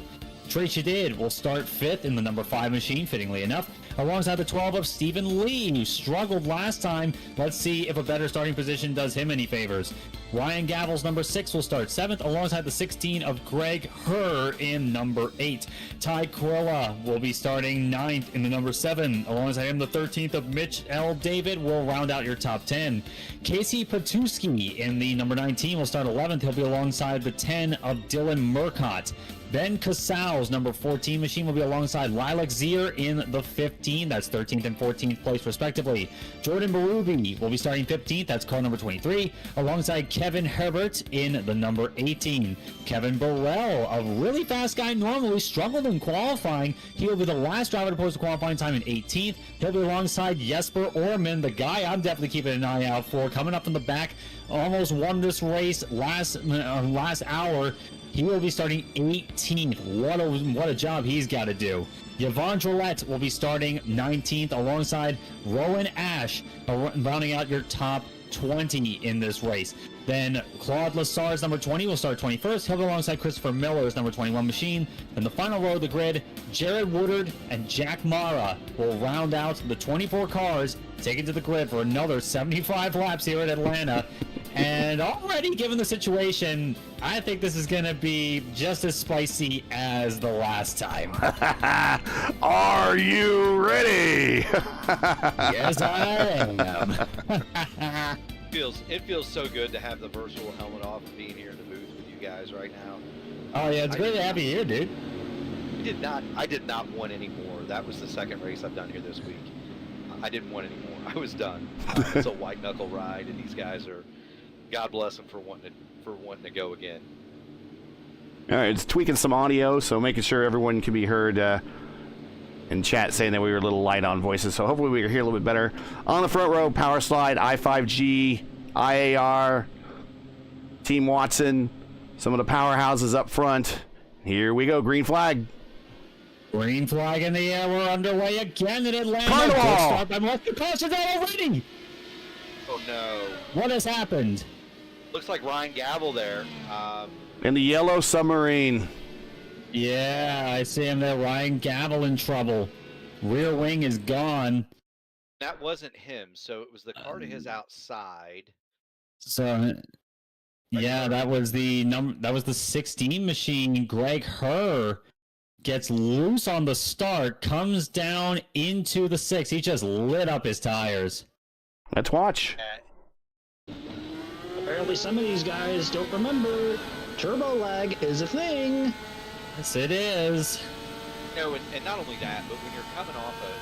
Trey Shadid will start 5th in the number 5 machine, fittingly enough. alongside the 12 of Stephen Lee, who struggled last time. Let's see if a better starting position does him any favors. Ryan Gavel's number 6 will start 7th, alongside the 16 of Greg Herr in number 8. Ty Quilla will be starting 9th in the number 7. Alongside him, the 13th of Mitch L. David will round out your top 10. Casey Patuski in the number 19 will start 11th. He'll be alongside the 10 of Dylan Murcott. Ben Casals, number 14 machine, will be alongside Lilac Zier in the 15. That's 13th and 14th place, respectively. Jordan Berube will be starting 15th. That's car number 23. Alongside Kevin Herbert in the number 18. Kevin Burrell, a really fast guy, normally struggled in qualifying. He will be the last driver to post a qualifying time in 18th. He'll be alongside Jesper Orman, the guy I'm definitely keeping an eye out for. Coming up from the back, almost won this race last hour. He will be starting 18th. What a job he's got to do. Yvonne Drolette will be starting 19th alongside Rowan Ash, rounding out your top 20 in this race. Then Claude Lassard's number 20 will start 21st. He'll be alongside Christopher Miller's number 21 machine. And the final row of the grid, Jared Woodard and Jack Mara will round out the 24 cars, taken to the grid for another 75 laps here at Atlanta. And already, given the situation, I think this is going to be just as spicy as the last time. Are you ready? Yes, I am. It feels so good to have the virtual helmet off and being here in the booth with you guys right now. Oh yeah, it's great to have you here, dude. I did not want any more. That was the second race I've done here this week. I didn't want any more. I was done. It's a white knuckle ride, and these guys are, God bless them for wanting to go again. All right, it's tweaking some audio, so making sure everyone can be heard in chat saying that we were a little light on voices, so hopefully we can hear a little bit better. On the front row, Power Slide, I5G, IAR, Team Watson, some of the powerhouses up front. Here we go, green flag. Green flag in the air, we're underway again in Atlanta. Carnival! Good start by Mark Caution already! Oh no. What has happened? Looks like Ryan Gavel there. In the yellow submarine. Yeah, I see him there. Ryan Gavel in trouble. Rear wing is gone. That wasn't him, so it was the car to his outside. So, yeah, that was the 16 machine. Greg Herr gets loose on the start, comes down into the 6. He just lit up his tires. Let's watch. Apparently some of these guys don't remember turbo lag is a thing. Yes, it is. No, and not only that, but when you're coming off a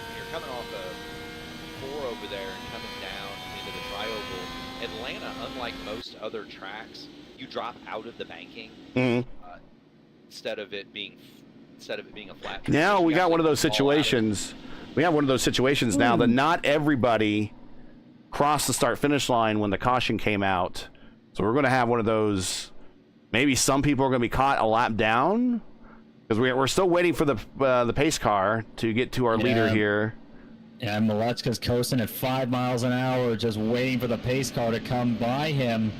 4 over there and coming down into the trioval, Atlanta, unlike most other tracks, you drop out of the banking instead of it being a flat track. Now we got one of those situations. We have one of those situations now that not everybody crossed the start-finish line when the caution came out. So we're going to have one of those. Maybe some people are going to be caught a lap down because we're still waiting for the pace car to get to our leader here. Yeah, Malechka's coasting at 5 miles an hour, just waiting for the pace car to come by him.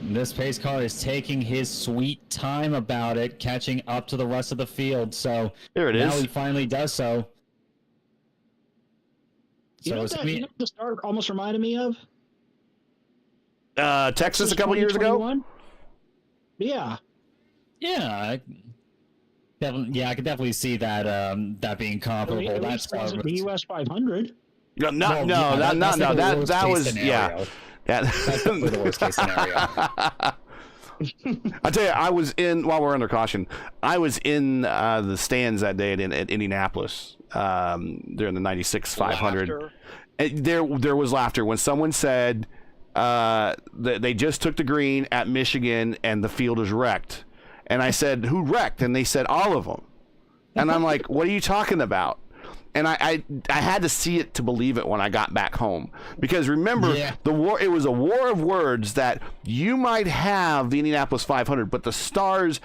This pace car is taking his sweet time about it, catching up to the rest of the field. So there it is. Now he finally does so. You know what the start almost reminded me of? Texas a couple years ago? Yeah. Yeah. I could definitely see that that being comparable. That's the US 500. No, that was scenario. That's definitely the worst case scenario. I tell you, while we're under caution, I was in the stands that day at Indianapolis during the 96 500. There was laughter when someone said that they just took the green at Michigan and the field is wrecked. And I said, who wrecked? And they said, all of them. And I'm like, what are you talking about? And I had to see it to believe it when I got back home. Because remember, it was a war of words that you might have the Indianapolis 500, but the stars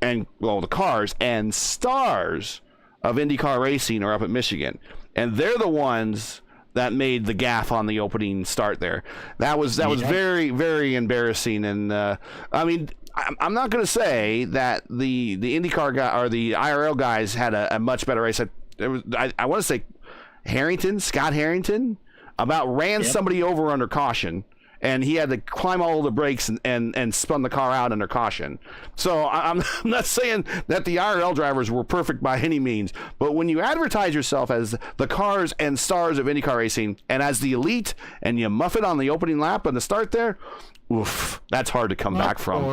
the cars and stars of IndyCar racing are up at Michigan. And they're the ones that made the gaffe on the opening start there. That was very, very embarrassing. And I mean, I'm not going to say that the IndyCar guy or the IRL guys had a much better race. I want to say Scott Harrington, about ran somebody over under caution, and he had to climb all the brakes and spun the car out under caution. So I'm not saying that the IRL drivers were perfect by any means, but when you advertise yourself as the cars and stars of IndyCar racing and as the elite, and you muff it on the opening lap on the start there, oof, that's hard to come back from.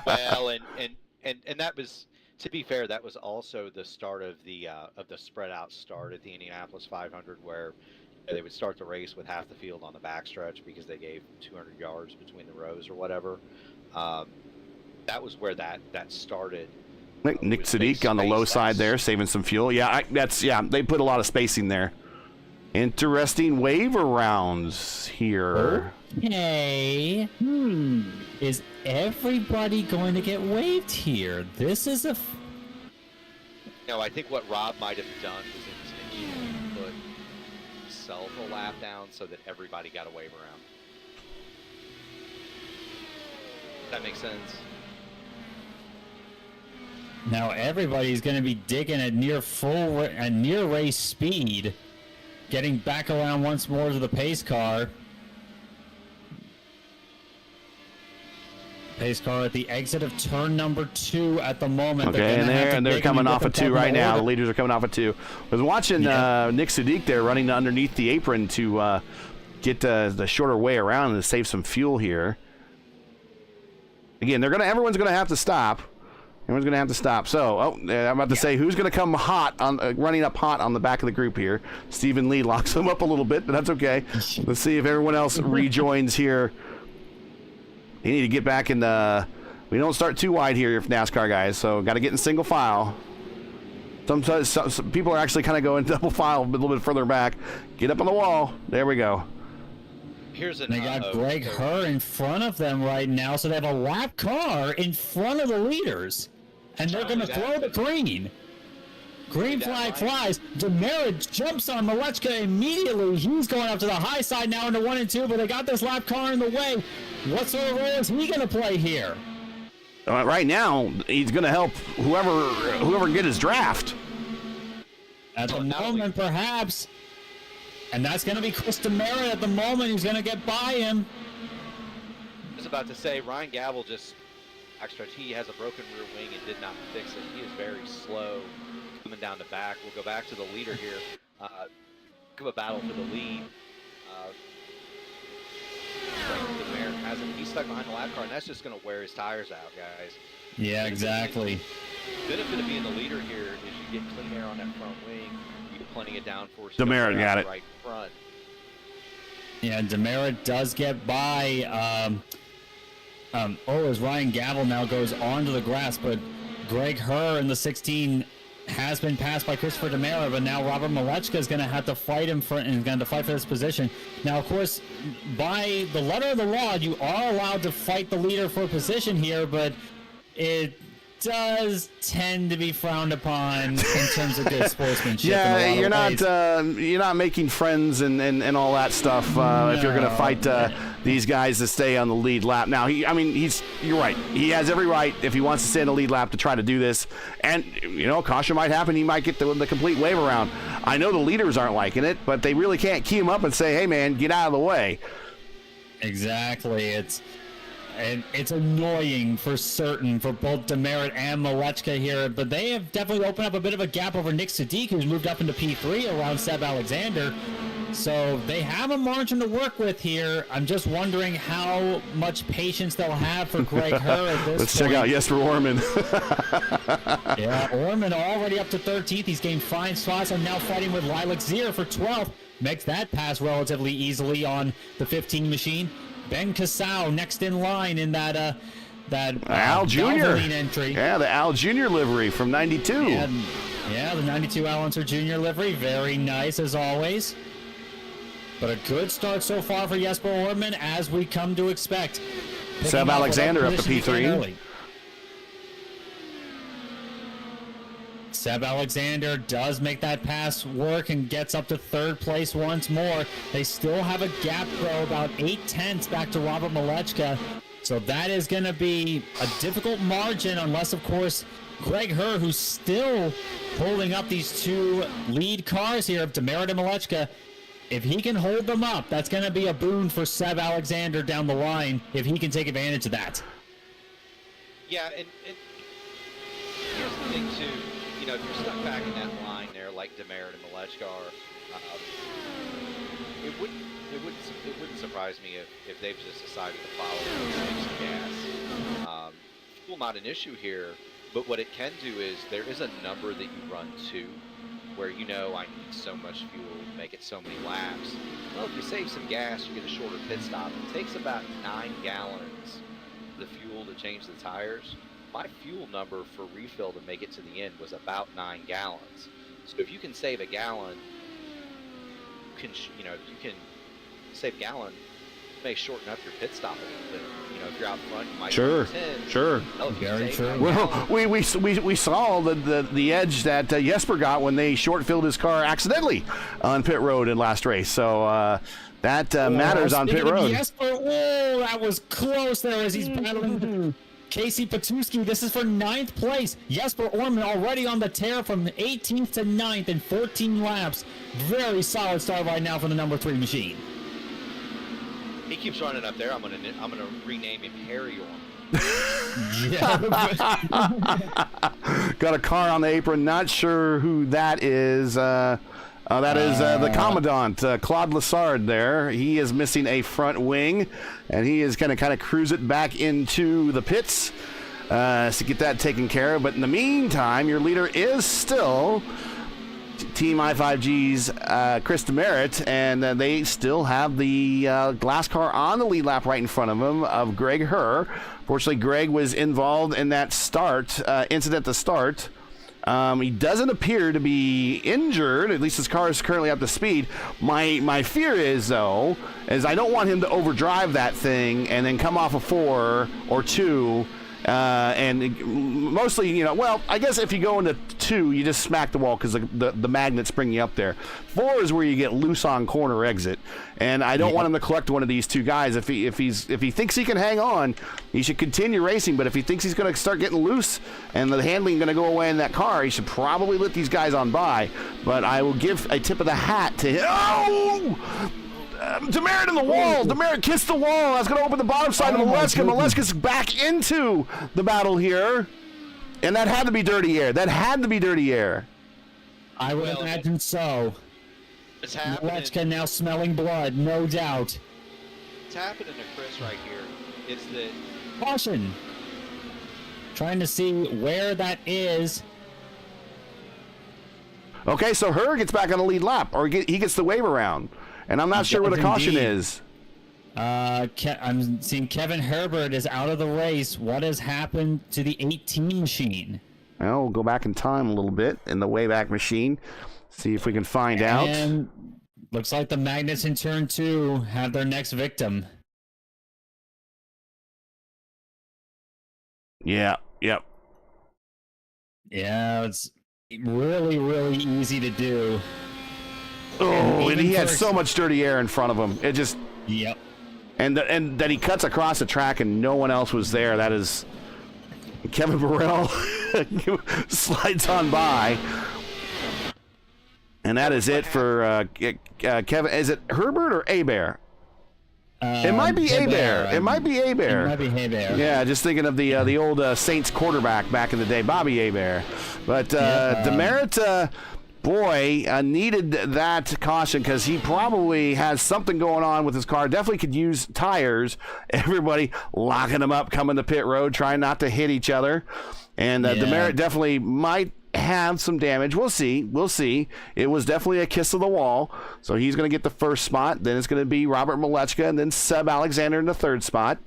Well, and that was, to be fair, that was also the start of the spread out start at the Indianapolis 500, where they would start the race with half the field on the backstretch because they gave 200 yards between the rows or whatever. That was where that started. Nick Sadiq on the low side there, saving some fuel. Yeah, they put a lot of spacing there. Interesting waiver rounds here. Okay. Is everybody going to get waived here? This is a... No, I think what Rob might have done was intentionally put himself a lap down so that everybody got a waiver round. That makes sense. Now everybody's going to be digging at near race speed, getting back around once more to the pace car. Pace car at the exit of turn number 2 at the moment. Okay, and they're coming off of 2 right now. The leaders are coming off of 2. I was watching Nick Sadiq there running underneath the apron to get the shorter way around and to save some fuel here. Again, everyone's going to have to stop. Everyone's going to have to stop. So, I'm about to say who's going to come hot on running up hot on the back of the group here. Stephen Lee locks him up a little bit, but that's okay. Let's see if everyone else rejoins here. You need to get back in the... We don't start too wide here, NASCAR guys, so got to get in single file. Sometimes some people are actually kind of going double file a little bit further back. Get up on the wall. There we go. They got Greg Herr in front of them right now, so they have a lap car in front of the leaders. And they're going to throw the green. Green flag flies. Demerit jumps on Malechka immediately. He's going up to the high side now into 1 and 2, but they got this lap car in the way. What sort of role is he going to play here? Right now, he's going to help whoever get his draft. At the moment, perhaps. And that's going to be Chris Demerit at the moment. He's going to get by him. I was about to say, Ryan Gavel just he has a broken rear wing and did not fix it. He is very slow coming down the back. We'll go back to the leader here. Give a battle for the lead. He's stuck behind the lap car, and that's just going to wear his tires out, guys. Yeah, exactly. The benefit of being the leader here is you get clean air on that front wing. You get plenty of downforce. Demerit got it. Right front. Yeah, Demerit does get by. As Ryan Gavel now goes onto the grass, but Greg Herr in the 16 has been passed by Christopher Demerit, but now Robert Malechka is going to have to fight him for this position. Now, of course, by the letter of the law, you are allowed to fight the leader for a position here, but it does tend to be frowned upon in terms of good sportsmanship. Yeah, you're not making friends and all that stuff if you're going to fight these guys to stay on the lead lap. Now, you're right. He has every right if he wants to stay in the lead lap to try to do this. And caution might happen. He might get the complete wave around. I know the leaders aren't liking it, but they really can't key him up and say, "Hey, man, get out of the way." Exactly. It's annoying for certain for both Demerit and Malechka here, but they have definitely opened up a bit of a gap over Nick Sadiq, who's moved up into P3 around Seb Alexander. So they have a margin to work with here. I'm just wondering how much patience they'll have for Greg Herr at this Let's check out Jesper Orman. Yeah, Orman already up to 13th. He's gained 5 spots and now fighting with Lilac Zier for 12th. Makes that pass relatively easily on the 15 machine. Ben Casau next in line in that Al Jr. entry. Yeah, the Al Jr. livery from 92. Yeah, the 92 Al Unser Jr. livery. Very nice as always. But a good start so far for Jesper Orman, as we come to expect. Seb Alexander up to P3. Seb Alexander does make that pass work and gets up to 3rd place once more. They still have a gap, though, about 0.8 back to Robert Malechka. So that is going to be a difficult margin unless, of course, Greg Herr, who's still holding up these two lead cars here of Demerit and Malechka. If he can hold them up, that's going to be a boon for Seb Alexander down the line if he can take advantage of that. Yeah, and here's the thing too. You know, if you're stuck back in that line there, like Demerit and Malechka are, it wouldn't surprise me if they've just decided to follow and save some gas. Fuel not an issue here, but what it can do is there is a number that you run to, where you know I need so much fuel to make it so many laps. Well, if you save some gas, you get a shorter pit stop. It takes about 9 gallons of the fuel to change the tires. My fuel number for refill to make it to the end was about 9 gallons. So if you can save a gallon, you can save a gallon, may shorten up your pit stop a little bit. You know, if you're out front, you might Sure, 10. sure. Well, if you Very save true. 9 Well, gallons, we saw the edge that Jesper got when they short-filled his car accidentally on pit road in last race. So that matters on pit Speaking of road. Jesper, oh, that was close there as he's battling Casey Petuski. This is for 9th place. Jesper Orman already on the tear from 18th to 9th in 14 laps. Very solid start right now for the number 3 machine. he keeps running up there. I'm gonna rename him Harry Orman. Got a car on the apron. Not sure who that is. That is the Commandant, Claude Lassard there. He is missing a front wing, and he is going to kind of cruise it back into the pits to get that taken care of. But in the meantime, your leader is still Team I5G's Chris Demerit, and they still have the glass car on the lead lap right in front of him of Greg Herr. Fortunately, Greg was involved in that incident to start. He doesn't appear to be injured. At least his car is currently up to speed. My fear is, though, is I don't want him to overdrive that thing and then come off a 4 or 2. And mostly, well, I guess if you go into 2, you just smack the wall because the magnets bring you up there. 4 is where you get loose on corner exit, and I don't want him to collect one of these 2 guys. If he thinks he can hang on, he should continue racing. But if he thinks he's going to start getting loose and the handling going to go away in that car, he should probably let these guys on by. But I will give a tip of the hat to him. Oh! Demerit in the wall. Demerit kissed the wall. That's going to open the bottom side of Malechka. Malechka's back into the battle here. And that had to be dirty air. I would imagine so. It's happening. Malechka now smelling blood, no doubt. What's happening to Chris right here is that Caution. Trying to see where that is. Okay, so Herr gets back on the lead lap, or he gets the wave around. And I'm not sure where the caution is. I'm seeing Kevin Herbert is out of the race. What has happened to the 18 machine? Well, we'll go back in time a little bit in the Wayback Machine. See if we can find out. And looks like the Magnets in turn 2 have their next victim. Yeah, yep. Yeah, it's really, really easy to do. Oh, and he had so much dirty air in front of him. It just... Yep. And that he cuts across the track and no one else was there. That is... Kevin Burrell slides on by. And that is it for Kevin. Is it Herbert or Hebert? It might be Hebert. It might be Hebert. It might be Hebert. Yeah, just thinking of the old Saints quarterback back in the day, Bobby Hebert. But Demerit... boy, needed that caution because he probably has something going on with his car. Definitely could use tires. Everybody locking him up, coming to pit road, trying not to hit each other. And Demerit definitely might have some damage. We'll see. It was definitely a kiss of the wall. So he's going to get the first spot. Then it's going to be Robert Malechka and then Seb Alexander in the third spot.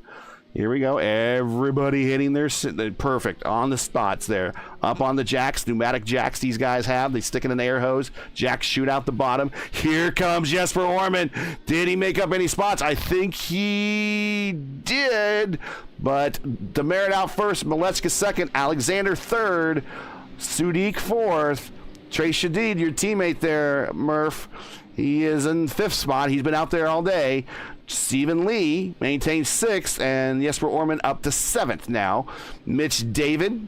Here we go. Everybody hitting their perfect on the spots there. Up on the jacks, pneumatic jacks these guys have. They stick in an air hose. Jacks shoot out the bottom. Here comes Jesper Orman. Did he make up any spots? I think he did. But Demerit out first. Malechka second. Alexander third. Sudik fourth. Trey Shadid, your teammate there, Murph. He is in fifth spot. He's been out there all day. Stephen Lee maintains sixth, and Jesper Orman up to seventh now. Mitch David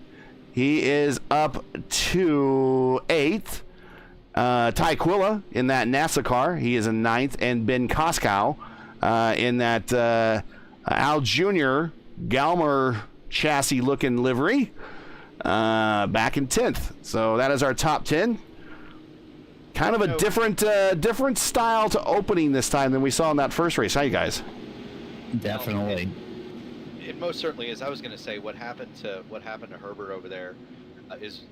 He is up to 8th. Ty Quilla in that NASA car. He is in 9th. And Ben Koskow in that Al Jr. Galmer chassis-looking livery back in 10th. So that is our top 10. Kind of a different style to opening this time than we saw in that first race. How you guys? Definitely. It most certainly is. I was going to say what happened to Herbert over there is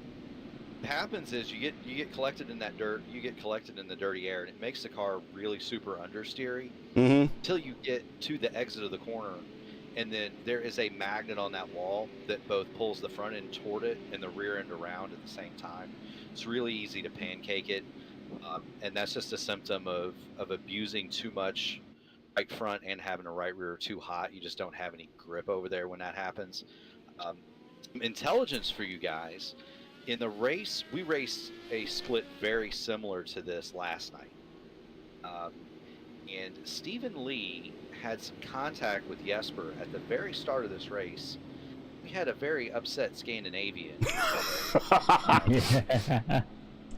you get collected in that dirt, you get collected in the dirty air, and it makes the car really super understeery until you get to the exit of the corner, and then there is a magnet on that wall that both pulls the front end toward it and the rear end around at the same time. It's really easy to pancake it, and that's just a symptom of abusing too much right front and having a right rear too hot. You just don't have any grip over there when that happens. Intelligence for you guys. In the race, we raced a split very similar to this last night. And Stephen Lee had some contact with Jesper at the very start of this race. We had a very upset Scandinavian. I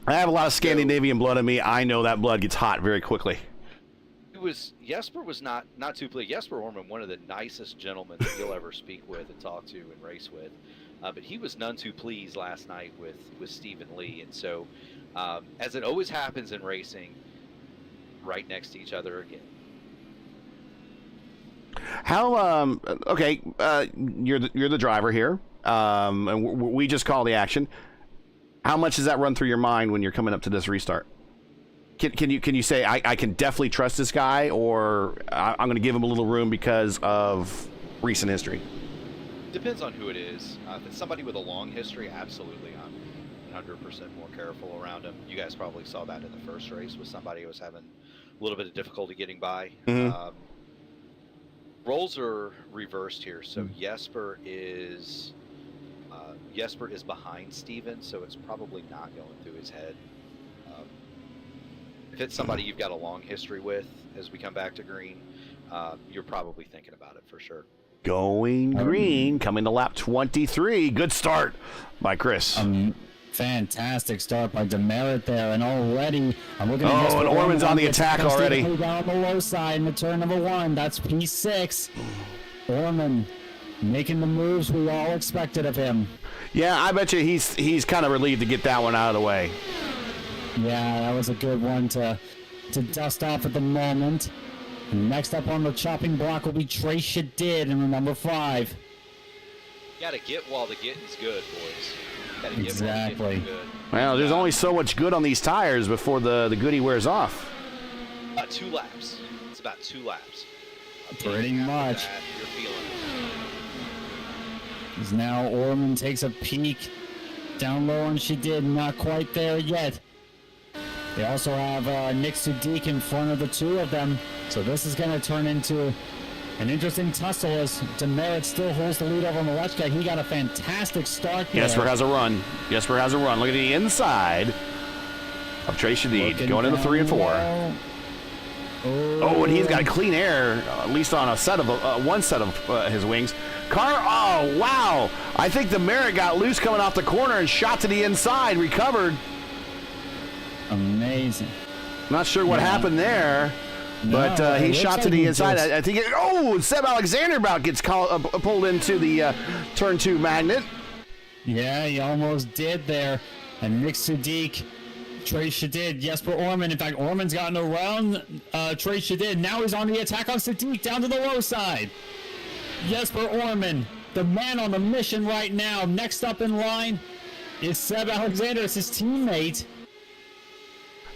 have a lot of Scandinavian blood in me. I know that blood gets hot very quickly. Jesper was not too pleased. Jesper Orman, one of the nicest gentlemen that you'll ever speak with and talk to and race with. But he was none too pleased last night with Stephen Lee. And so, as it always happens in racing, right next to each other again. How okay, you're the driver here, and we just call the action. How much does that run through your mind when you're coming up to this restart? Can you say I can definitely trust this guy, or I'm going to give him a little room because of recent history? Depends on who it is. If it's somebody with a long history, absolutely, I'm 100% more careful around him. You guys probably saw that in the first race with somebody who was having a little bit of difficulty getting by. Roles are reversed here, so Jesper is behind Steven, so it's probably not going through his head. If it's somebody you've got a long history with, as we come back to green, you're probably thinking about it for sure. Going green, coming to lap 23. Good start by Chris. Fantastic start by Demerit there, and already I'm looking at and Orman's on the attack already. Down on the low side in the turn number 1. That's P6. Orman making the moves we all expected of him. Yeah, I bet you he's kind of relieved to get that one out of the way. Yeah, that was a good one to dust off at the moment. And next up on the chopping block will be Trey Shadid in the number 5. You gotta get while the getting's good, boys. Gotta get exactly. while the getting's good. Well, there's only so much good on these tires before the goodie wears off. 2 laps. It's about 2 laps. Pretty much. That, you're feeling it. As now Orman takes a peek down low on Shadid, not quite there yet. They also have Nick Sudik in front of the 2 of them. So this is going to turn into an interesting tussle as Demerit still holds the lead over on the left guy. He got a fantastic start there. Jesper has a run. Look at the inside of Trey Shadid going into 3 and 4. Oh, and he's got clean air, at least on a set of one set of his wings. Oh, wow. I think Demerit got loose coming off the corner and shot to the inside, recovered. Amazing. Not sure what happened there, but he shot to the inside. I think Seb Alexander about gets pulled into the turn 2 magnet. Yeah, he almost did there. And Nick Sudik, Trey Shadid, Jesper Orman. In fact, Orman's gotten around Trey Shadid. Now he's on the attack on Sudik down to the low side. Jesper Orman, the man on the mission right now. Next up in line is Seb Alexander. It's his teammate.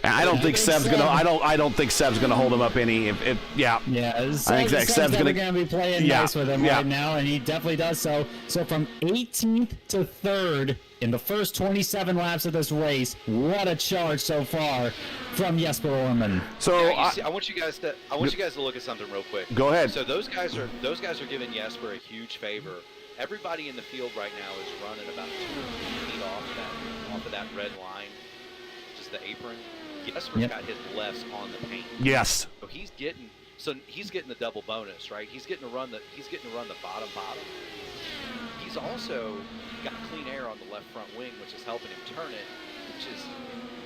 I don't think Seb's gonna. I don't think Seb's gonna hold him up any. Yeah. I think Seb's gonna be playing nice with him right now, and he definitely does so. So from 18th to 3rd in the first 27 laps of this race, what a charge so far from Jesper Orman. So I want you guys to look at something real quick. Go ahead. So those guys are giving Jesper a huge favor. Everybody in the field right now is running about 2 feet off of that red line, just the apron. Jesper's got his lefts on the paint. Yes. So he's getting the double bonus, right? He's getting to run the bottom. He's also got clean air on the left front wing, which is helping him turn it, which is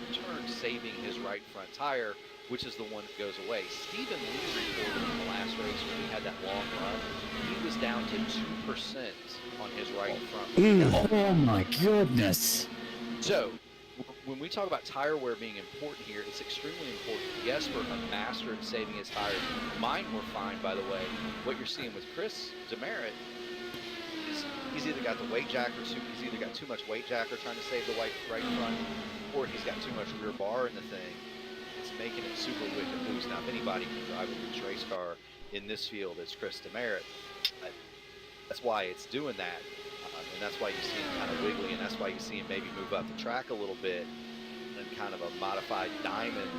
in turn saving his right front tire, which is the one that goes away. Stephen Lee reported in the last race when he had that long run, he was down to 2% on his right front wing. Oh my goodness. So, when we talk about tire wear being important here, it's extremely important. Yes, we're a master at saving his tires. Mine were fine, by the way. What you're seeing with Chris Demerit is he's either got the weight jacker, he's either got too much weight jacker trying to save the right front, or he's got too much rear bar in the thing. It's making it super wicked loose. Now, if anybody can drive a loose race car in this field, it's Chris Demerit. That's why it's doing that. And that's why you see him kind of wiggly, and that's why you see him maybe move up the track a little bit, and kind of a modified diamond,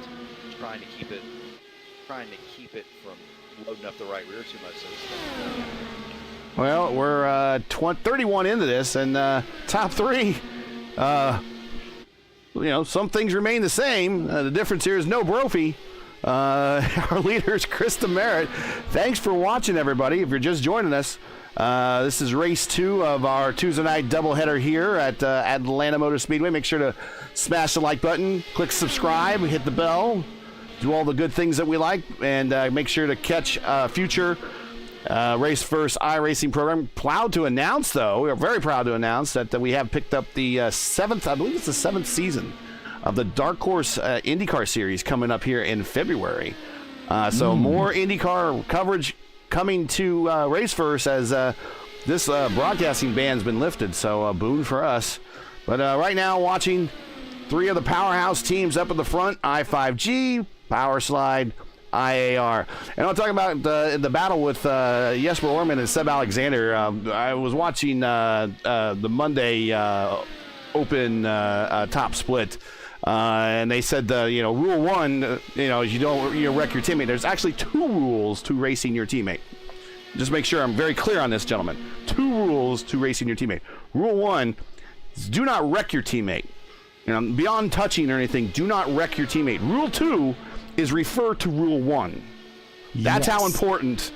trying to keep it from loading up the right rear too much. So Well, we're 31 into this, and top three, some things remain the same. The difference here is no Brophy. Our leader is Chris Demerit. Thanks for watching, everybody. If you're just joining us, this is race 2 of our Tuesday night doubleheader here at Atlanta Motor Speedway. Make sure to smash the like button, click subscribe, hit the bell, do all the good things that we like, and make sure to catch future Race First iRacing program. Proud to announce, though, we are very proud to announce that we have picked up the 7th, I believe it's the 7th season of the Dark Horse IndyCar Series coming up here in February. So more IndyCar coverage coming to Race First as this broadcasting ban's been lifted, so a boon for us. But right now, watching 3 of the powerhouse teams up at the front: I5G, Powerslide, IAR. And I'm talking about the battle with Jesper Orman and Seb Alexander. I was watching the Monday Open top split. And they said, rule 1, you don't wreck your teammate. There's actually 2 rules to racing your teammate. Just make sure I'm very clear on this, gentlemen. 2 rules to racing your teammate. Rule 1 is do not wreck your teammate. Beyond touching or anything, do not wreck your teammate. Rule 2 is refer to rule 1. That's how important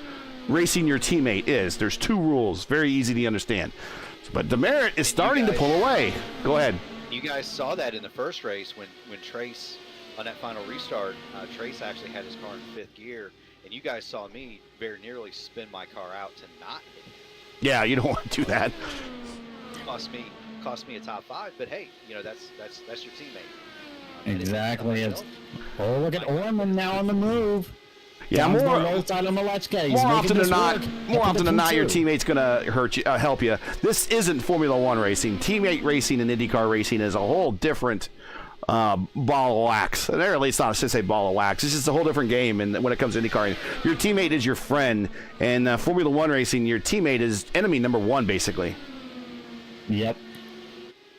racing your teammate is. There's 2 rules. Very easy to understand. But Demerit is starting to pull away. Go ahead. You guys saw that in the first race when Trace, on that final restart, Trace actually had his car in 5th gear, and you guys saw me very nearly spin my car out to not hit him. Yeah, you don't want to do that. Cost me a top 5, but hey, that's your teammate. Exactly. Oh, look at Orman now on the move. Yeah, more often than not, your teammate's gonna help you. This isn't Formula One racing. Teammate racing and IndyCar racing is a whole different ball of wax. Or at least not, I should say ball of wax. It's just a whole different game. And when it comes to IndyCar, your teammate is your friend, and Formula One racing, your teammate is enemy number 1, basically. Yep.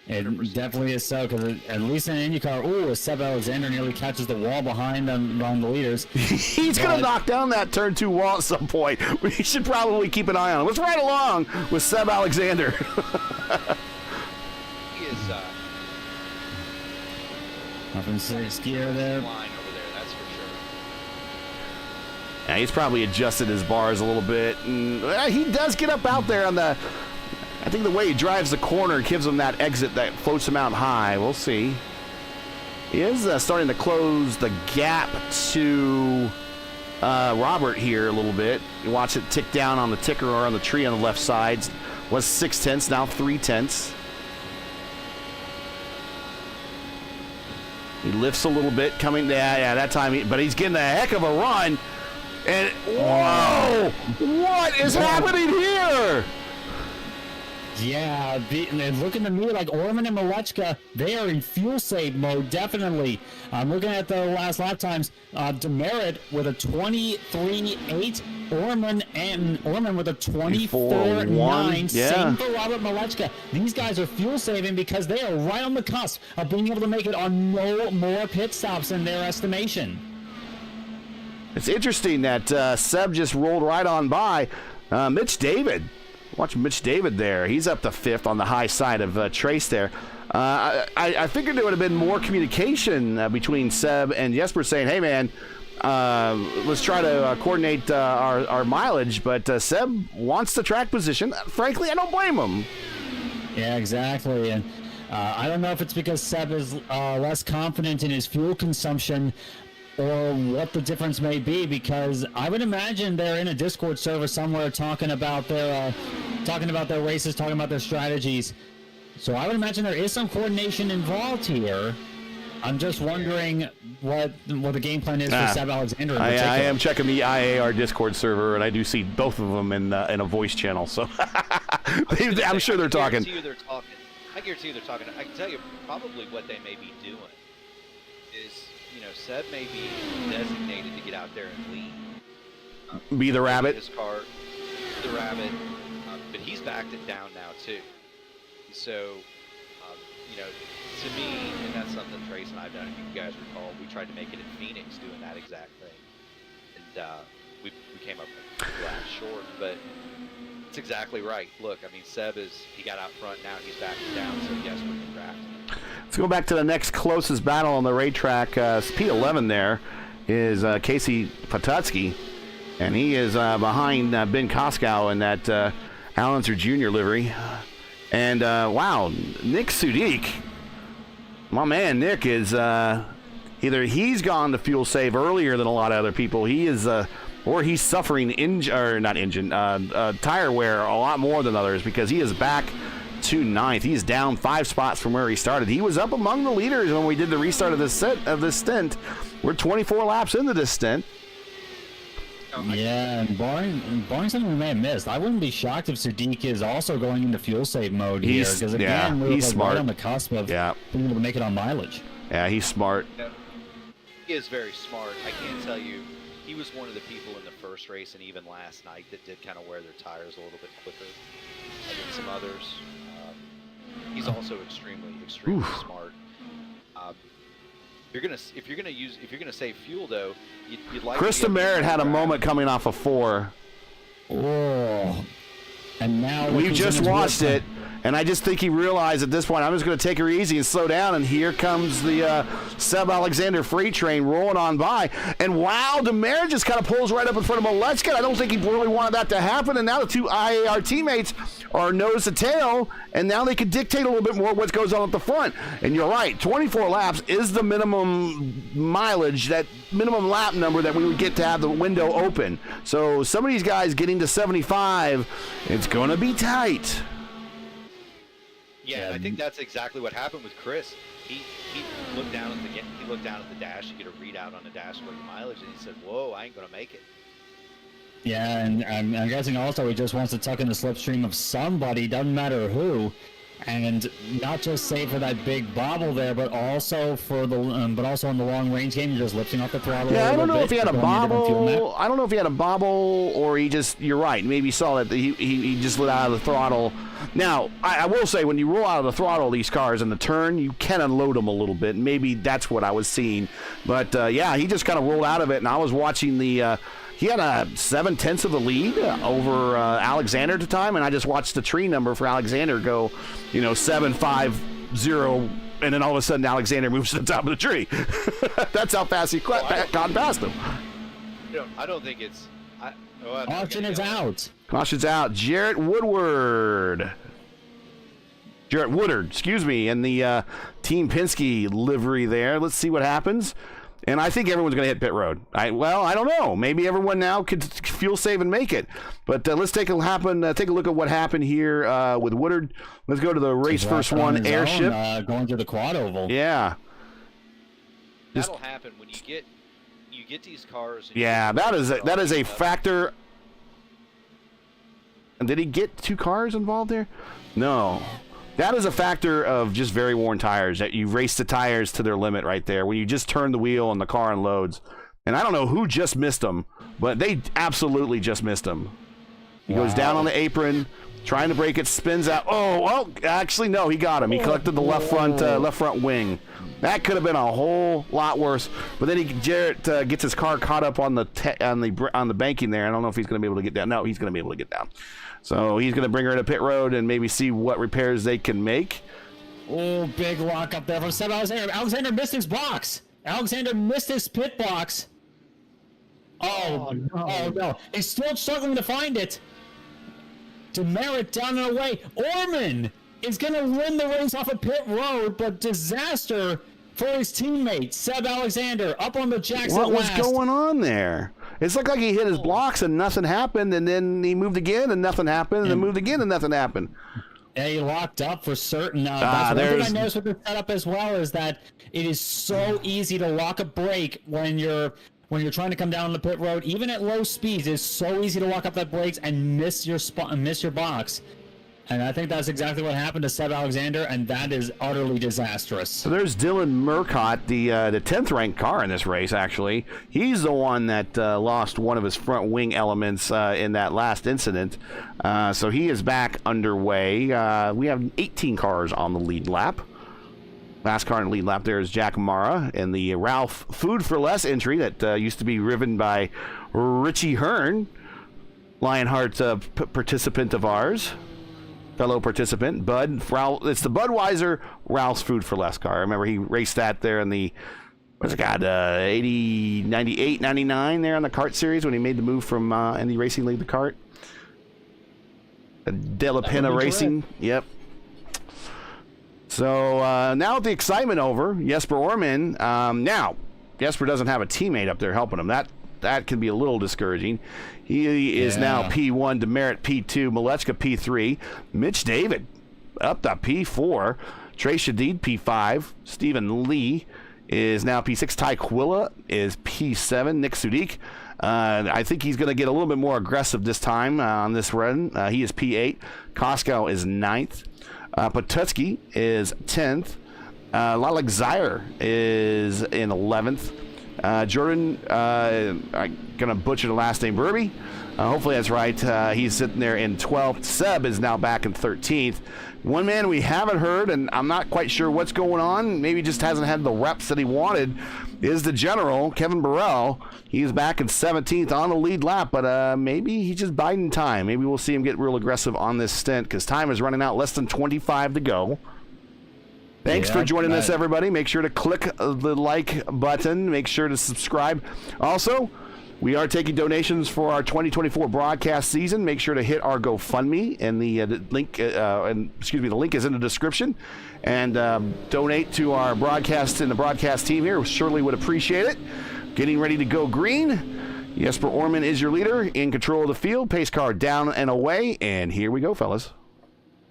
It definitely is so, because at least in IndyCar, Seb Alexander nearly catches the wall behind them on the leaders. He's going to knock down that turn 2 wall at some point. We should probably keep an eye on him. Let's ride along with Seb Alexander. He is up in 6th gear there. line over there, that's for sure. Yeah, he's probably adjusted his bars a little bit. And, he does get up out there on the... I think the way he drives the corner gives him that exit that floats him out high. We'll see. He is starting to close the gap to Robert here a little bit. You watch it tick down on the ticker or on the tree on the left side. Was 0.6, now 0.3. He lifts a little bit coming. Yeah, that time. But he's getting a heck of a run. And whoa! What is happening here? Yeah, and looking to me like Orman and Malechka, they are in fuel save mode, definitely. I'm looking at the last lap times. Demerit with a 23.8, Orman with a 24.9. Yeah. Same for Robert Malechka. These guys are fuel saving because they are right on the cusp of being able to make it on no more pit stops in their estimation. It's interesting that Seb just rolled right on by Mitch David. Watch Mitch David there. He's up to 5th on the high side of Trace there. I figured there would have been more communication between Seb and Jesper saying, hey, man, let's try to coordinate our mileage. But Seb wants the track position. Frankly, I don't blame him. Yeah, exactly. And I don't know if it's because Seb is less confident in his fuel consumption or what the difference may be, because I would imagine they're in a Discord server somewhere talking about their races, talking about their strategies. So I would imagine there is some coordination involved here. I'm just wondering what the game plan is for Seb Alexander in particular. I am checking the IAR Discord server, and I do see both of them in a voice channel. So I'm sure they're talking. I guarantee you they're talking. I can tell you probably what they may be doing is, Seb may be designated to get out there and lead. Be the rabbit. His car, the rabbit, but he's backed it down now too. So, to me, and that's something Trace and I've done. If you guys recall, we tried to make it in Phoenix, doing that exact thing, and we came up flat short. But it's exactly right. Look, I mean, Seb he got out front. Now he's backed it down. So yes, we're in draft. Let's go back to the next closest battle on the racetrack. P11 there is Casey Patutsky, and he is behind Ben Koskow in that Allenser Jr. livery. And, wow, Nick Sudik, my man Nick is either he's gone to fuel save earlier than a lot of other people. He is, or he's suffering tire wear a lot more than others, because he is back to 9th. He's down 5 spots from where he started. He was up among the leaders when we did the restart of this stint. We're 24 laps into this stint. Yeah, and barring something we may have missed, I wouldn't be shocked if Sadiq is also going into fuel save mode here, because again, we're he's smart. Right on the cusp of being able to make it on mileage. Yeah, he's smart. He is very smart. I can tell you, he was one of the people in the first race and even last night that did kind of wear their tires a little bit quicker than some others. He's also extremely smart. If you're gonna save fuel though, you'd like. Krista Merritt had a moment coming off of 4. Oh, and now we just watched it, and I just think he realized at this point, I'm just going to take her easy and slow down. And here comes the Seb Alexander freight train rolling on by, and wow, Demerritt just kind of pulls right up in front of Moleskine. I don't think he really wanted that to happen, and now the 2 IAR teammates are nose to tail, and now they can dictate a little bit more what goes on at the front. And you're right, 24 laps is the minimum mileage, that minimum lap number that we would get to have the window open. So some of these guys getting to 75, it's going to be tight. Yeah, I think that's exactly what happened with Chris. He looked down at the dash to get a readout on the dash for the mileage, and he said, "Whoa, I ain't gonna make it." Yeah, and I'm guessing also he just wants to tuck in the slipstream of somebody, doesn't matter who, and not just save for that big bobble there, but also for the but in the long range game, you're just lifting off the throttle. Yeah, I don't know if he had a bobble. I don't know if he had a bobble or he just. You're right. Maybe he saw that he just lit out of the throttle. Now, I will say, when you roll out of the throttle, these cars in the turn, you can unload them a little bit. Maybe that's what I was seeing. But yeah, he just kind of rolled out of it, and I was watching the. He had a 7/10 of the lead over Alexander at the time, and I just watched the tree number for Alexander go, 7-5-0, and then all of a sudden Alexander moves to the top of the tree. That's how fast he got past him. I don't think it's. Caution is out. Caution's out. Jarrett Woodard, excuse me, in the Team Penske livery there. Let's see what happens. And I think everyone's going to hit pit road. I don't know. Maybe everyone now could fuel save and make it. But let's take a look at what happened here with Woodard. Let's go to the race first one airship. Going to the quad oval. Yeah. That'll happen when you get these cars. Yeah, that is a factor. And did he get 2 cars involved there? No. That is a factor of just very worn tires, that you race the tires to their limit right there when you just turn the wheel and the car unloads. And I don't know who just missed him, but they absolutely just missed him. He goes down on the apron, trying to break it, spins out. Oh, actually, no, he got him. He collected the left front wing. That could have been a whole lot worse. But then Jarrett gets his car caught up on the banking there. I don't know if he's going to be able to get down. No, he's going to be able to get down. So he's going to bring her to pit road and maybe see what repairs they can make. Oh, big lock up there from Seb Alexander. Alexander missed his box. Alexander missed his pit box. Oh no. He's still struggling to find it. Demerritt down and away. Orman is going to win the race off of pit road, but disaster for his teammate, Seb Alexander, up on the Jackson What was last. going on there? It's looked like he hit his blocks and nothing happened, and then he moved again and nothing happened, and then moved again and nothing happened. Yeah, he locked up for certain. That's one thing I noticed with the setup as well is that it is so easy to lock a brake when you're trying to come down the pit road. Even at low speeds, it's so easy to lock up that brakes and miss your spot and miss your box. And I think that's exactly what happened to Seb Alexander, and that is utterly disastrous. So there's Dylan Murcott, the 10th ranked car in this race, actually. He's the one that lost one of his front wing elements in that last incident. So he is back underway. We have 18 cars on the lead lap. Last car in the lead lap there is Jack Mara in the Ralph Food for Less entry that used to be driven by Richie Hearn, Lionheart participant of ours. Fellow participant, Bud. It's the Budweiser Ralph's Food for Less car. I remember he raced that there in the, 80, 98, 99 there on the kart series when he made the move from Indy Racing League the kart. De La Pena Racing. Yep. So now with the excitement over, Jesper Orman. Now, Jesper doesn't have a teammate up there helping him. That can be a little discouraging. He is now P1, Demerit P2, Malechka P3, Mitch David up to P4, Trey Shadid P5, Stephen Lee is now P6, Ty Quilla is P7, Nick Sudik. I think he's going to get a little bit more aggressive this time on this run. He is P8, Koskow is 9th, Patutsky is 10th, Lalek Zaire is in 11th. Jordan, I'm going to butcher the last name, Burby. Hopefully that's right. He's sitting there in 12th. Seb is now back in 13th. One man we haven't heard, and I'm not quite sure what's going on, maybe just hasn't had the reps that he wanted, is the general, Kevin Burrell. He's back in 17th on the lead lap, but maybe he's just biding time. Maybe we'll see him get real aggressive on this stint because time is running out, less than 25 to go. Thanks for joining us, everybody. Make sure to click the like button. Make sure to subscribe. Also, we are taking donations for our 2024 broadcast season. Make sure to hit our GoFundMe, and the link. The link is in the description. And donate to our broadcast and the broadcast team here. We surely would appreciate it. Getting ready to go green. Jesper Orman is your leader, in control of the field. Pace car down and away. And here we go, fellas.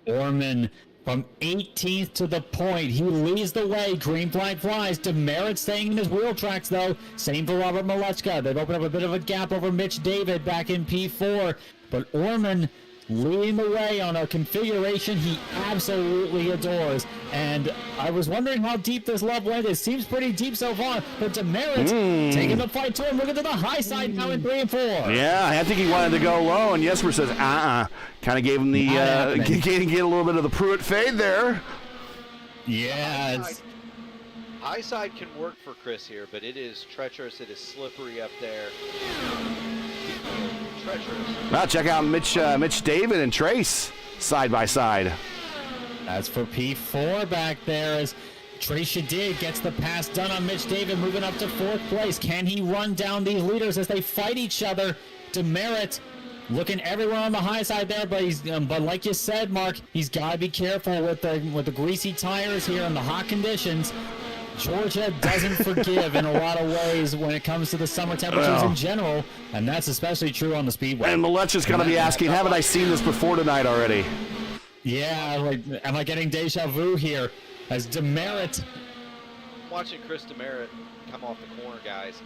Orman from 18th to the point. He leads the way. Green flag flies. Demerit staying in his wheel tracks, though. Same for Robert Malechka. They've opened up a bit of a gap over Mitch David back in P4. But Orman leading the way on a configuration he absolutely adores. And I was wondering how deep this love went. It seems pretty deep so far. But Demerit taking the fight to him. Looking to the high side now in 3 and 4. Yeah, I think he wanted to go low, and Jesper says, kind of gave him the, get a little bit of the Pruitt fade there. Yeah. High side can work for Chris here, but it is treacherous. It is slippery up there. Treacherous. Well, check out Mitch David and Trace side by side. That's for P4 back there as Trace Shadid gets the pass done on Mitch David, moving up to 4th place. Can he run down these leaders as they fight each other? Demerit looking everywhere on the high side there, but like you said, Mark, he's got to be careful with the greasy tires here and the hot conditions. Georgia doesn't forgive in a lot of ways when it comes to the summer temperatures in general, and that's especially true on the speedway. And Malechka's going to be asking, haven't I seen this before tonight already? Yeah, like, am I getting deja vu here? As Demerit. Watching Chris Demerit come off the corner, guys,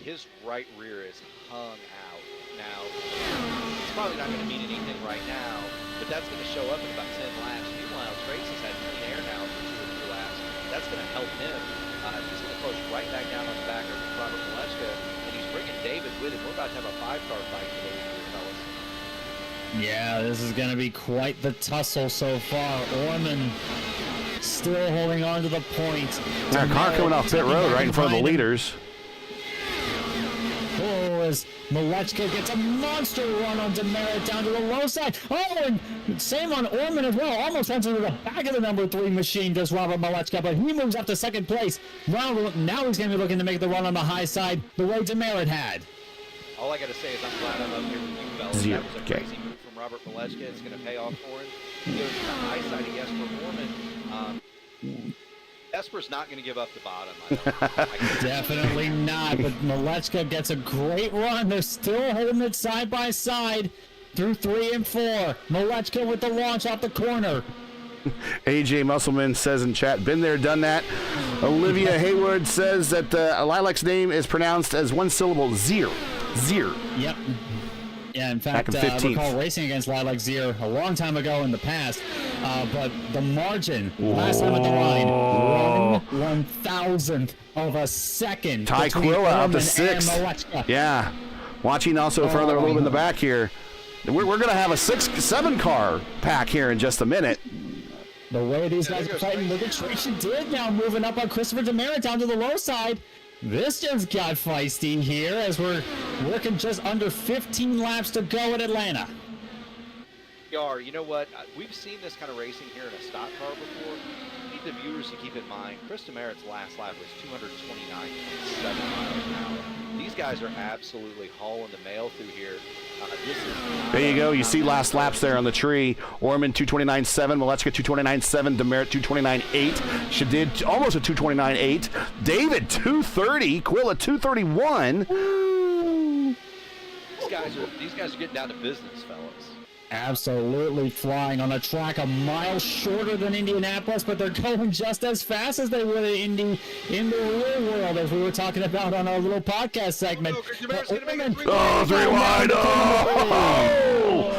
his right rear is hung out. Now, it's probably not going to mean anything right now, but that's going to show up in about 10 laps. Meanwhile, Trace has had clean air now for 2 or 3 laps. That's going to help him. He's going to push right back down on the back of Robert Malechka, and he's bringing David with him. We're about to have a 5-car fight for the lead here, fellas. Yeah, this is going to be quite the tussle so far. Orman still holding on to the point. That car coming off pit road right in front of the leaders. Oh, as Malechka gets a monster run on Demerit down to the low side. Oh, and same on Orman as well. Almost runs into the back of the number 3 machine, does Robert Malechka, but he moves up to 2nd place. Now he's going to be looking to make the run on the high side the way Demerit had. All I got to say is I'm glad I'm up here with you fellas. Zero. That was a Okay. crazy move from Robert Malechka. It's going to pay off for him. He goes to the high side of Jesper Foreman. Jesper's not going to give up the bottom. I don't. Definitely not, but Malechka gets a great run. They're still holding it side by side through 3 and 4. Malechka with the launch off the corner. AJ Musselman says in chat, been there, done that. Olivia Hayward says that Lilac's name is pronounced as one syllable, Zier. Zier. Yep. Yeah, in fact, Back in I 15th. recall racing against Lilac Zier a long time ago in the past, but the margin last time at the line, 1/1000th of a second. Ty between Quilla up to Foreman and 6th. Malechka. Yeah. Watching also further a little bit in the back here. We're going to have a 6-7 car pack here in just a minute. The way these guys are fighting, look at Tracy did now moving up on Christopher Demerit down to the low side. This just got feisty here as we're working just under 15 laps to go at Atlanta. You know what? We've seen this kind of racing here in a stock car before. We need the viewers to keep in mind, Chris Demerit's last lap was 229.7 miles an hour. These guys are absolutely hauling the mail through here. This is There you go. You see last laps there on the tree. Orman 229.7, Malechka 229.7, Demerit 229.8, Shadid almost a 229.8, David 230, Quilla 231. These guys are getting down to business, fellas. Absolutely flying on a track a mile shorter than Indianapolis, but they're going just as fast as they would at Indy in the real world, as we were talking about on our little podcast segment. Oh, 3 wide. Oh!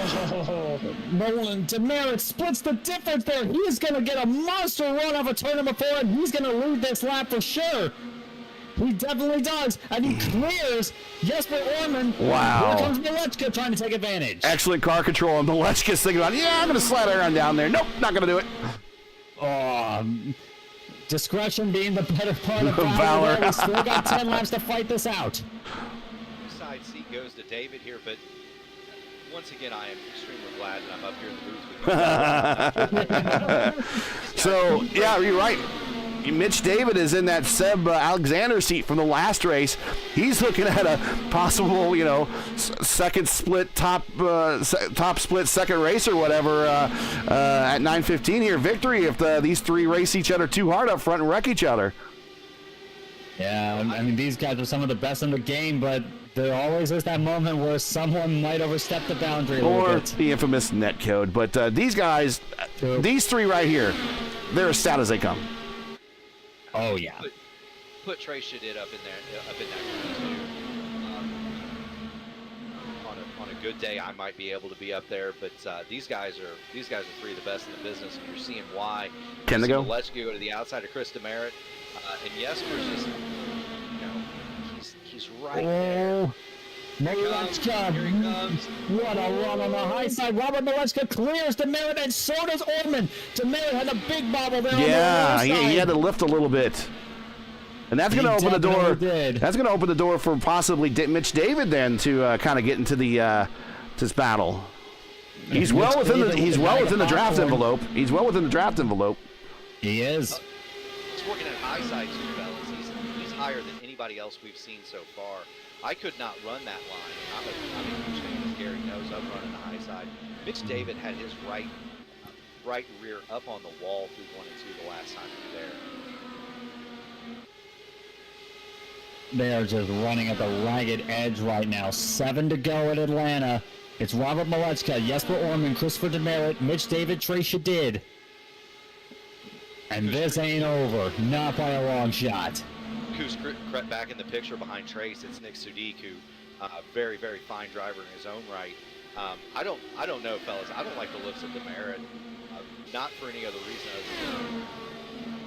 Nolan Demerit splits the difference there. He's going to get a monster run of a turn number 4, and he's going to lead this lap for sure. He definitely does, and he clears Jesper Orman. Wow. Here comes Malechka trying to take advantage. Excellent car control, and Malechka's thinking about, yeah, I'm going to slide around down there. Nope, not going to do it. Discretion being the better part of Valor. valor. We still got 10 laps to fight this out. Side seat goes to David here, but once again, I am extremely glad that I'm up here in the booth with you. So, yeah, you're right. Mitch David is in that Seb Alexander seat from the last race. He's looking at a possible, second split top split second race or whatever at 9:15 here. Victory if these three race each other too hard up front and wreck each other. Yeah, I mean, these guys are some of the best in the game, but there always is that moment where someone might overstep the boundary a little Or bit. the infamous net code. But these guys, True. these three right here, they're as stout as they come. Oh, yeah. Put Trey Shadid up in that group too. On a good day, I might be able to be up there, but these guys are three of the best in the business, and you're seeing why. Can they go? Let's go to the outside of Chris Demerit, and Jesper's just, he's right there. Malechka, Here he comes. what a run on the high side. Robert Malechka clears Demerit, and so does Orman. Demerit had a big bobble there Yeah, on the low side. he had to lift a little bit. And that's going to open the door. Did. That's going to open the door for possibly Mitch David then to kind of get into the this battle. He's well within the draft envelope. He's well within the draft envelope. He is. He's working at high side too, fellas. He's higher than anybody else we've seen so far. I could not run that line. I'm a huge fan, as Gary knows. I'm running the high side. Mitch David had his right rear up on the wall through 1 and 2 the last time he was there. They are just running at the ragged edge right now. 7 to go at Atlanta. It's Robert Malechka, Jesper Orman, Christopher Demerit, Mitch David, Trey Shadid. And this ain't over. Not by a long shot. Who's crept back in the picture behind Trace? It's Nick Sudik, who very, very fine driver in his own right. I don't know, fellas. I don't like the looks of Demerit. Not for any other reason other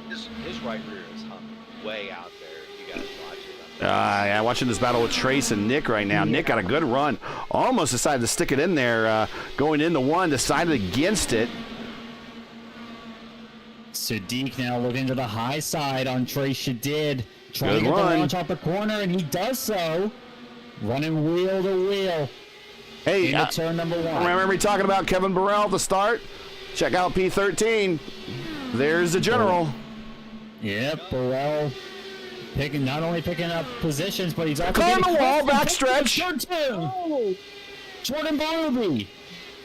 than his right rear is hung way out there. You guys watch it. Yeah, watching this battle with Trace and Nick right now. Nick got a good run. Almost decided to stick it in there. Going into one, decided against it. Sadiq now looking to the high side on Trey Shadid. Trying to Good get the run. launch off the corner, and he does so. Running wheel to wheel. Hey, Into turn number 1. remember me talking about Kevin Burrell at the start? Check out P13. There's the general. Yep, Burrell Not only picking up positions, but he's also Car on the getting wall, close to backstretch. Oh, Jordan Barnaby.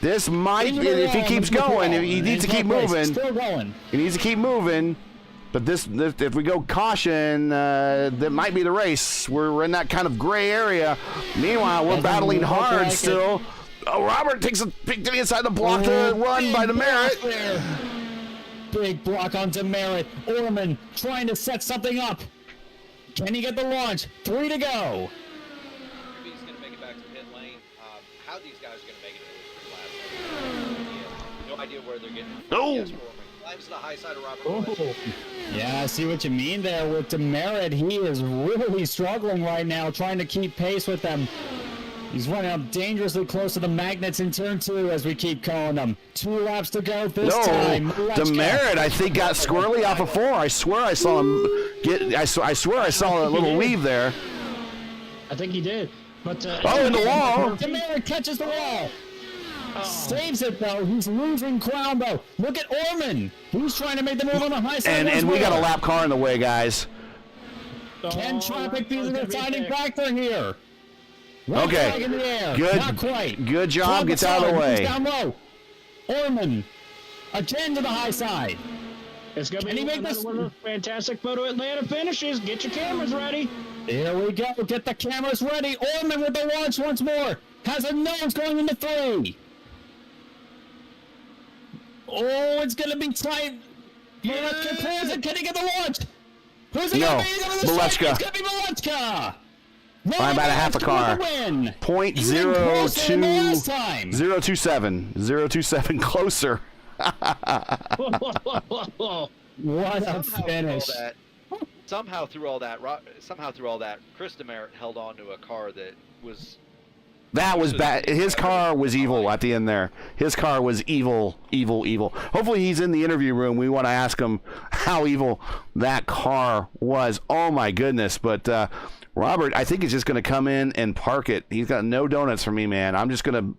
This might, if he keeps going, he needs to keep moving. Still going. He needs to keep moving. But this, if we go caution, that might be the race. We're in that kind of gray area. Meanwhile, we're battling hard still. Oh, Robert takes a pick to the inside the block to run by Demerit. Big block on Demerit. Orman trying to set something up. Can he get the launch? 3 to go. He's going to make it back to pit lane. How these guys are going to make it to this last no idea where they're getting. Oh. Yes, climbs to the high side of Robert. Yeah, I see what you mean there with Demerit. He is really struggling right now, trying to keep pace with them. He's running up dangerously close to the magnets in turn 2 as we keep calling them. 2 laps to go this time. Demerit, I think, got squirrely off of 4. I swear I saw him get. I swear I saw a little weave there. I think he did. But in the wall. Demerit catches the wall. Saves it though. He's losing ground though. Look at Orman. He's trying to make the move on the high side. And we got a lap car in the way, guys. Can traffic be the deciding factor here? One Okay. flag in the air. Good. Not quite. Good job. Gets out of the way. He's down low. Orman again to the high side. It's gonna Can he be make another this? one of those fantastic Photo Atlanta finishes. Get your cameras ready. There we go. Get the cameras ready. Orman with the launch once more. Has a nose going into 3. Oh, it's going to be tight. Malechka clears it. Can he get the launch? Who's it No, going to be? It's Malechka. going to be Malechka. By about a half a car. Win. Point Even closer than the last 0.02 time. 027. 027 closer. What a finish. Somehow through all that, Chris Demerit held on to a car that was. That was bad. His car was evil at the end there. His car was evil, evil, evil. Hopefully he's in the interview room. We want to ask him how evil that car was. Oh, my goodness. But Robert, I think he's just going to come in and park it. He's got no donuts for me, man. I'm just going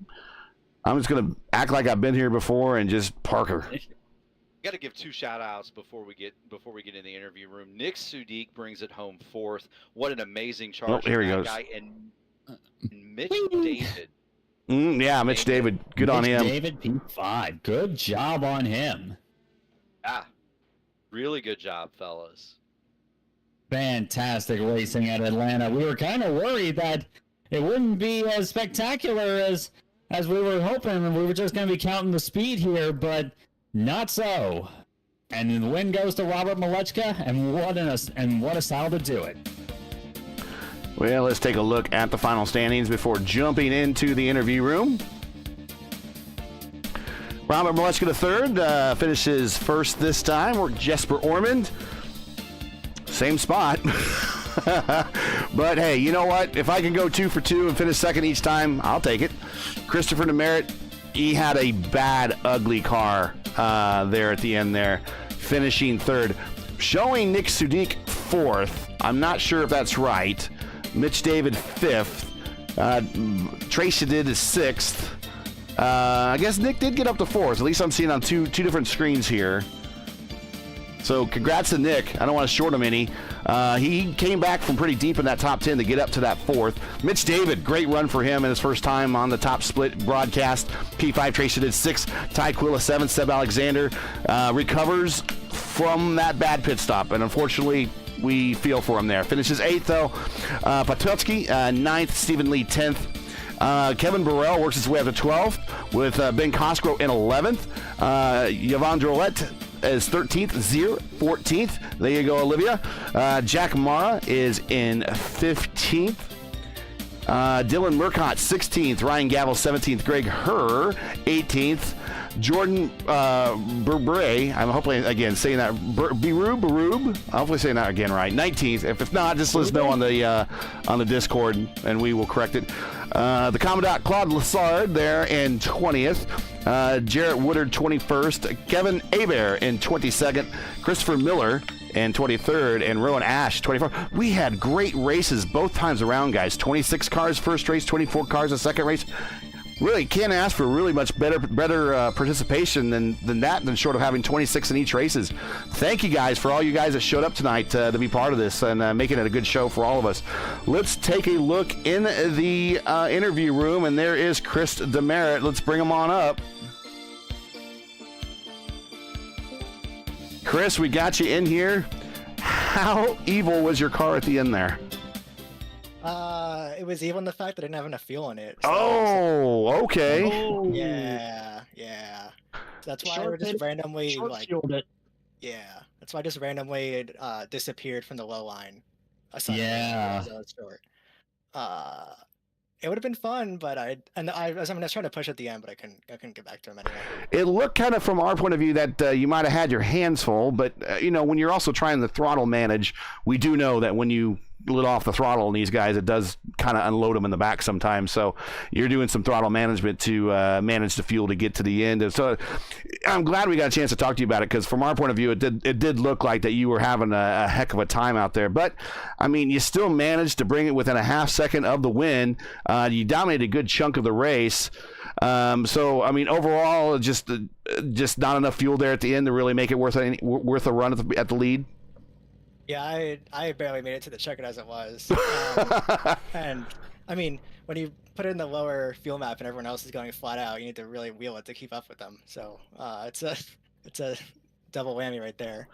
to act like I've been here before and just park her. Got to give 2 shout-outs before we get in the interview room. Nick Sudik brings it home 4th. What an amazing charge! Oh, here he that goes. Guy. And Mitch David. Yeah, Mitch David. Good on him. David P5. Good job on him. Really good job, fellas. Fantastic racing at Atlanta. We were kind of worried that it wouldn't be as spectacular as we were hoping, and we were just going to be counting the speed here, but not so. And the win goes to Robert Malechka, and what a style to do it. Well, let's take a look at the final standings before jumping into the interview room. Robert Malechka III finishes first this time. We're Jesper Ormond. Same spot. But hey, you know what? If I can go 2 for 2 and finish second each time, I'll take it. Christopher Demerit, he had a bad, ugly car there at the end there, finishing 3rd. Showing Nick Sudik 4th. I'm not sure if that's right. Mitch David 5th. Tracy did 6th. I guess Nick did get up to 4th. At least I'm seeing on two different screens here. So congrats to Nick. I don't want to short him any. He came back from pretty deep in that top 10 to get up to that 4th. Mitch David, great run for him in his first time on the top split broadcast. P5 Tracy did 6th. Ty Quilla 7th. Seb Alexander recovers from that bad pit stop. And unfortunately, we feel for him there. Finishes 8th, though. Patutsky, 9th. Stephen Lee, 10th. Kevin Burrell works his way up to 12th with Ben Cosgrove in 11th. Yvonne Drolet is 13th. Zier, 14th. There you go, Olivia. Jack Mara is in 15th. Dylan Murcott, 16th. Ryan Gavel, 17th. Greg Herr, 18th. Jordan Burbre, I'm hopefully again saying that Berube, I'm hopefully saying that again right. 19th. If it's not, just let us know on the Discord and we will correct it. The Commandant Claude Lassard there in 20th. Jarrett Woodard 21st. Kevin Hebert in 22nd. Christopher Miller in 23rd, and Rowan Ash 24th. We had great races both times around, guys. 26 cars first race, 24 cars the second race. really can't ask for really much better participation than short of having 26 in each races. Thank you guys for all you guys that showed up tonight to be part of this and making it a good show for all of us. Let's take a look in the interview room, and there is Chris Demerit. Let's bring him on up. Chris, we got you in here. How evil was your car at the end there? It was evil in the fact that I didn't have enough fuel in it. So okay. Oh, yeah. So that's why I just randomly short-fueled it. Yeah, that's why I just randomly disappeared from the low line. Yeah. It would have been fun, but I was trying to push at the end, but I couldn't get back to him anyway. It looked kind of from our point of view that you might have had your hands full, but when you're also trying to throttle manage, we do know that when you lit off the throttle on these guys, it does kind of unload them in the back sometimes. So you're doing some throttle management to manage the fuel to get to the end. And so I'm glad we got a chance to talk to you about it, because from our point of view, it did look like that you were having a heck of a time out there. But I mean, you still managed to bring it within a half second of the win. You dominated a good chunk of the race. So I mean, overall, just not enough fuel there at the end to really make it worth a run at the lead. Yeah, I barely made it to the check-in as it was. And I mean, when you put it in the lower fuel map and everyone else is going flat out, you need to really wheel it to keep up with them. So it's a double whammy right there.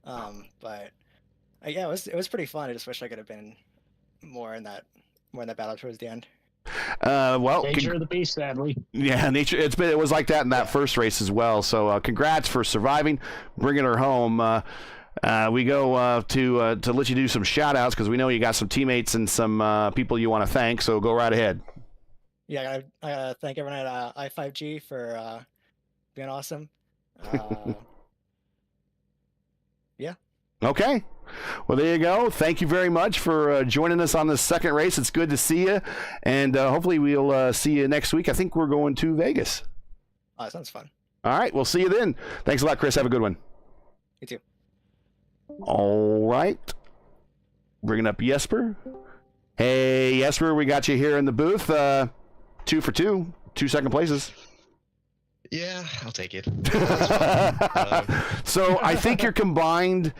But yeah, it was pretty fun. I just wish I could have been more in that battle towards the end. Nature of the beast, sadly. Yeah, nature. It was like that in that first race as well. So congrats for surviving, bringing her home. We go to let you do some shout outs, because we know you got some teammates and some people you want to thank, so go right ahead. Yeah, I thank everyone at I5G for being awesome. Yeah. Okay. Well, there you go. Thank you very much for joining us on this second race. It's good to see you, and hopefully we'll see you next week. I think we're going to Vegas. Oh, that sounds fun. All right, we'll see you then. Thanks a lot, Chris. Have a good one. You too. All right. Bringing up Jesper. Hey, Jesper, we got you here in the booth. 2 for 2, 2 second places. Yeah, I'll take it. So I think your combined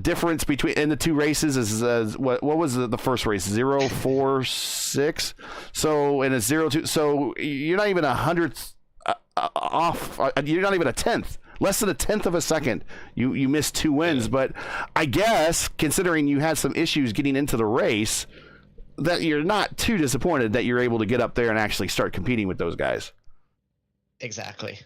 difference between in the two races is what was the first race? 0.46. So and it's 0.2. So you're not even 100th off. You're not even a 10th. Less than a 10th of a second. You missed 2 wins, but I guess considering you had some issues getting into the race, that you're not too disappointed that you're able to get up there and actually start competing with those guys. Exactly.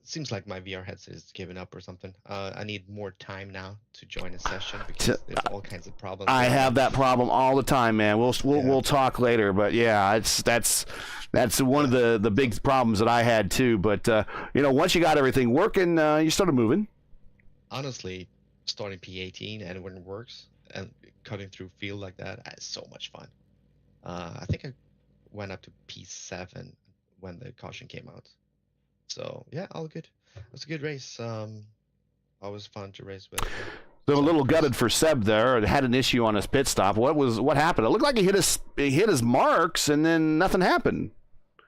Seems like my VR headset is giving up or something. I need more time now to join a session because there's all kinds of problems. I have that problem all the time, man. We'll talk later, but yeah, that's one of the big problems that I had too. But once you got everything working, you started moving. Honestly, starting P18 and when it works and cutting through field like that is so much fun. I think I went up to P7 when the caution came out. So yeah, all good. It was a good race. Always fun to race with. So a little gutted for Seb there. Had an issue on his pit stop. What happened? It looked like he hit his marks and then nothing happened.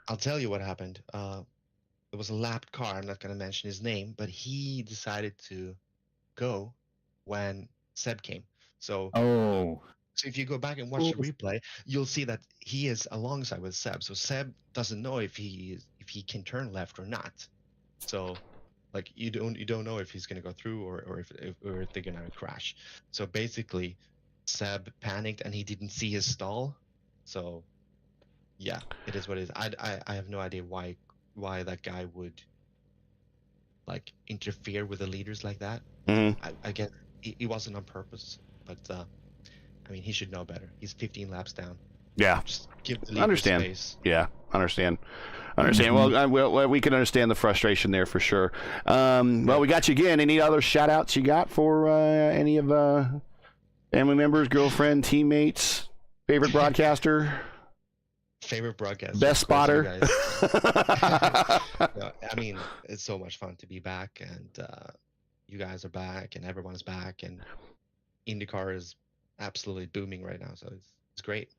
I'll tell you what happened. It was a lapped car. I'm not going to mention his name, but he decided to go when Seb came. So if you go back and watch the replay, you'll see that he is alongside with Seb. So Seb doesn't know if he can turn left or not. So like you don't know if he's gonna go through or if they're gonna crash. So basically, Seb panicked and he didn't see his stall. So yeah, it is what it is. I have no idea why that guy would like interfere with the leaders like that. Mm-hmm. I guess it wasn't on purpose, but I mean, he should know better. He's 15 laps down. Yeah. Just give the leader space. Yeah, understand. Well, we can understand the frustration there for sure. Well, we got you again. Any other shout outs you got for any of family members, girlfriend, teammates, favorite broadcaster? Favorite broadcaster. Best spotter. No, I mean, it's so much fun to be back, and you guys are back, and everyone's back, and IndyCar is absolutely booming right now, so it's great.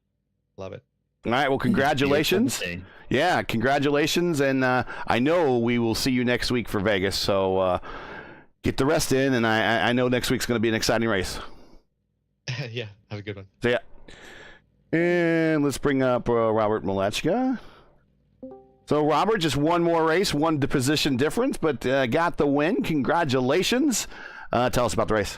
Love it. All right. Well, congratulations. Yeah, congratulations. And I know we will see you next week for Vegas. So get the rest in. And I know next week's going to be an exciting race. Yeah, have a good one. So, yeah. And let's bring up Robert Malechka. So, Robert, just one more race, one position difference, but got the win. Congratulations. Tell us about the race.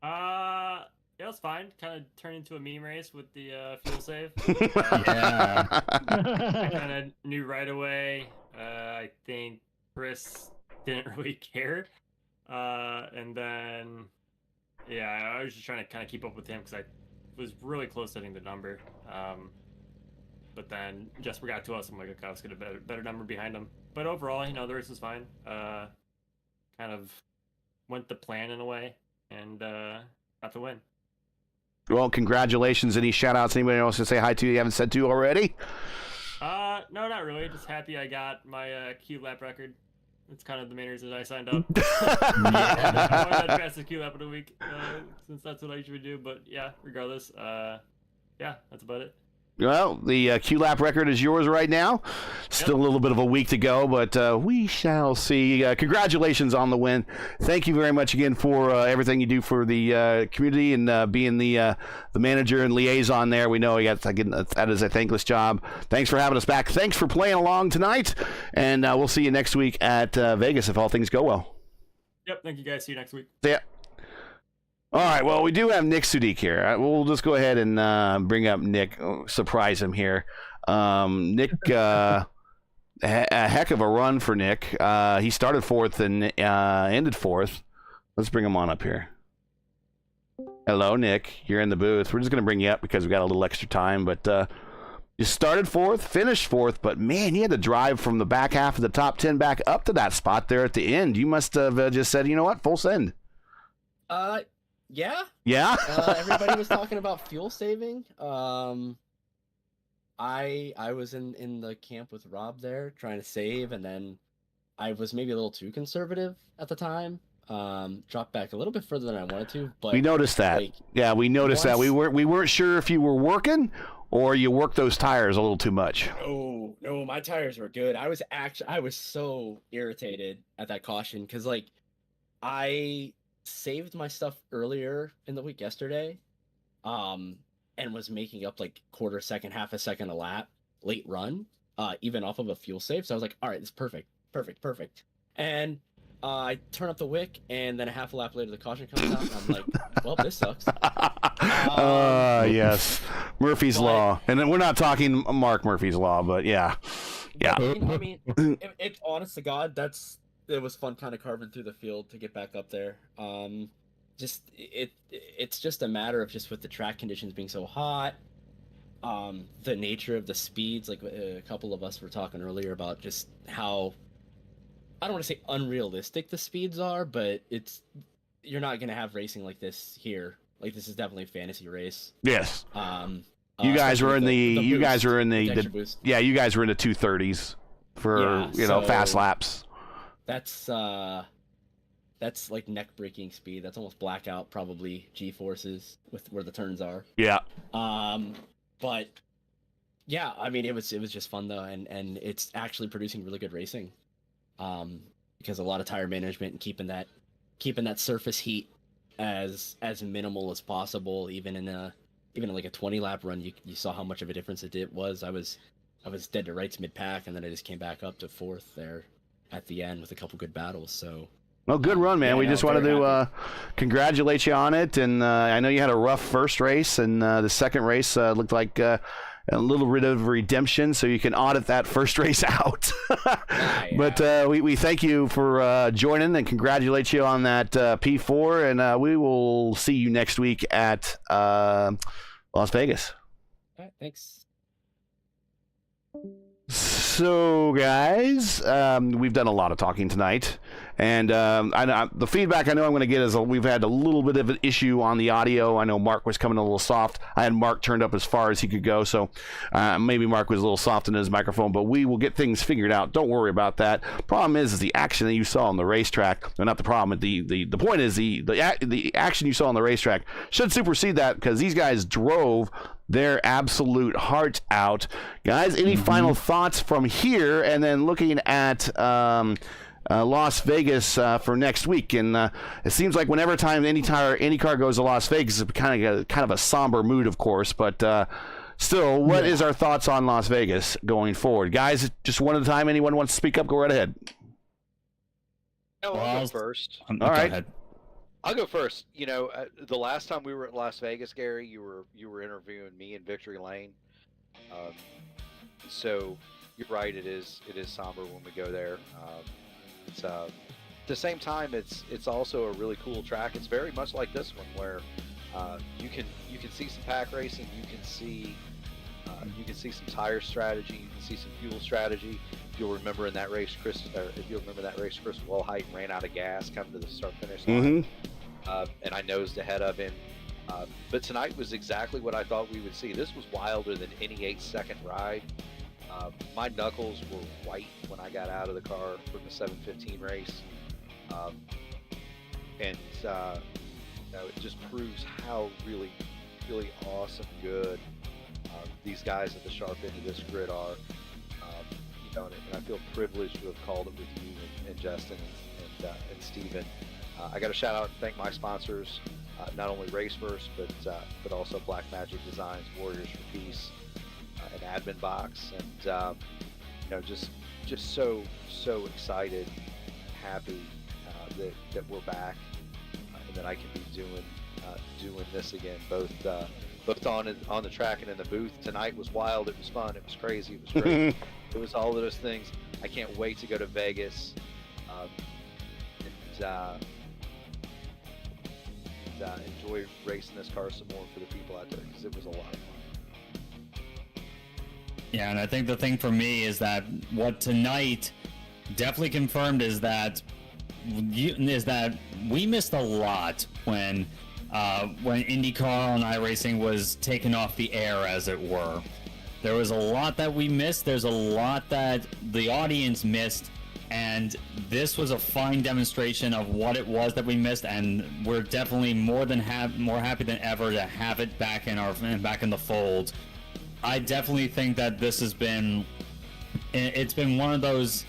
Yeah, it was fine. Kind of turned into a meme race with the fuel save. Yeah. I kind of knew right away. I think Chris didn't really care. And then, yeah, I was just trying to kind of keep up with him because I was really close to hitting the number. But then Jesper got to us. I'm like, okay, I was going to get a better number behind him. But overall, the race was fine. Kind of went the plan in a way and got the win. Well, congratulations. Any shout-outs? Anybody else to say hi to you haven't said to already? No, not really. Just happy I got my Q lap record. It's kind of the main reason I signed up. I wanted that fastest Q lap of the week, since that's what I usually do. But yeah, regardless, yeah, that's about it. Well, the Q-Lap record is yours right now. Still a little bit of a week to go, but we shall see. Congratulations on the win. Thank you very much again for everything you do for the community and being the manager and liaison there. We know that is a thankless job. Thanks for having us back. Thanks for playing along tonight, and we'll see you next week at Vegas if all things go well. Yep, thank you guys. See you next week. Yeah. All right, well, we do have Nick Sudik here. We'll just go ahead and bring up Nick, surprise him here. Nick, a heck of a run for Nick. He started fourth and ended fourth. Let's bring him on up here. Hello, Nick. You're in the booth. We're just going to bring you up because we got a little extra time. But you started fourth, finished fourth, but, man, you had to drive from the back half of the top 10 back up to that spot there at the end. You must have just said, you know what, full send. Yeah. Yeah? Everybody was talking about fuel saving. I was in the camp with Rob there trying to save, and then I was maybe a little too conservative at the time. Dropped back a little bit further than I wanted to, but we noticed that. Yeah, we noticed that. We weren't sure if you were working or you worked those tires a little too much. Oh, no, my tires were good. I was so irritated at that caution because I saved my stuff earlier in the week yesterday, and was making up quarter second, half a second a lap late run, even off of a fuel save. So I was like, all right, this is perfect. And I turn up the wick, and then a half a lap later the caution comes out, and I'm like, well, this sucks. Yes, Murphy's Law, and then we're not talking Mark Murphy's Law, but yeah. I mean, it's honest to God, it was fun kind of carving through the field to get back up there. It's just a matter of just with the track conditions being so hot, the nature of the speeds. Like a couple of us were talking earlier about just how, I don't want to say unrealistic the speeds are, but you're not going to have racing like this here. Like, this is definitely a fantasy race. Yes. You guys were in the 230s for fast laps. That's like neck breaking speed. That's almost blackout probably G-forces with where the turns are. Yeah. But yeah, I mean it was just fun though, and it's actually producing really good racing. Because a lot of tire management and keeping that surface heat as minimal as possible, even in like a 20 lap run, you saw how much of a difference it was. I was dead to rights mid pack, and then I just came back up to fourth there at the end with a couple good battles. So, well, good run, man. We just wanted to congratulate you on it. And I know you had a rough first race, and the second race looked like a little bit of redemption, so you can audit that first race out. But we thank you for joining and congratulate you on that P4. And we will see you next week at Las Vegas. All right, thanks. So, guys, we've done a lot of talking tonight, And the feedback I know I'm going to get is we've had a little bit of an issue on the audio. I know Mark was coming a little soft. I had Mark turned up as far as he could go, so maybe Mark was a little soft in his microphone, but we will get things figured out. Don't worry about that. Problem is the action that you saw on the racetrack. Well, not the problem. The point is the action you saw on the racetrack should supersede that, because these guys drove their absolute hearts out. Guys, any final thoughts from here, and then looking at Las Vegas for next week? And it seems like whenever time IndyCar goes to Las Vegas, it's kind of a somber mood, of course, but still, what is our thoughts on Las Vegas going forward? Guys, just one at a time. Anyone wants to speak up, go right ahead. I'll go first. All right. Ahead. I'll go first. You know, the last time we were at Las Vegas, Gary, you were interviewing me in Victory Lane. So you're right. It is somber when we go there. It's at the same time, it's also a really cool track. It's very much like this one, where you can see some pack racing. You can see some tire strategy. You can see some fuel strategy. You'll remember in that race, Chris Wellheight ran out of gas coming to the start-finish line, and I nosed ahead of him. But tonight was exactly what I thought we would see. This was wilder than any 8-second ride. My knuckles were white when I got out of the car from the 7:15 race, and it just proves how really, really awesome good these guys at the sharp end of this grid are. And I feel privileged to have called it with you and Justin and Steven. I got to shout out and thank my sponsors, not only RACEWEAR, but also Black Magic Designs, Warriors for Peace, and Admin Box, and just so excited, happy that we're back, and that I can be doing this again, both on the track and in the booth. Tonight was wild. It was fun. It was crazy. It was great. It was all of those things. I can't wait to go to Vegas and enjoy racing this car some more for the people out there, because it was a lot of fun. Yeah, and I think the thing for me is that what tonight definitely confirmed is that we missed a lot when IndyCar on iRacing was taken off the air, as it were. There was a lot that we missed. There's a lot that the audience missed, and this was a fine demonstration of what it was that we missed. And we're definitely more happy than ever to have it back in the fold. I definitely think that it's been one of those.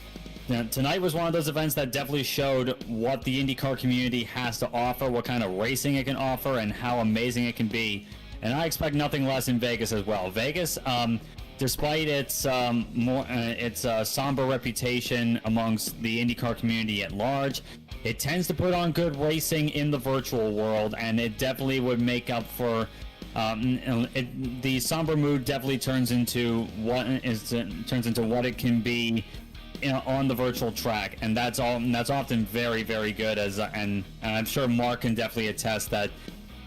Tonight was one of those events that definitely showed what the IndyCar community has to offer, what kind of racing it can offer, and how amazing it can be. And I expect nothing less in Vegas as well. Vegas, despite its somber reputation amongst the IndyCar community at large, it tends to put on good racing in the virtual world, and it definitely would make up for. The somber mood definitely turns into what it can be on the virtual track, and that's often very, very good. And I'm sure Mark can definitely attest that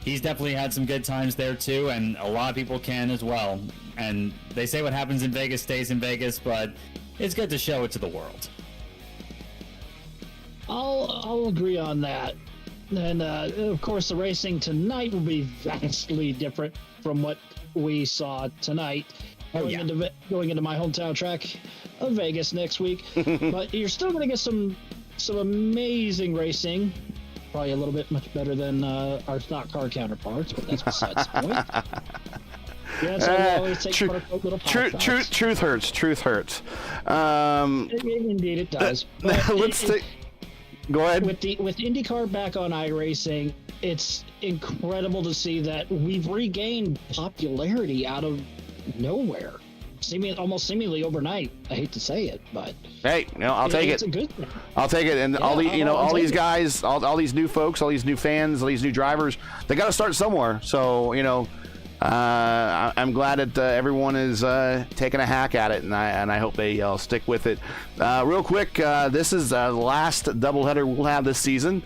he's definitely had some good times there too, and a lot of people can as well. And they say what happens in Vegas stays in Vegas, but it's good to show it to the world. I'll agree on that. And of course, the racing tonight will be vastly different from what we saw tonight. Going into my hometown track of Vegas next week, but you're still going to get some amazing racing. Probably a little bit much better than our stock car counterparts, but that's besides the point. Yeah, so we always take little truth hurts. Truth hurts. Indeed, it does. Go ahead. With IndyCar back on iRacing, it's incredible to see that we've regained popularity out of nowhere, almost seemingly overnight. I hate to say it, but hey, I'll take it. It's a good thing. I'll take it. And all these guys, all these new folks, all these new fans, all these new drivers, they got to start somewhere. So I'm glad that everyone is taking a hack at it, and I hope they stick with it. Real quick, this is the last doubleheader we'll have this season.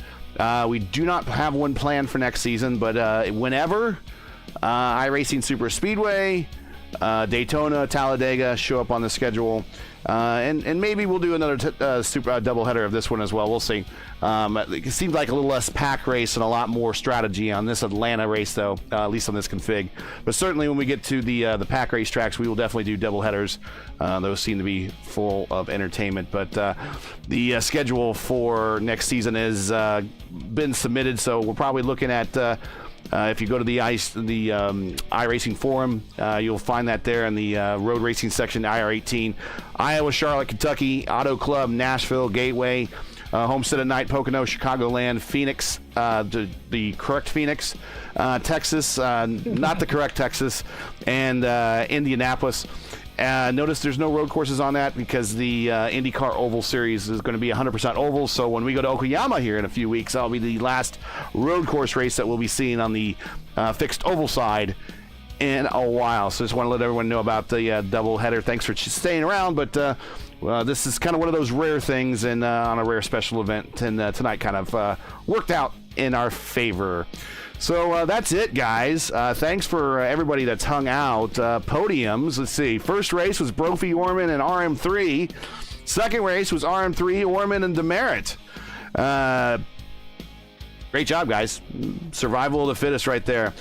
We do not have one planned for next season, but whenever iRacing Super Speedway, Daytona, Talladega show up on the schedule. And maybe we'll do another super doubleheader of this one as well. We'll see. It seems like a little less pack race and a lot more strategy on this Atlanta race, though, at least on this config. But certainly when we get to the pack race tracks, we will definitely do doubleheaders. Those seem to be full of entertainment. But the schedule for next season has been submitted, so we're probably looking at. If you go to the iRacing forum, you'll find that there in the road racing section, IR18. Iowa, Charlotte, Kentucky, Auto Club, Nashville, Gateway, Homestead at Night, Pocono, Chicagoland, Phoenix, the correct Phoenix, Texas, not the correct Texas, and Indianapolis. Notice there's no road courses on that because the IndyCar Oval Series is going to be 100% oval. So when we go to Okayama here in a few weeks, that'll be the last road course race that we'll be seeing on the fixed oval side in a while. So just want to let everyone know about the double header. Thanks for staying around, but this is kind of one of those rare things and on a rare special event, and tonight kind of worked out in our favor. So that's it, guys. Thanks for everybody that's hung out. Podiums, let's see. First race was Brophy, Orman, and RM3. Second race was RM3, Orman, and Demerit. Great job, guys. Survival of the fittest right there.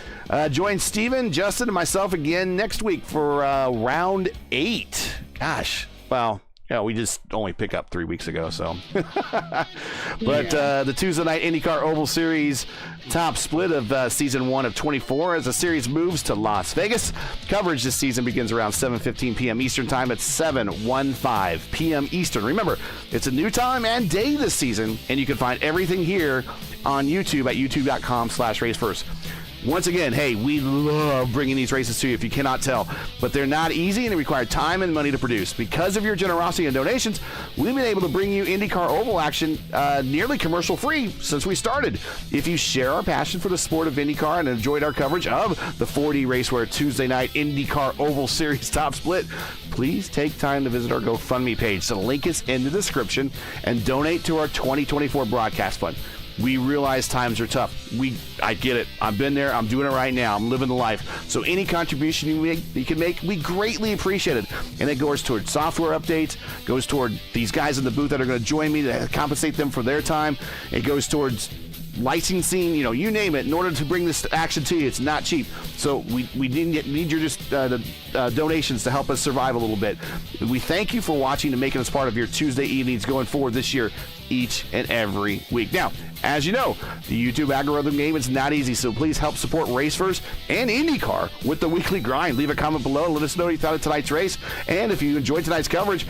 Join Steven, Justin, and myself again next week for round 8. Gosh, well... Yeah, we just only pick up 3 weeks ago, so. But the Tuesday night IndyCar Oval Series top split of season 1 of 24 as the series moves to Las Vegas. Coverage this season begins around 7:15 p.m. Eastern time at 7:15 p.m. Eastern. Remember, it's a new time and day this season, and you can find everything here on YouTube at youtube.com/racefirst. Once again, hey, we love bringing these races to you if you cannot tell, but they're not easy and they require time and money to produce. Because of your generosity and donations, we've been able to bring you IndyCar Oval action nearly commercial-free since we started. If you share our passion for the sport of IndyCar and enjoyed our coverage of the 4D RACEWEAR Tuesday night IndyCar Oval Series top split, please take time to visit our GoFundMe page. The link is in the description and donate to our 2024 broadcast fund. We realize times are tough. I get it. I've been there. I'm doing it right now. I'm living the life. So any contribution you can make, we greatly appreciate it. And it goes toward software updates, goes toward these guys in the booth that are going to join me to compensate them for their time. It goes towards licensing, you name it, in order to bring this action to you. It's not cheap. So we need your donations to help us survive a little bit. We thank you for watching and making us part of your Tuesday evenings going forward this year, each and every week. Now, as you know, the YouTube algorithm game is not easy, so please help support RaceFirst and IndyCar with the weekly grind. Leave a comment below and let us know what you thought of tonight's race. And if you enjoyed tonight's coverage,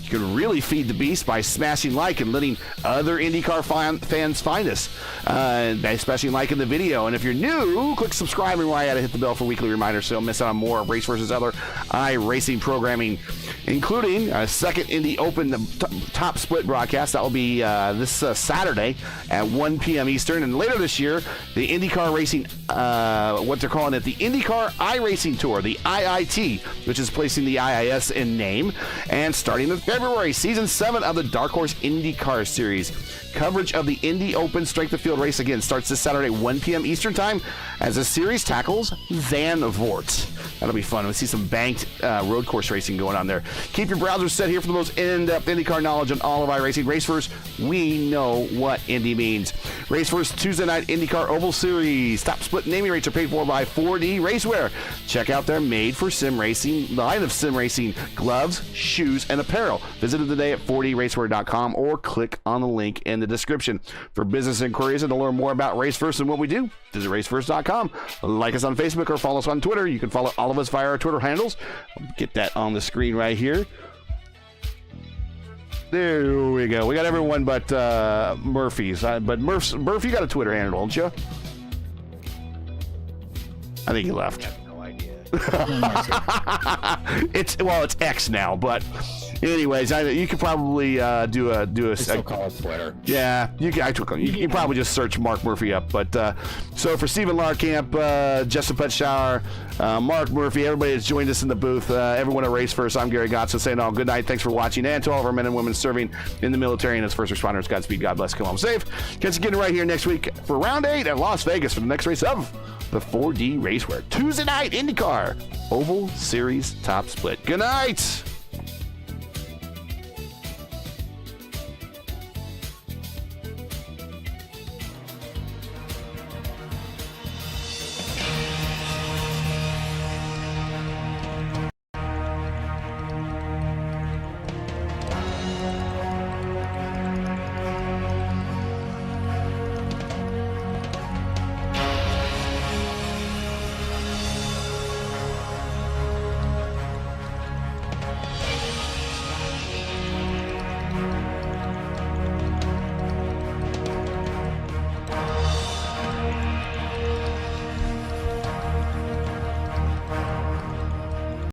you can really feed the beast by smashing like and letting other IndyCar fans find us, by smashing like in the video. And if you're new, click subscribe and right at it, hit the bell for weekly reminders so you don't miss out on more Race vs. Other iRacing programming, including a second Indy Open top split broadcast. That will be this Saturday at 1 p.m. Eastern. And later this year, the IndyCar Racing, what they're calling it, the IndyCar iRacing Tour, the IIT, which is placing the IIS in name. And starting in February, Season 7 of the Dark Horse IndyCar Series. Coverage of the Indy Open Strength of Field race again starts this Saturday, 1 p.m. Eastern Time, as the series tackles Zandvoort. That'll be fun. We'll see some banked road course racing going on there. Keep your browsers set here for the most in-depth IndyCar knowledge on all of iRacing. RaceFirst, we know what Indy means. RaceFirst Tuesday night IndyCar Oval Series. Top split naming rates are paid for by 4D RACEWEAR. Check out their made-for-sim racing line of sim racing gloves, shoes, and apparel. Visit them today at 4dracewear.com or click on the link in the description. For business inquiries and to learn more about RaceFirst and what we do, visit racefirst.com. Like us on Facebook or follow us on Twitter. You can follow all of us via our Twitter handles. I'll get that on the screen right here. There we go. We got everyone but Murphy's. But Murph, you got a Twitter handle, don't you? I think he left. I have no idea. It's X now, but anyways, you could probably do a Still call it Twitter. Yeah, you can probably just search Mark Murphy up. But so for Stephen Larkamp, Justin Petschauer, Mark Murphy, everybody that's joined us in the booth, everyone at RaceFirst, I'm Gary Gotzo saying all good night. Thanks for watching, and to all of our men and women serving in the military and as first responders, Godspeed, God bless, come home safe. Catch you again right here next week for round 8 at Las Vegas for the next race of the 4D RACEWEAR Tuesday night IndyCar. Oval Series Top Split. Good night!